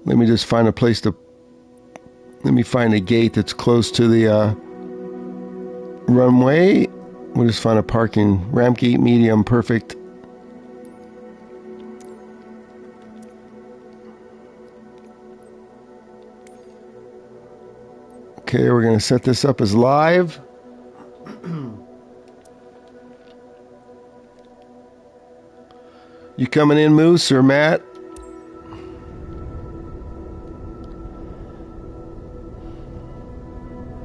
Let me just find a place to... Let me find a gate that's close to the runway. We'll just find a parking ramp gate medium. Perfect. Okay, we're going to set this up as live. You coming in, Moose or Matt?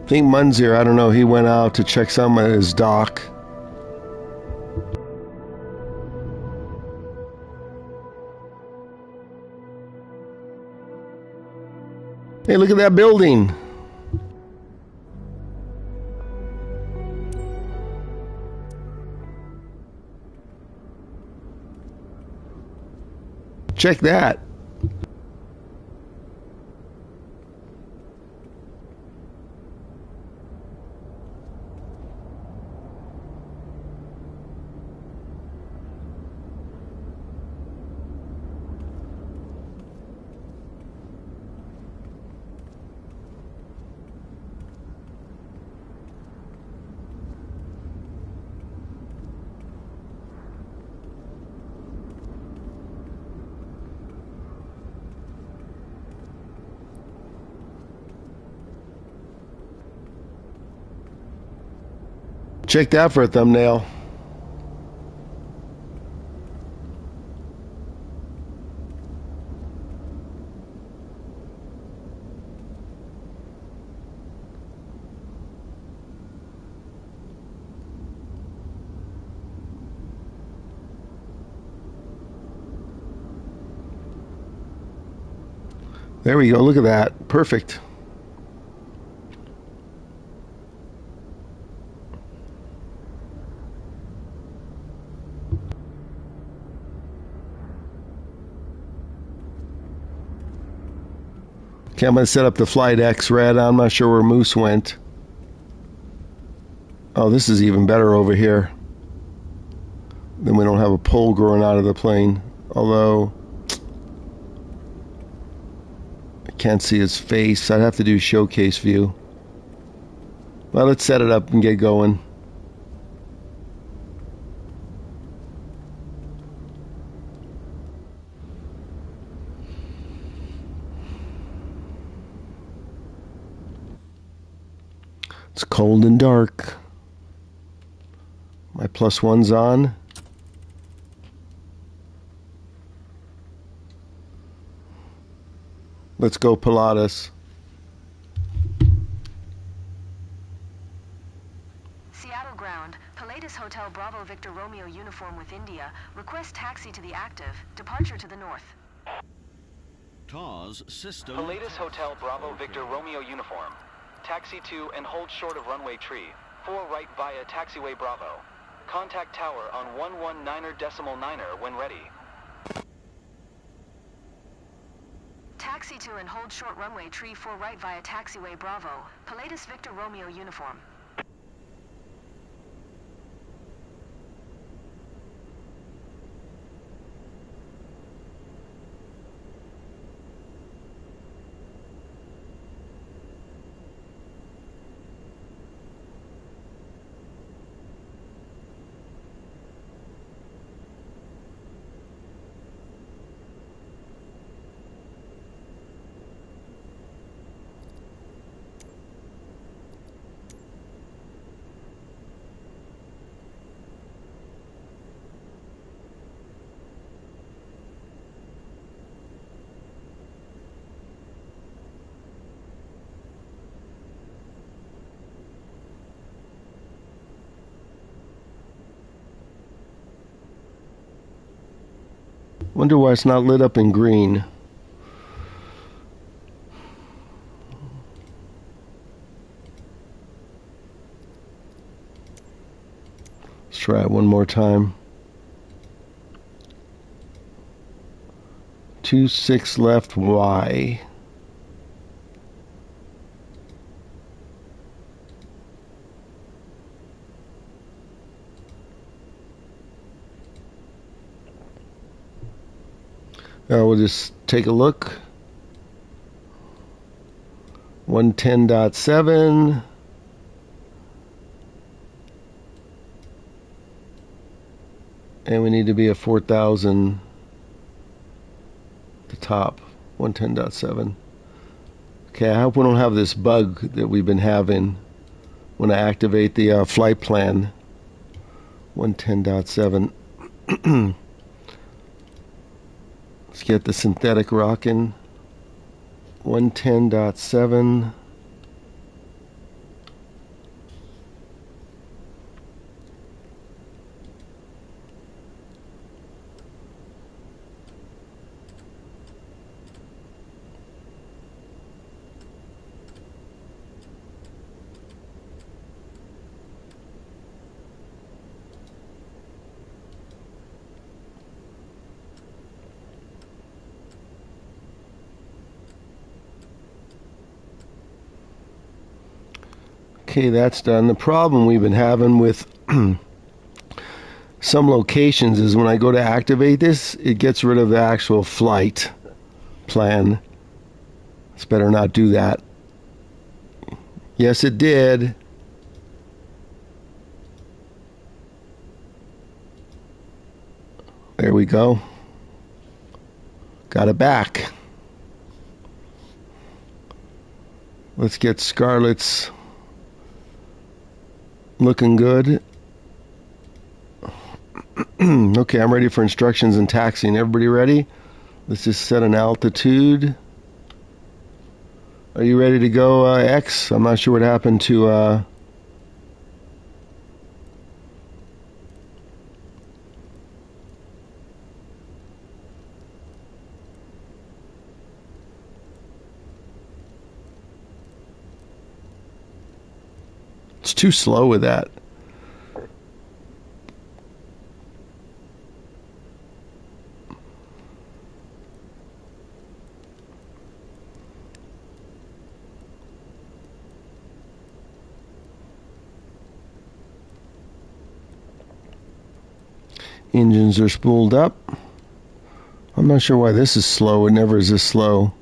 I think Munzer, I don't know, he went out to check some at his dock. Hey, look at that building. Check that. Check that for a thumbnail. There we go. Look at that. Perfect. Okay, I'm going to set up the Flight X red. I'm not sure where Moose went. Oh, this is even better over here. Then we don't have a pole growing out of the plane. Although, I can't see his face. I'd have to do showcase view. Well, let's set it up and get going. It's cold and dark. My +1's on. Let's go Pilatus. Seattle ground. Pilatus Hotel Bravo Victor Romeo uniform with India. Request taxi to the active. Departure to the north. TAWS system. Pilatus Hotel Bravo Victor Romeo uniform. Taxi to and hold short of runway tree. 4 right via taxiway Bravo. Contact tower on 119.9 when ready. Taxi to and hold short runway tree 4 right via taxiway Bravo. Pilatus Victor Romeo uniform. Wonder why it's not lit up in green. Let's try it one more time. 26 left Y. We'll just take a look. 110.7. And we need to be at 4,000 at the top. 110.7. Okay, I hope we don't have this bug that we've been having when I activate the flight plan. 110.7. Let's get the synthetic rocking. 110.7. Okay, that's done. The problem we've been having with some locations is when I go to activate this, it gets rid of the actual flight plan. It's better not do that. Yes, it did. There we go. Got it back. Let's get Scarlett's looking good. Okay, I'm ready for instructions and taxiing. Everybody ready? Let's just set an altitude. Are you ready to go, X? I'm not sure what happened to... It's too slow with that. Engines are spooled up. I'm not sure why this is slow. It never is this slow.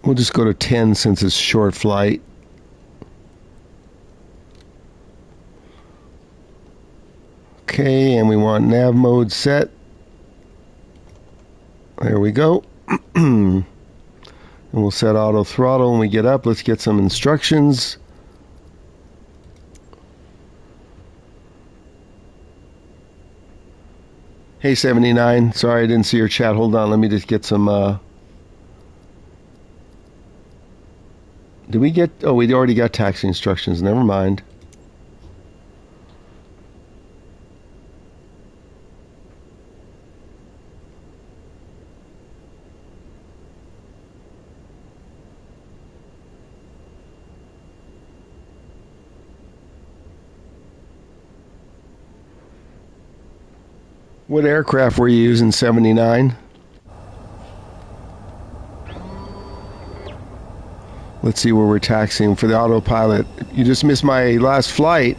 We'll just go to 10 since it's short flight. Okay, and we want nav mode set. There we go. And we'll set auto throttle when we get up. Let's get some instructions. Hey 79, sorry I didn't see your chat. Hold on, let me just get some did we get... Oh, we already got taxi instructions. Never mind. What aircraft were you using, 79? Let's see where we're taxiing for the autopilot. You just missed my last flight.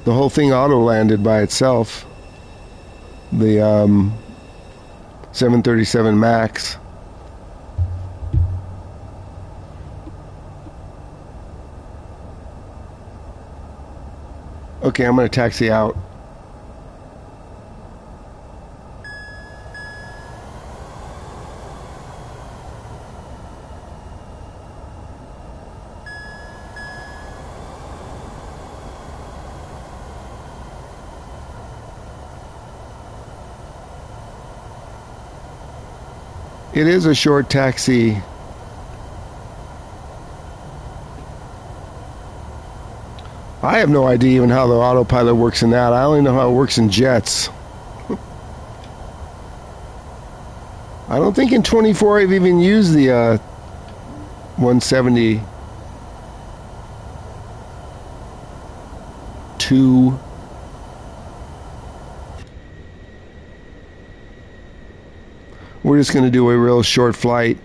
The whole thing auto-landed by itself. The 737 MAX. Okay, I'm going to taxi out. It is a short taxi. I have no idea even how the autopilot works in that. I only know how it works in jets. I don't think in 24 I've even used the 172. We're just going to do a real short flight.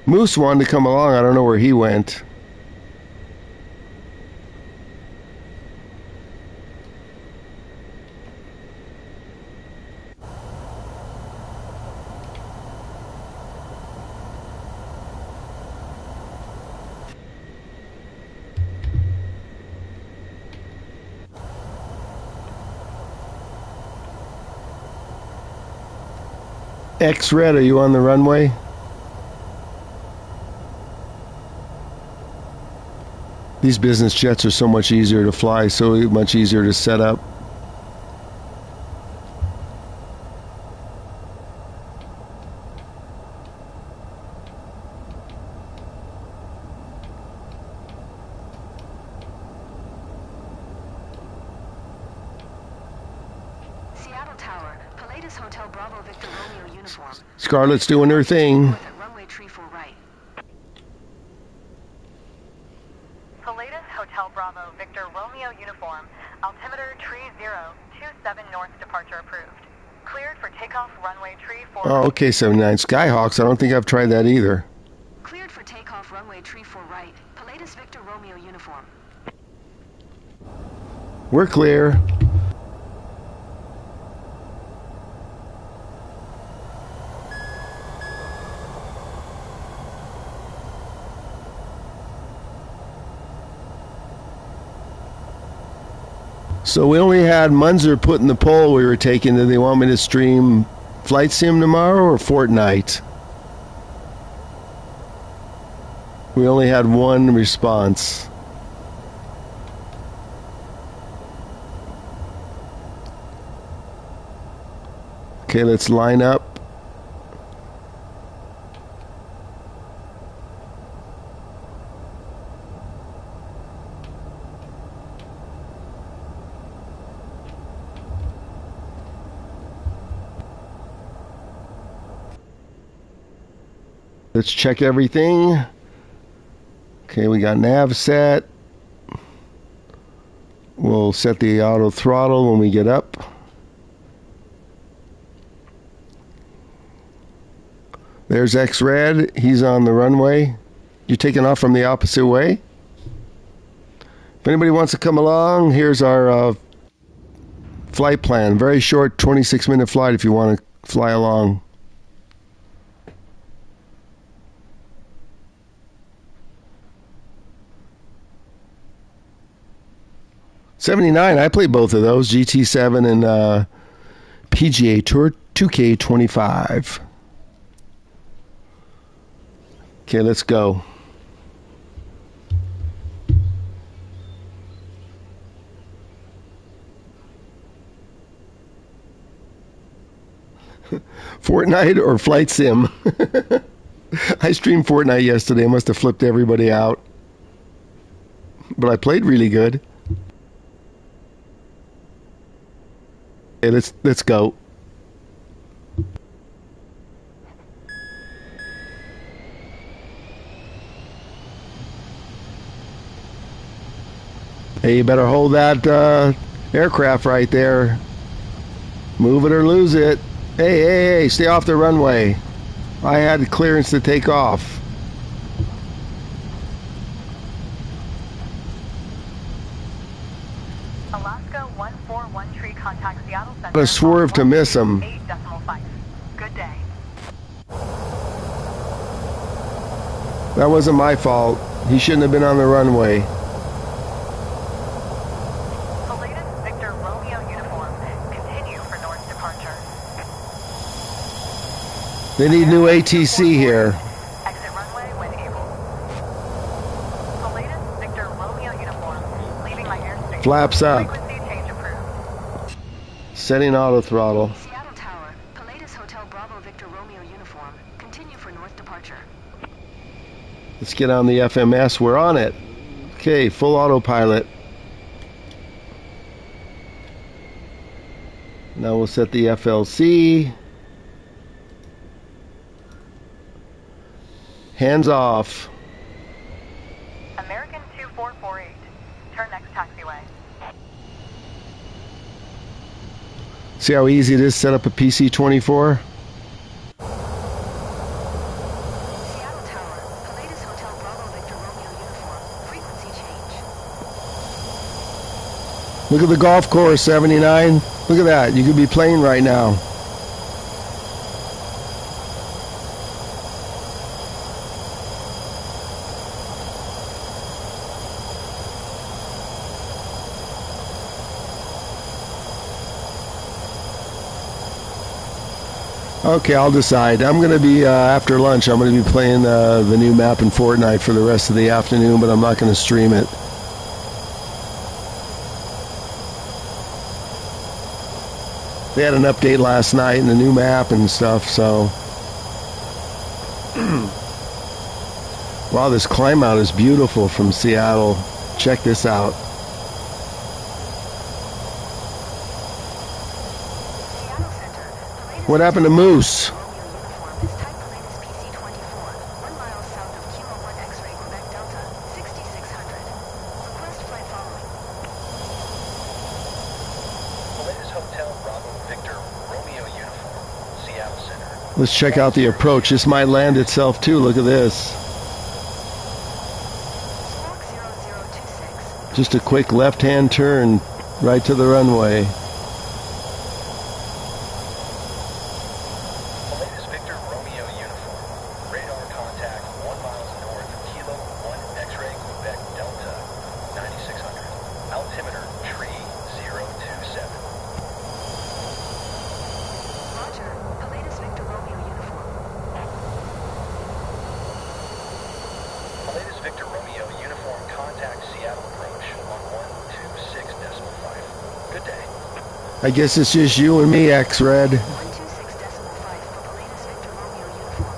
Moose wanted to come along. I don't know where he went. X-Red, are you on the runway? These business jets are so much easier to fly, so much easier to set up. Seattle Tower, Palladius Hotel Bravo Victor Romeo uniform. Scarlett's doing her thing. At runway tree full right. Palladius Hotel Bravo Victor Romeo uniform. Altimeter tree 027 north departure approved. Cleared for takeoff runway tree 4. Oh, okay, 79. Skyhawks, I don't think I've tried that either. Cleared for takeoff runway tree 4 right. Pilatus Victor Romeo uniform. We're clear. So we only had Munzer put in the poll we were taking. Do they want me to stream Flight Sim tomorrow or Fortnite? We only had one response. Okay, let's line up. Let's check everything. Okay, we got nav set. We'll set the auto throttle when we get up. There's X-Red. He's on the runway. You taking off from the opposite way? If anybody wants to come along, here's our flight plan. Very short, 26-minute flight if you want to fly along. '79, I played both of those, GT7 and PGA Tour 2K25. Okay, let's go. Fortnite or Flight Sim? I streamed Fortnite yesterday. I must have flipped everybody out. But I played really good. Okay, let's go. Hey, you better hold that aircraft right there. Move it or lose it. Hey, stay off the runway. I had clearance to take off. Alaska 141 tree contact Seattle Center. What a swerve to miss him. 8.5. Good day. That wasn't my fault. He shouldn't have been on the runway. Pilatus Victor Romeo uniform. Continue for north departure. They need new ATC here. Exit runway when able. Pilatus Victor Romeo uniform. Leaving my airspace. Flaps up. Frequency change approved. Setting auto throttle. Seattle Tower. Pilatus Hotel Bravo Victor Romeo uniform. Continue for north departure. Let's get on the FMS. We're on it. Okay, full autopilot. Now we'll set the FLC. Hands off. American 2448. Turn next taxiway. See how easy it is to set up a PC-24? Seattle Tower. Pilatus Hotel Bravo Victor Romeo uniform. Frequency change. Look at the golf course, 79. Look at that. You could be playing right now. Okay, I'll decide. I'm going to be, after lunch, I'm going to be playing the new map in Fortnite for the rest of the afternoon, but I'm not going to stream it. They had an update last night and the new map and stuff, so... Wow, this climb out is beautiful from Seattle. Check this out. Seattle Center. Pilatus What happened to Moose? Romeo uniform is type Pilatus PC-24. 1 mile south of Kilo 1 X-ray Quebec Delta. 6600. Request flight following. Pilatus Hotel Bravo Victor Romeo uniform. Let's check out the approach. This might land itself too. Look at this. Squawk 0026. Just a quick left-hand turn right to the runway. Latest Victor Romeo uniform. Radar contact 1 miles north of Kilo 1 X-ray Quebec Delta 9600. Altimeter tree 027. Roger. Pilatus Victor Romeo uniform. Latest Victor Romeo uniform contact Seattle approach on 126.5. Good day. I guess it's just you and me, X-Red. 126.5 for Pilatus Victor Romeo uniform.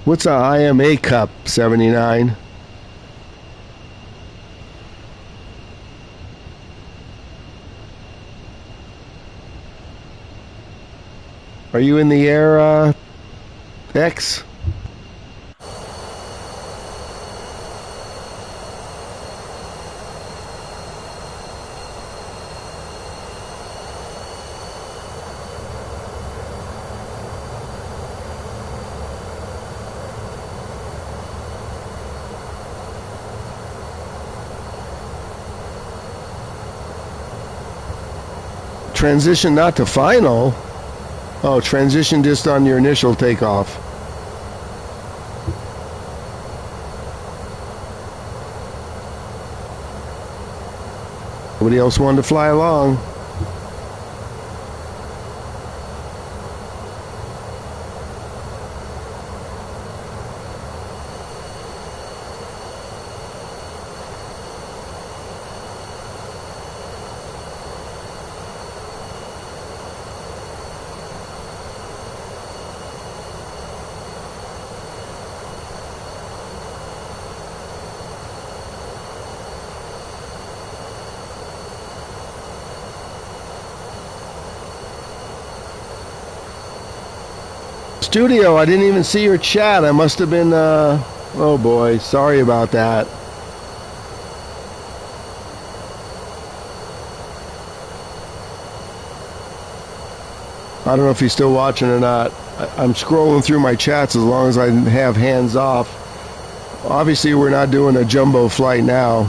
What's a IMA Cup 79? Are you in the air, X? Transition not to final. Oh, transition just on your initial takeoff. Nobody else wanted to fly along. Studio, I didn't even see your chat. I must have been, oh boy, sorry about that. I don't know if he's still watching or not. I'm scrolling through my chats as long as I have hands off. Obviously, we're not doing a jumbo flight now.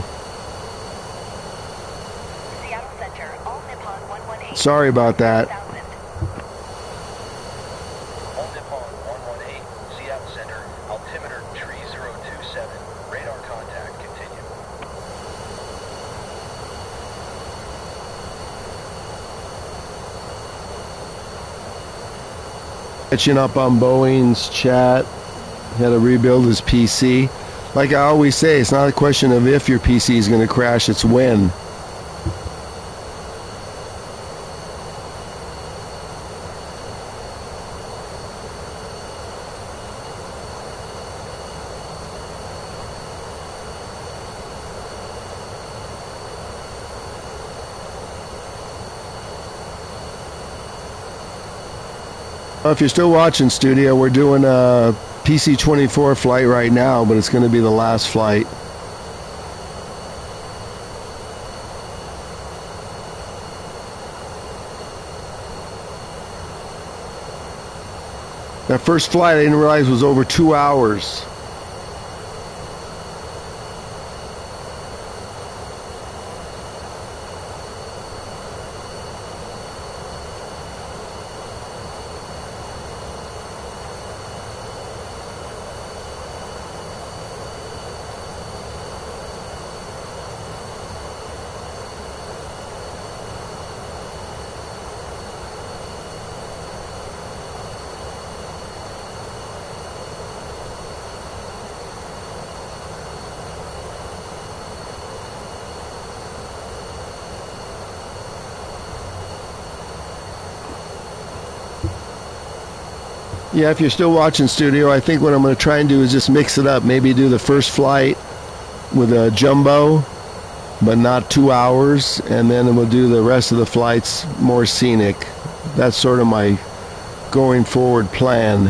Seattle Center, all Nippon 118. Sorry about that. All Nippon 118, Seattle Center, altimeter tree 027, radar contact continue. Catching up on Boeing's chat. He had to rebuild his PC. Like I always say, it's not a question of if your PC is going to crash, it's when. If you're still watching, studio, we're doing a PC-24 flight right now, but it's going to be the last flight. That first flight I didn't realize was over 2 hours. Yeah, if you're still watching, studio, I think what I'm going to try and do is just mix it up. Maybe do the first flight with a jumbo, but not 2 hours, and then we'll do the rest of the flights more scenic. That's sort of my going forward plan.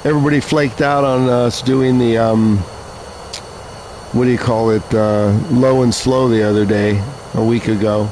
Everybody flaked out on us doing the, what do you call it, low and slow the other day, a week ago.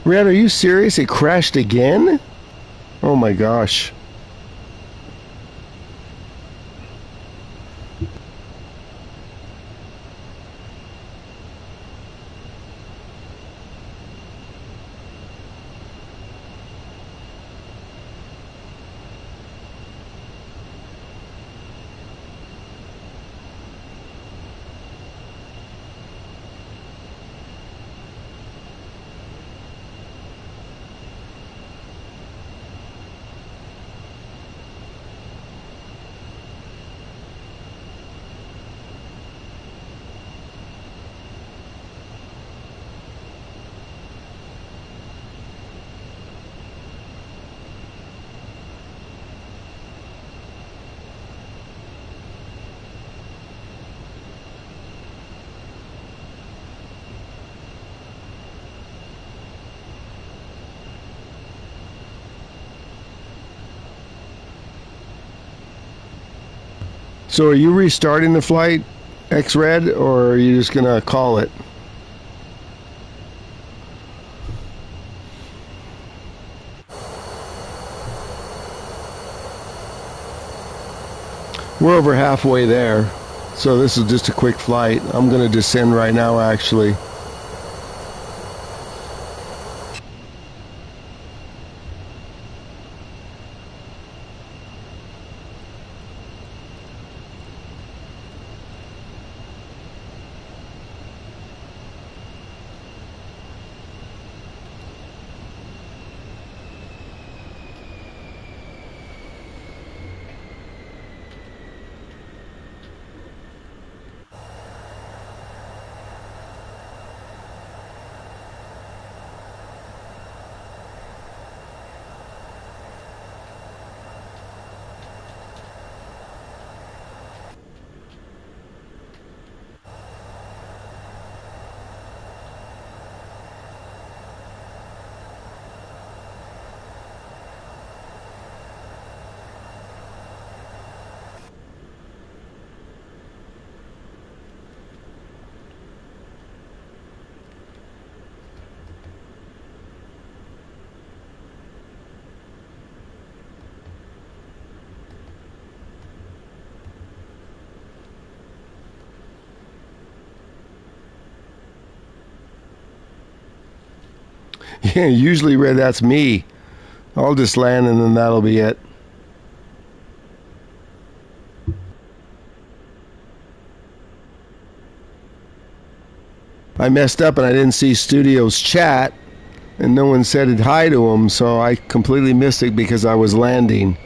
Red, are you serious? It crashed again? Oh my gosh. So are you restarting the flight, X-Red, or are you just gonna call it? We're over halfway there, so this is just a quick flight. I'm gonna descend right now, actually. Yeah, usually, Red, that's me. I'll just land and then that'll be it. I messed up and I didn't see Studio's chat, and no one said hi to him, so I completely missed it because I was landing.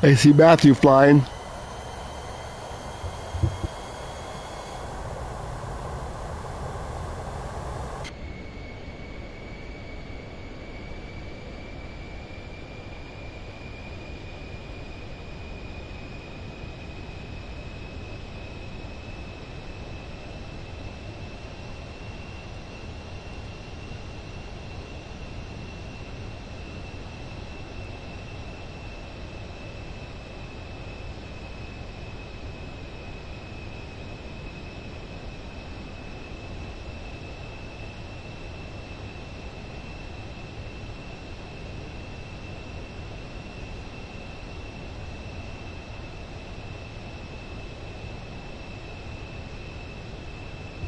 I see Matthew flying.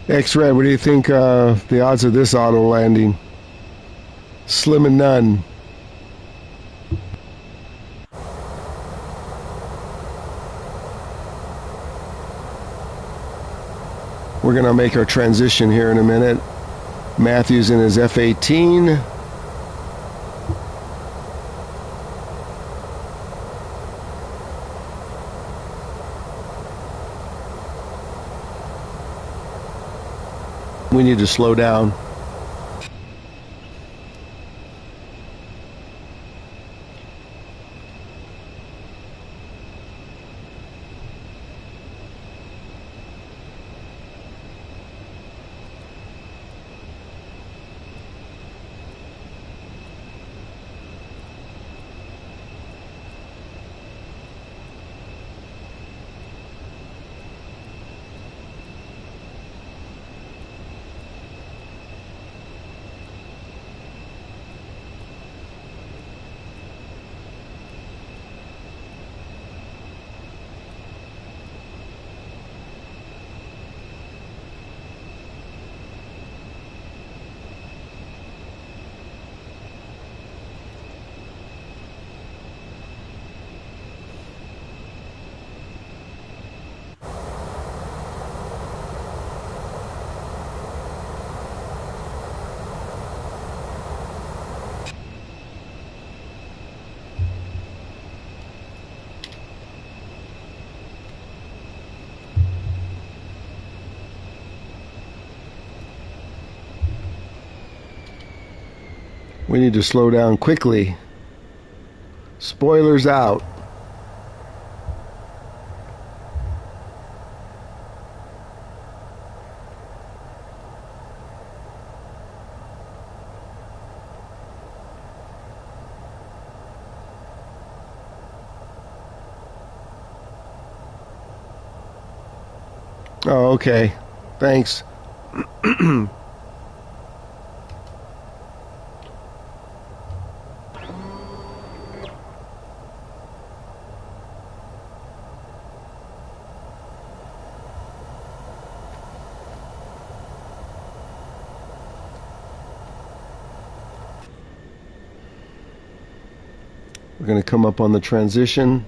X-Ray, what do you think the odds of this auto landing? Slim and none. We're going to make our transition here in a minute. Matthew's in his F-18. We need to slow down. We need to slow down quickly. Spoilers out. Oh, okay. Thanks. We're going to come up on the transition.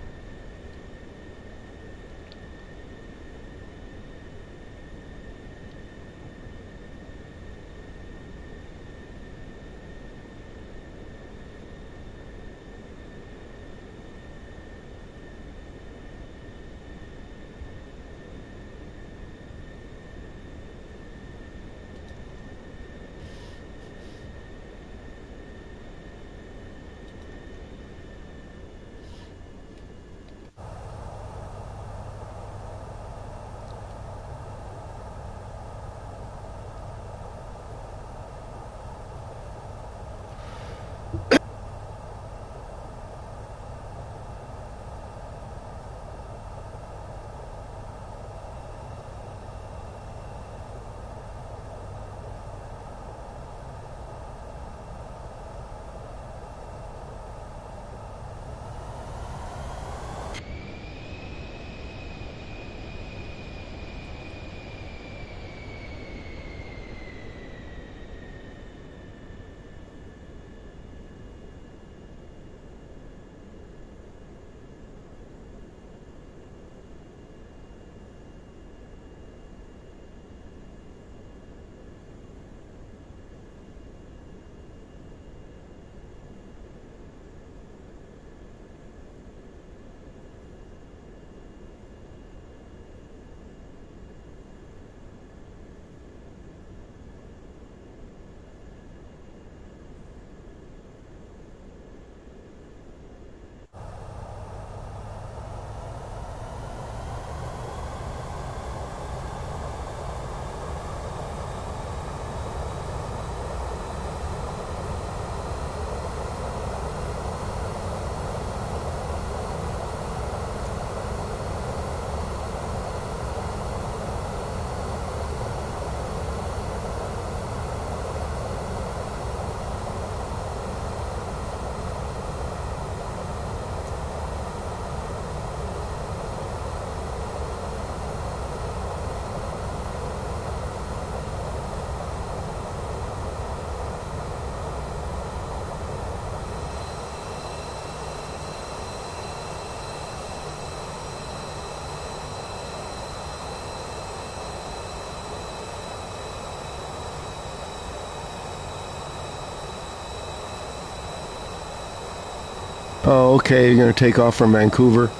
Oh, okay, you're going to take off from Vancouver.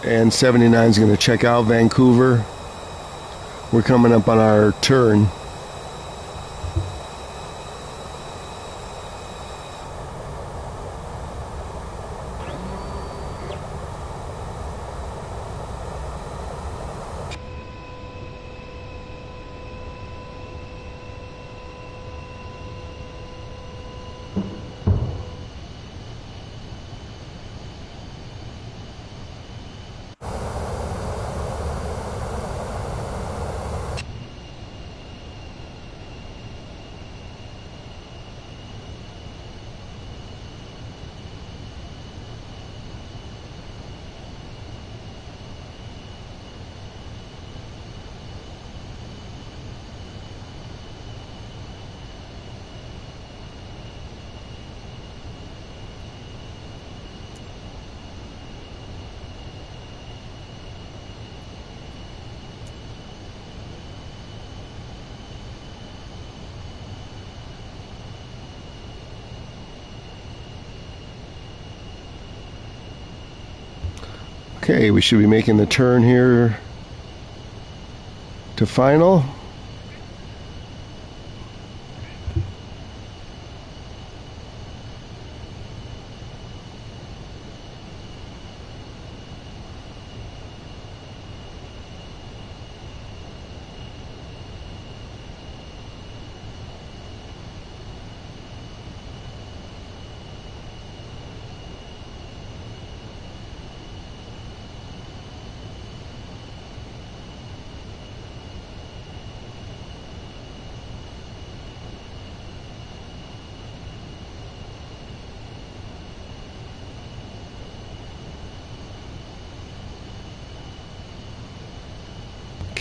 And 79 is going to check out Vancouver. We're coming up on our turn. Okay, we should be making the turn here to final.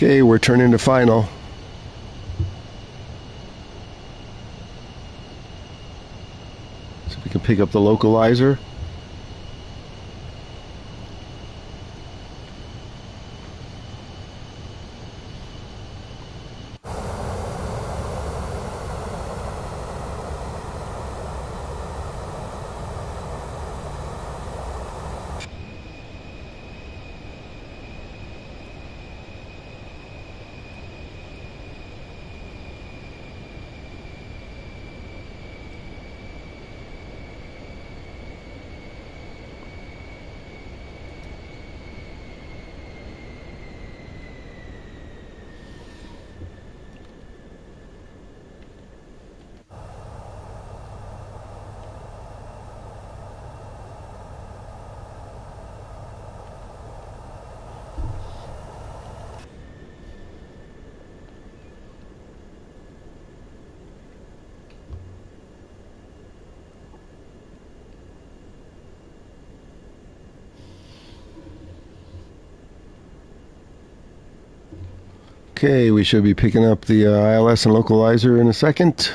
Okay, we're turning to final. So if we can pick up the localizer. Okay, we should be picking up the ILS and localizer in a second.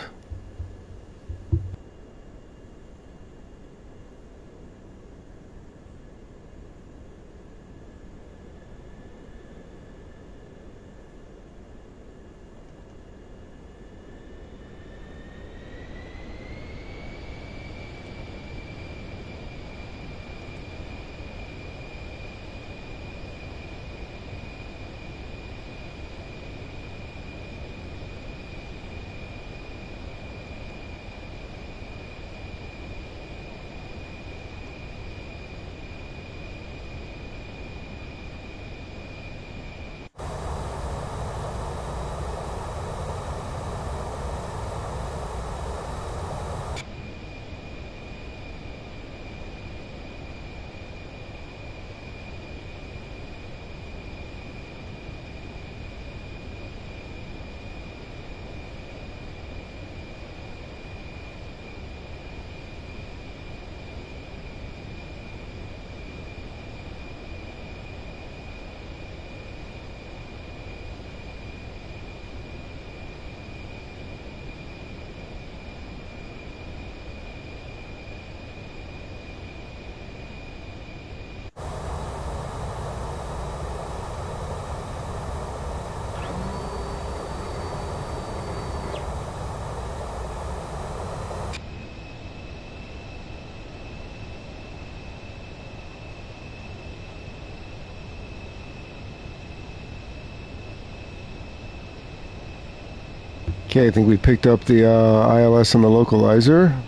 Okay, I think we picked up the ILS on the localizer.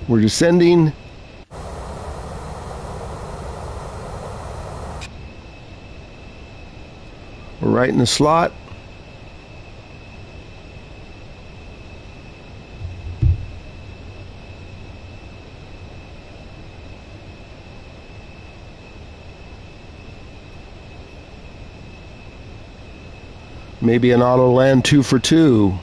We're descending. We're right in the slot. Maybe an autoland 2 for 2.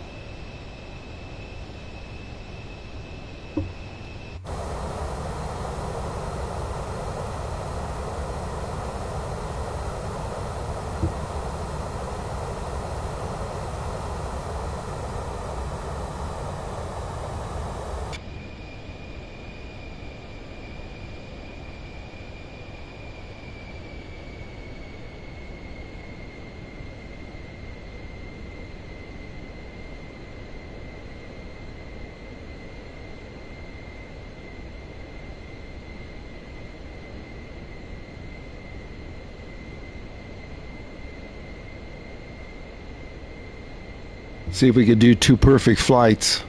See if we could do 2 perfect flights.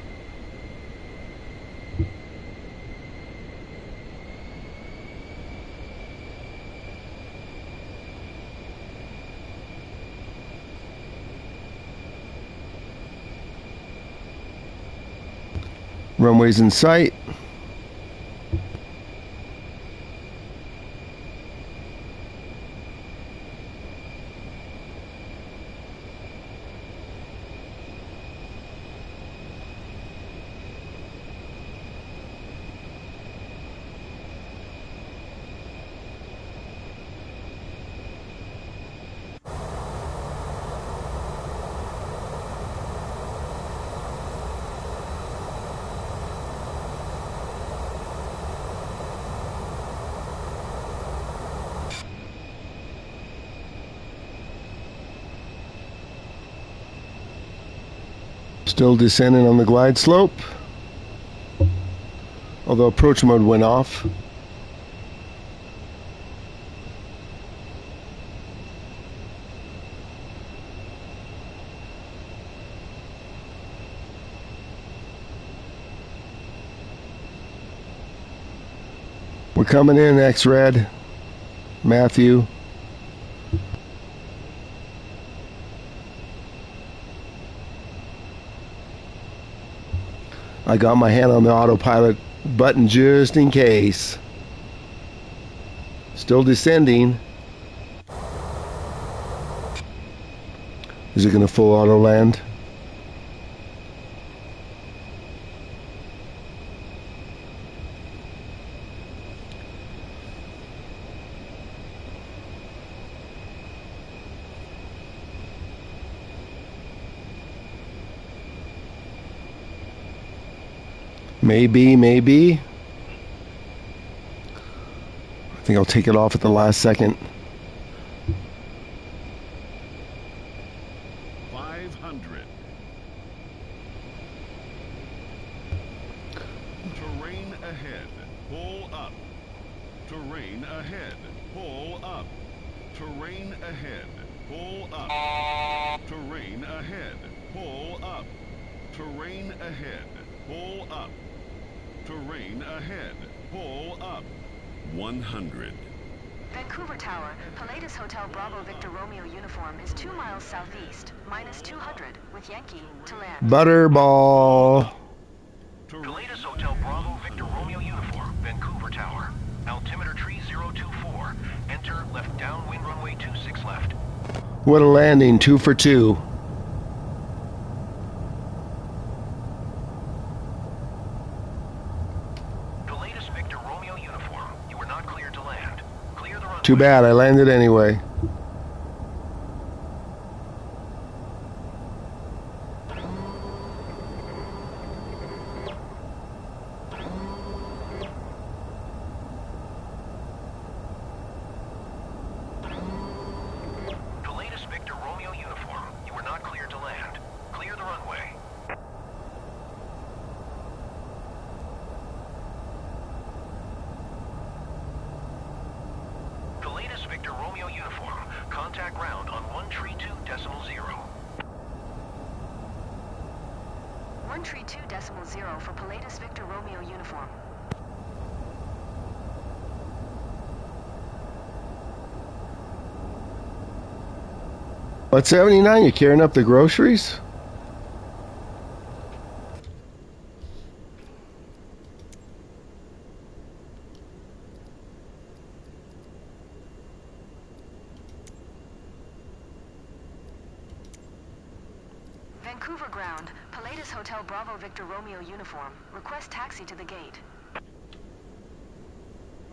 Runways in sight. Still descending on the glide slope. Although approach mode went off. We're coming in, X-Red. Matthew. I got my hand on the autopilot button just in case. Still descending. Is it going to full auto land? Maybe. I think I'll take it off at the last second. 500. Terrain ahead. Pull up. Terrain ahead. Pull up. Terrain ahead. Pull up. Terrain ahead. Pull up. Terrain ahead. Pull up. Terrain ahead. Pull up. 100. Vancouver Tower, Palladius Hotel Bravo Victor Romeo uniform is 2 miles southeast, minus 200, with Yankee to land. Butterball. Palladius Hotel Bravo Victor Romeo uniform, Vancouver Tower. Altimeter tree 024. Enter left downwind runway 26 left. What a landing, 2 for 2. Too bad, I landed anyway. The latest Victor Romeo uniform. You were not cleared to land. Clear the runway. The latest Victor Romeo uniform. 132.0. 132.0 for Pilatus Victor Romeo uniform. What, 79? You carrying up the groceries? Vancouver ground, Pilatus Hotel Bravo Victor Romeo uniform. Request taxi to the gate.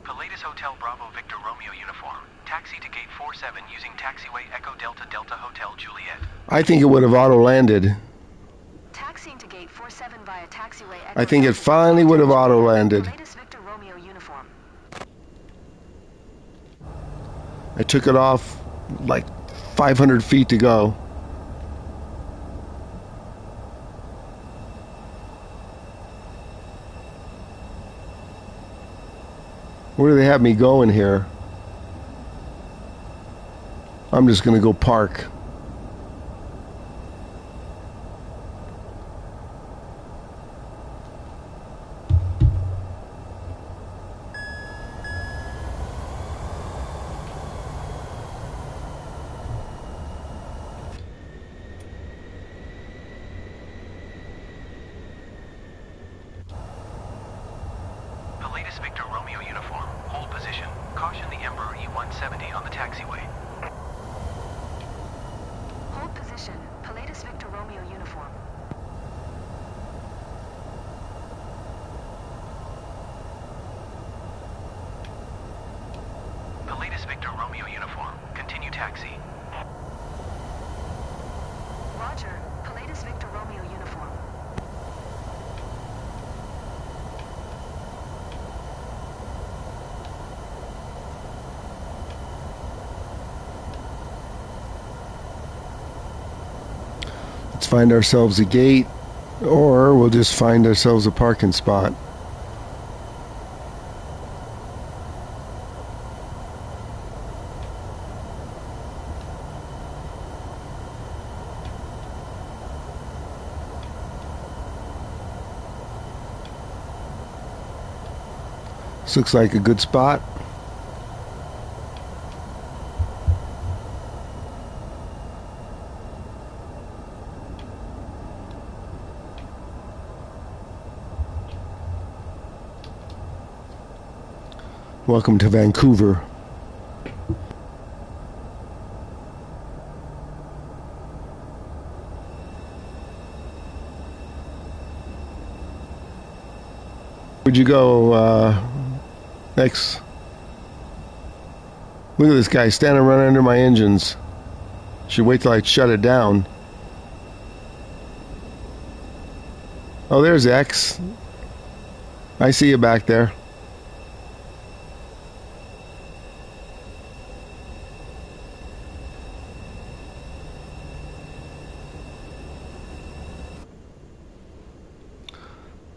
Pilatus Hotel Bravo Victor Romeo uniform. Taxi to gate 47 using taxiway Echo Delta Delta Hotel Juliet. I think it would have auto-landed. Taxiing to gate 47 via taxiway Echo I think it Delta finally Delta would have Juliet. auto-landed. Pilatus Victor Romeo uniform. I took it off like 500 feet to go. Where do they have me going here? I'm just gonna go park. Pilatus Victor Romeo uniform. Hold position. Caution the Emperor E-170 on the taxiway. Hold position. Pilatus Victor Romeo uniform. Pilatus Victor Romeo uniform. Continue taxi. Roger. Pilatus Victor Romeo uniform. Let's find ourselves a gate, or we'll just find ourselves a parking spot. This looks like a good spot. Welcome to Vancouver. Where'd you go, next? Look at this guy standing right under my engines. Should wait till I shut it down. Oh, there's X. I see you back there.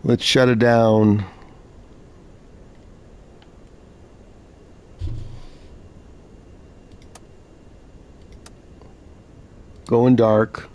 Let's shut it down. Going dark.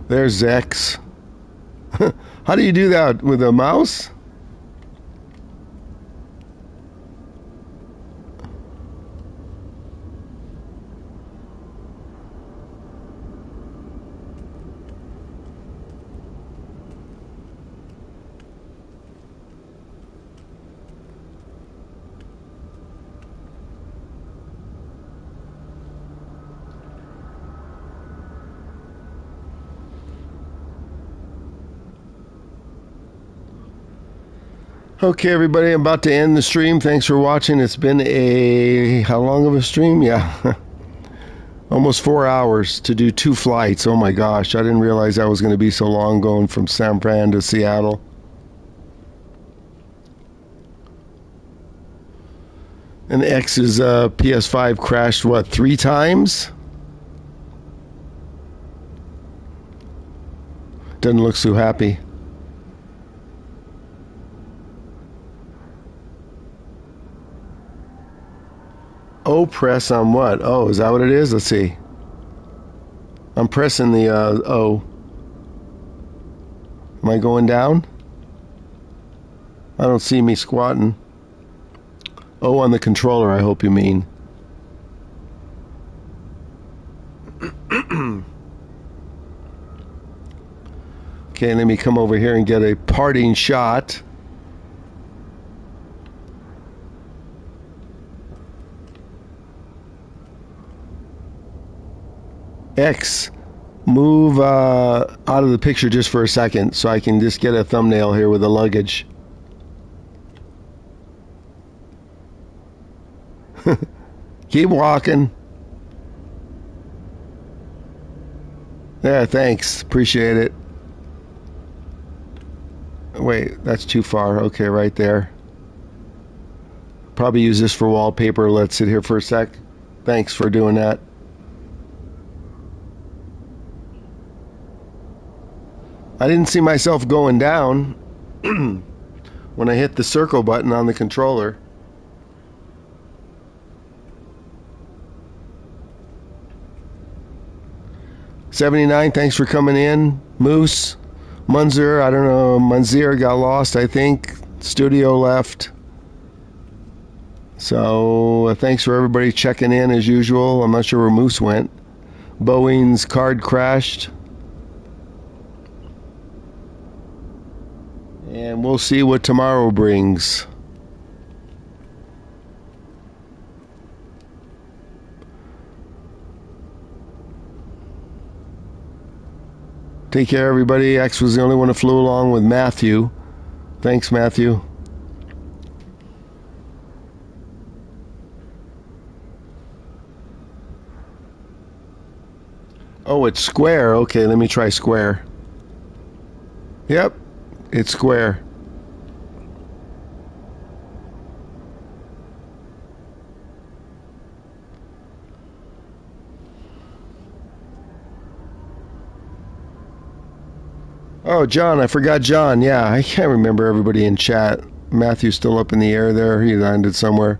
There's X. How do you do that? With a mouse? Okay, everybody, I'm about to end the stream. Thanks for watching. It's been how long of a stream? Yeah. Almost 4 hours to do 2 flights. Oh my gosh, I didn't realize that was going to be so long going from San Fran to Seattle. And X's PS5 crashed, what, 3 times? Doesn't look so happy. O press on what? Oh, is that what it is? Let's see. I'm pressing the O. Am I going down? I don't see me squatting. O on the controller, I hope you mean. Okay, let me come over here and get a parting shot. X, move out of the picture just for a second so I can just get a thumbnail here with the luggage. Keep walking. Yeah, thanks. Appreciate it. Wait, that's too far. Okay, right there. Probably use this for wallpaper. Let's sit here for a sec. Thanks for doing that. I didn't see myself going down when I hit the circle button on the controller. $79, thanks for coming in. Moose, Munzer, I don't know, Munzer got lost, I think. Studio left. So, thanks for everybody checking in as usual. I'm not sure where Moose went. Boeing's card crashed. And we'll see what tomorrow brings. Take care, everybody. X was the only one who flew along with Matthew. Thanks, Matthew. Oh, it's square. Okay, let me try square. Yep, it's square. Oh, John, I forgot John. Yeah, I can't remember everybody in chat. Matthew's still up in the air there. He landed somewhere.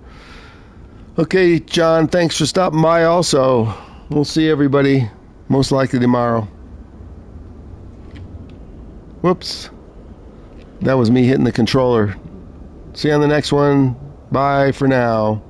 Okay, John, thanks for stopping by also. We'll see everybody most likely tomorrow. Whoops. That was me hitting the controller. See you on the next one. Bye for now.